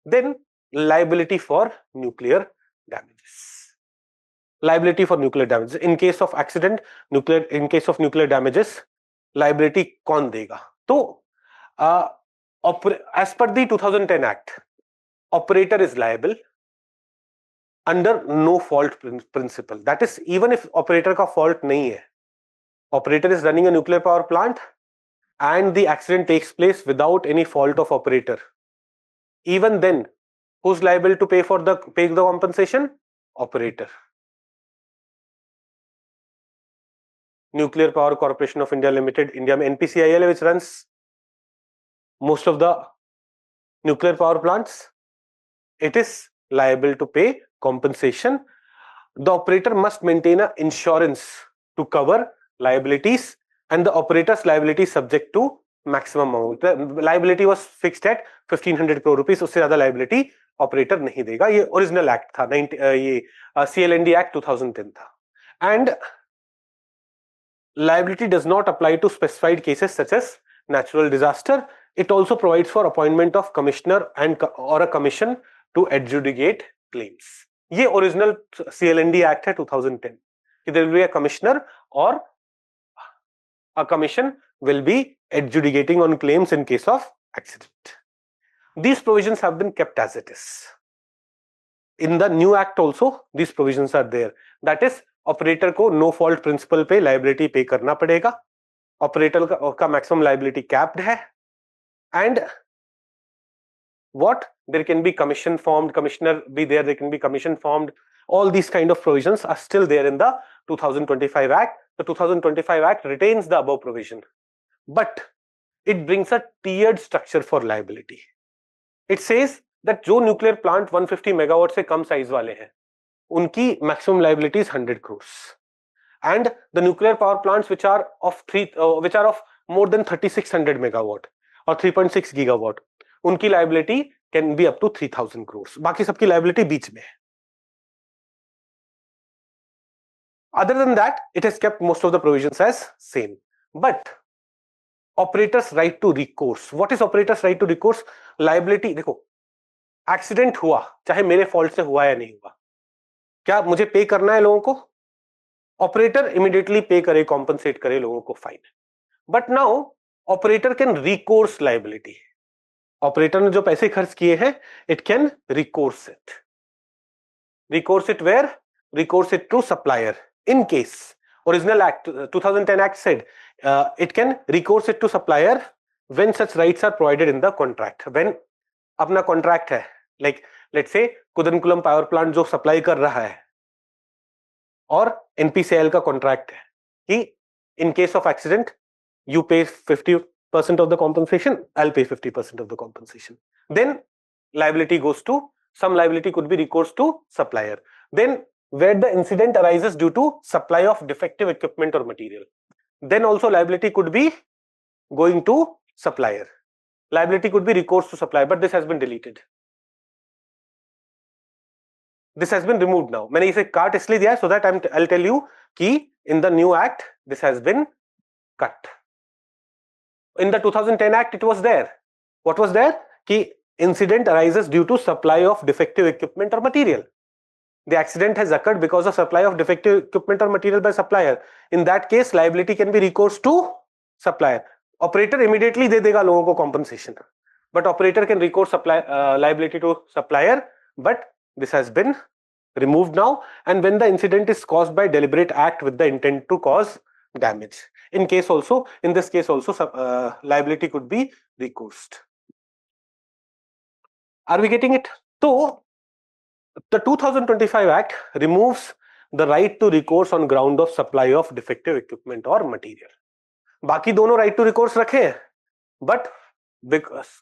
Then liability for nuclear damages. Liability for nuclear damages. In case of accident, in case of nuclear damages, liability कौन देगा? तो as per the 2010 Act, operator is liable under no fault principle. That is, even if operator का fault नहीं है, operator is running a nuclear power plant and the accident takes place without any fault of operator. Even then, who's liable to pay the compensation? Operator. Nuclear Power Corporation of India Limited, India में NPCIL, which runs most of the nuclear power plants, it is liable to pay compensation. The operator must maintain an insurance to cover liabilities, and the operator's liability is subject to maximum amount. The liability was fixed at 1500 crore rupees. उससे ज्यादा liability operator नहीं देगा. ये original act था, ये CLND Act 2010 था. And liability does not apply to specified cases such as natural disaster. It also provides for appointment of commissioner or a commission to adjudicate claims. ये original CLND Act है 2010. There will be a commissioner or a commission will be adjudicating on claims in case of accident. These provisions have been kept as it is. In the new act also, these provisions are there. That is, operator को no fault principal पे liability पे करना पड़ेगा. Operator का maximum liability capped है. And what there can be commission formed, commissioner be there, there can be commission formed. All these kind of provisions are still there in the 2025 Act. The 2025 Act retains the above provision, but it brings a tiered structure for liability. It says that जो nuclear plant 150 megawatt से कम size वाले हैं, उनकी maximum liability is 100 crores, and the nuclear power plants which are of more than 3600 megawatt or 3.6 gigawatt, उनकी liability can be up to 3000 crores. बाकी सबकी liability बीच में है. Other than that, it has kept most of the provisions as same. But operators right to recourse. What is operators right to recourse? Liability. देखो, accident हुआ, चाहे मेरे fault से हुआ या नहीं हुआ, क्या मुझे पे करना है लोगों को? ऑपरेटर इमीडिएटली पे करे, कॉम्पनसेट करे लोगों को, fine. But now operator can recourse liability. Operator ने जो पैसे खर्च किए हैं, it can recourse it. Recourse it where? Recourse it to supplier. In case original act 2010 act said it can recourse it to supplier when such rights are provided in the contract. When अपना contract है, like let's say Kudankulam power plant जो supply कर रहा है और NPCL का contract है कि in case of accident you pay 50% of the compensation, I'll pay 50% of the compensation. Then liability goes to, some liability could be recourse to supplier. Then where the incident arises due to supply of defective equipment or material, then also liability could be going to supplier. Liability could be recourse to supplier, but this has been deleted. This has been removed now. मैंने इसे काट इसलिए दिया so that I'll tell you कि in the new act this has been cut. In the 2010 act it was there. What was there? कि incident arises due to supply of defective equipment or material. The accident has occurred because of supply of defective equipment or material by supplier. In that case, liability can be recourse to supplier. Operator immediately दे देगा लोगों को compensation, but operator can recourse liability to supplier. But this has been removed now. And when the incident is caused by deliberate act with the intent to cause damage, in this case also, liability could be recoursed. Are we getting it? So the 2025 Act removes the right to recourse on ground of supply of defective equipment or material. बाकी दोनों right to recourse रखे हैं, but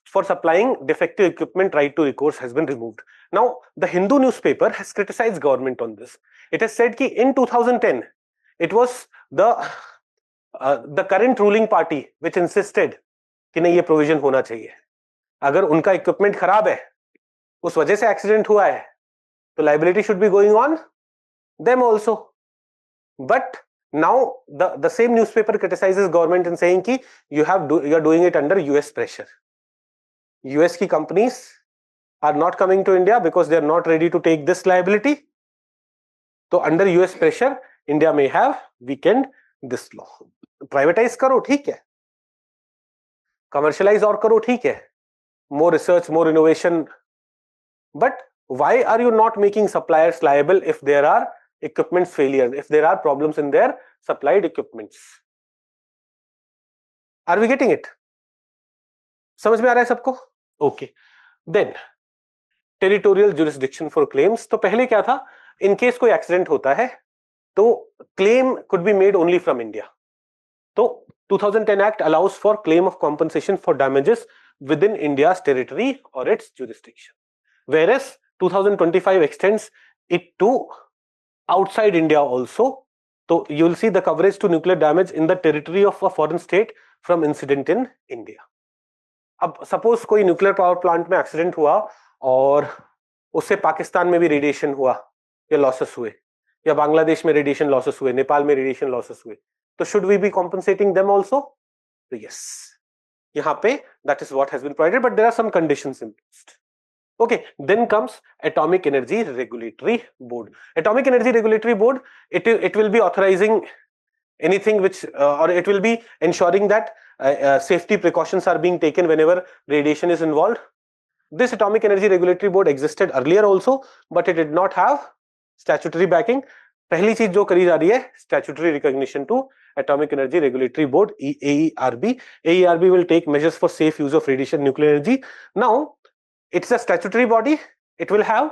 for supplying defective equipment, right to recourse has been removed. Now, the Hindu newspaper has criticized government on this. It has said that in 2010, it was the current ruling party which insisted कि नहीं ये provision होना चाहिए. अगर उनका equipment खराब है, उस वजह से accident हुआ है, so liability should be going on them also. But now the same newspaper criticizes government in saying कि you are doing it under US pressure. US की companies are not coming to India because they are not ready to take this liability. So under US pressure, India may have weakened this law. Privatize करो ठीक है, commercialize और करो ठीक है, more research, more innovation. But why are you not making suppliers liable if there are equipment failures, if there are problems in their supplied equipments? Are we getting it? समझ में आ रहा है सबको? Okay. Then territorial jurisdiction for claims. तो पहले क्या था? In case कोई accident होता है, तो claim could be made only from India. तो 2010 Act allows for claim of compensation for damages within India's territory or its jurisdiction. Whereas 2025 extends it to outside India also. So you will see the coverage to nuclear damage in the territory of a foreign state from incident in India. अब suppose कोई nuclear power plant में accident हुआ और उससे पाकिस्तान में भी radiation हुआ या लॉसेस हुए, या बांग्लादेश में रेडिएशन लॉसेस हुए, नेपाल में रेडिएशन लॉसेस हुए, तो should we be compensating them also? तो यस, यहां पे that is what has been provided, but there are some conditions imposed. Okay, then comes Atomic Energy Regulatory Board. Atomic Energy Regulatory Board, it will be authorizing anything which or it will be ensuring that safety precautions are being taken whenever radiation is involved. This Atomic Energy Regulatory Board existed earlier also, but it did not have statutory backing. पहली चीज जो करी जा रही है, statutory recognition to Atomic Energy Regulatory Board, AERB. AERB will take measures for safe use of radiation nuclear energy. Now, it's a statutory body. It will have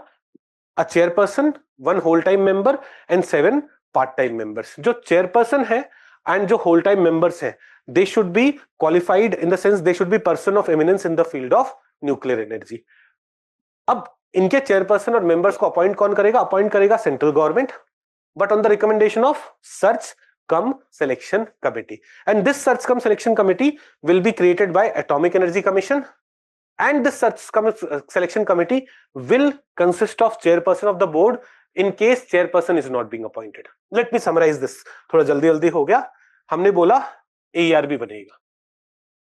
a chairperson, one whole-time member, and 7 part-time members. जो chairperson है and जो whole-time members हैं, they should be qualified in the sense they should be person of eminence in the field of nuclear energy. अब इनके chairperson और members को appoint कौन करेगा? Appoint करेगा central government, but on the recommendation of search cum selection committee. And this search cum selection committee will be created by Atomic Energy Commission and the selection committee will consist of chairperson of the board in case chairperson is not being appointed. Let me summarize this. थोड़ा जल्दी जल्दी हो गया. हमने बोला AERB बनेगा,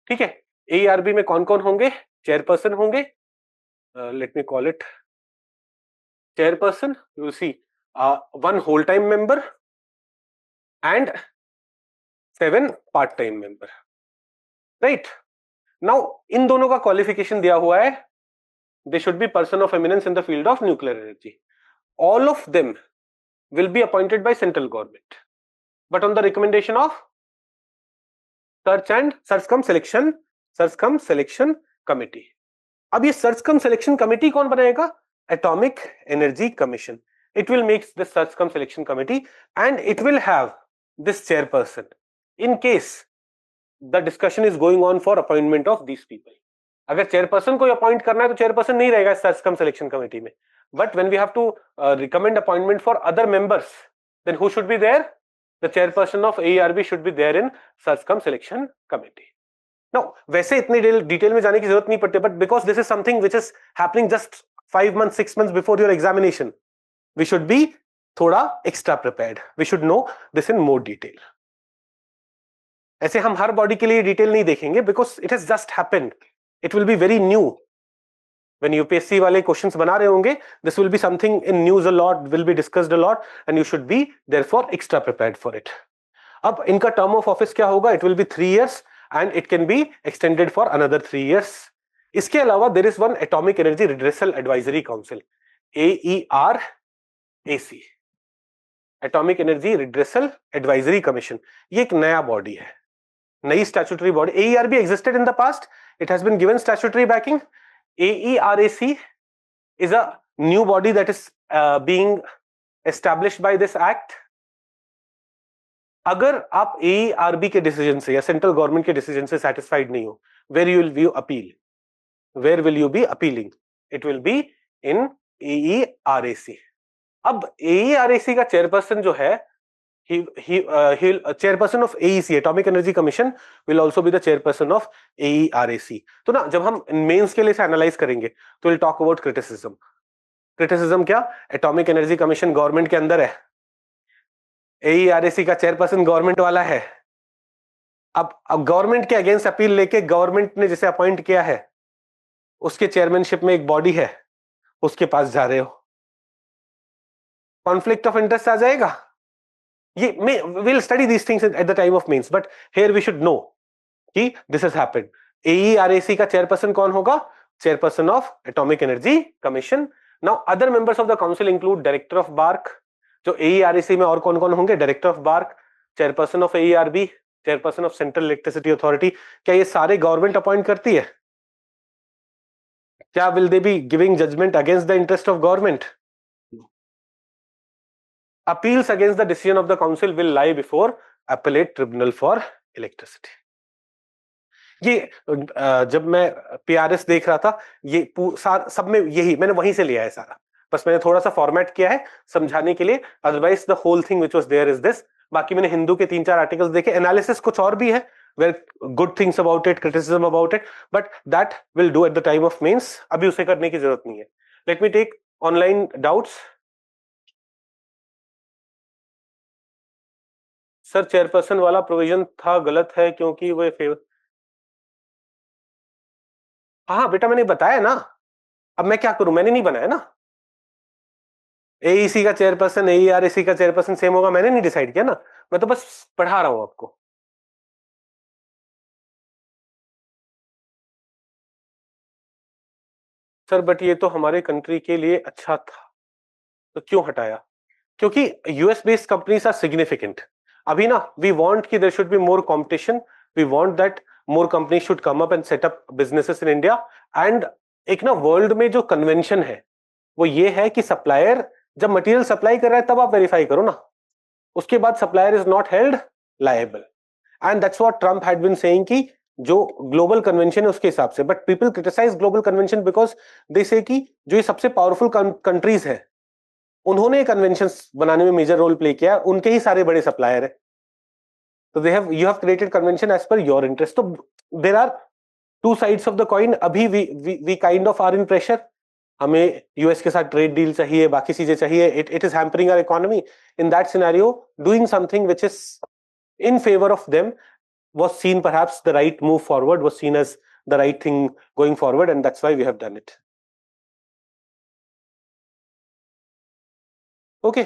ठीक है. AERB में कौन कौन होंगे? चेयरपर्सन होंगे. Let me call it chairperson. You will see one whole time member and 7 part time member, right? Now इन दोनों का क्वालिफिकेशन दिया हुआ है. They should be person of eminence in the field of nuclear energy. All of them will be appointed by central government, but on the recommendation of search cum selection committee. अब ये search cum selection committee कौन बनाएगा? Atomic Energy Commission. It will make the search cum selection committee and it will have this chairperson in case the discussion is going on for appointment of these people. अगर chairperson को appoint करना है तो chairperson नहीं रहेगा search cum selection committee में. But when we have to recommend appointment for other members, then who should be there? The chairperson of AERB should be there in search cum selection committee. Now वैसे इतनी detail में जाने की जरूरत नहीं पड़ती, but because this is something which is happening just 5 months 6 months before your examination, we should be थोड़ा extra prepared. We should know this in more detail. ऐसे हम हर बॉडी के लिए डिटेल नहीं देखेंगे because it has just happened. It will be very new. When UPSC वाले questions बना रहे होंगे, this will be something in news a lot, will be discussed a lot, and you should be therefore extra prepared for it. अब इनका term of office क्या होगा? It will be 3 years and it can be extended for another 3 years. इसके अलावा there is one Atomic Energy Redressal Advisory Council, AERAC, Atomic Energy Redressal Advisory Commission. ये एक नया body है, नई statutory body. AERB existed in the past. It has been given statutory backing. AERAC is a new body that is being established by this act. अगर आप AERB के decision से या सेंट्रल गवर्नमेंट के डिसीजन से satisfied नहीं हो, where you will appeal? Where will you be appealing? It will be in AERAC. अब AERAC का चेयरपर्सन जो है, chairperson of AEC, Atomic Energy Commission, will also be the chairperson of AERAC. तो ना जब हम मेंस के लिए से एनालाइज करेंगे तो we'll talk about criticism. Criticism क्या? Atomic Energy Commission गवर्नमेंट के अंदर है, AERAC का चेयरपर्सन गवर्नमेंट वाला है. अब गवर्नमेंट के अगेंस्ट अपील लेके गवर्नमेंट ने जिसे अपॉइंट किया है उसके चेयरमैनशिप में एक बॉडी है, उसके पास जा रहे हो, कॉन्फ्लिक्ट ऑफ इंटरेस्ट आ जाएगा. We'll study these things at the time of mains, but here we should know कि this has happened. AERAC का चेयरपर्सन कौन होगा? Chairperson of Atomic Energy Commission. Now other members of the council include Director of BARC. जो AERAC में और कौन कौन होंगे? Director of BARC, Chairperson of AERB, Chairperson of Central Electricity Authority. क्या ये सारे गवर्नमेंट अपॉइंट करती है? क्या will they be giving judgment against the interest of government? Appeals against the decision of the council will lie before appellate tribunal for electricity. ये जब मैं PRS देख रहा था, ये सब में यही मैंने वहीं से लिया है सारा. बस मैंने थोड़ा सा फॉर्मेट किया है समझाने के लिए. Otherwise the whole thing which was there is this. बाकी मैंने हिंदू के 3-4 आर्टिकल्स देखे. एनालिसिस कुछ और भी है, where good things about it, criticism about it, but that will do at the time of mains. अभी उसे करने की जरूरत नहीं है. Let me take online doubts. Sir chairperson वाला प्रोविजन था, गलत है क्योंकि वो फेवर. हाँ बेटा मैंने बताया ना. अब मैं क्या करूं? मैंने नहीं बनाया ना. AEC का चेयरपर्सन AERAC का चेयरपर्सन सेम होगा, मैंने नहीं डिसाइड किया ना. मैं तो बस पढ़ा रहा हूं आपको. सर बट ये तो हमारे कंट्री के लिए अच्छा था, तो क्यों हटाया? क्योंकि US based companies are significant. अभी ना वी वांट कि there should be more competition. We want that more companies should come up and set up businesses in India. And एक ना वर्ल्ड में जो कन्वेंशन है वो ये है कि सप्लायर जब मटेरियल सप्लाई कर रहा है तब आप वेरीफाई करो ना, उसके बाद supplier is not held liable. And that's what Trump had been saying कि जो ग्लोबल कन्वेंशन है उसके हिसाब से. But people criticise global convention because they say कि जो ये सबसे पावरफुल कंट्रीज है उन्होंने कन्वेंशन बनाने में मेजर रोल प्ले किया, उनके ही सारे बड़े सप्लायर है. तो you have created convention as per your interest. तो there are two sides of the coin. अभी we kind of are in pressure. हमें यूएस के साथ ट्रेड डील चाहिए, बाकी चीजें चाहिए. It is hampering our economy. In that scenario, doing something which is in favor of them was seen perhaps the right move forward, was seen as the right thing going forward, and that's why we have done it. Okay,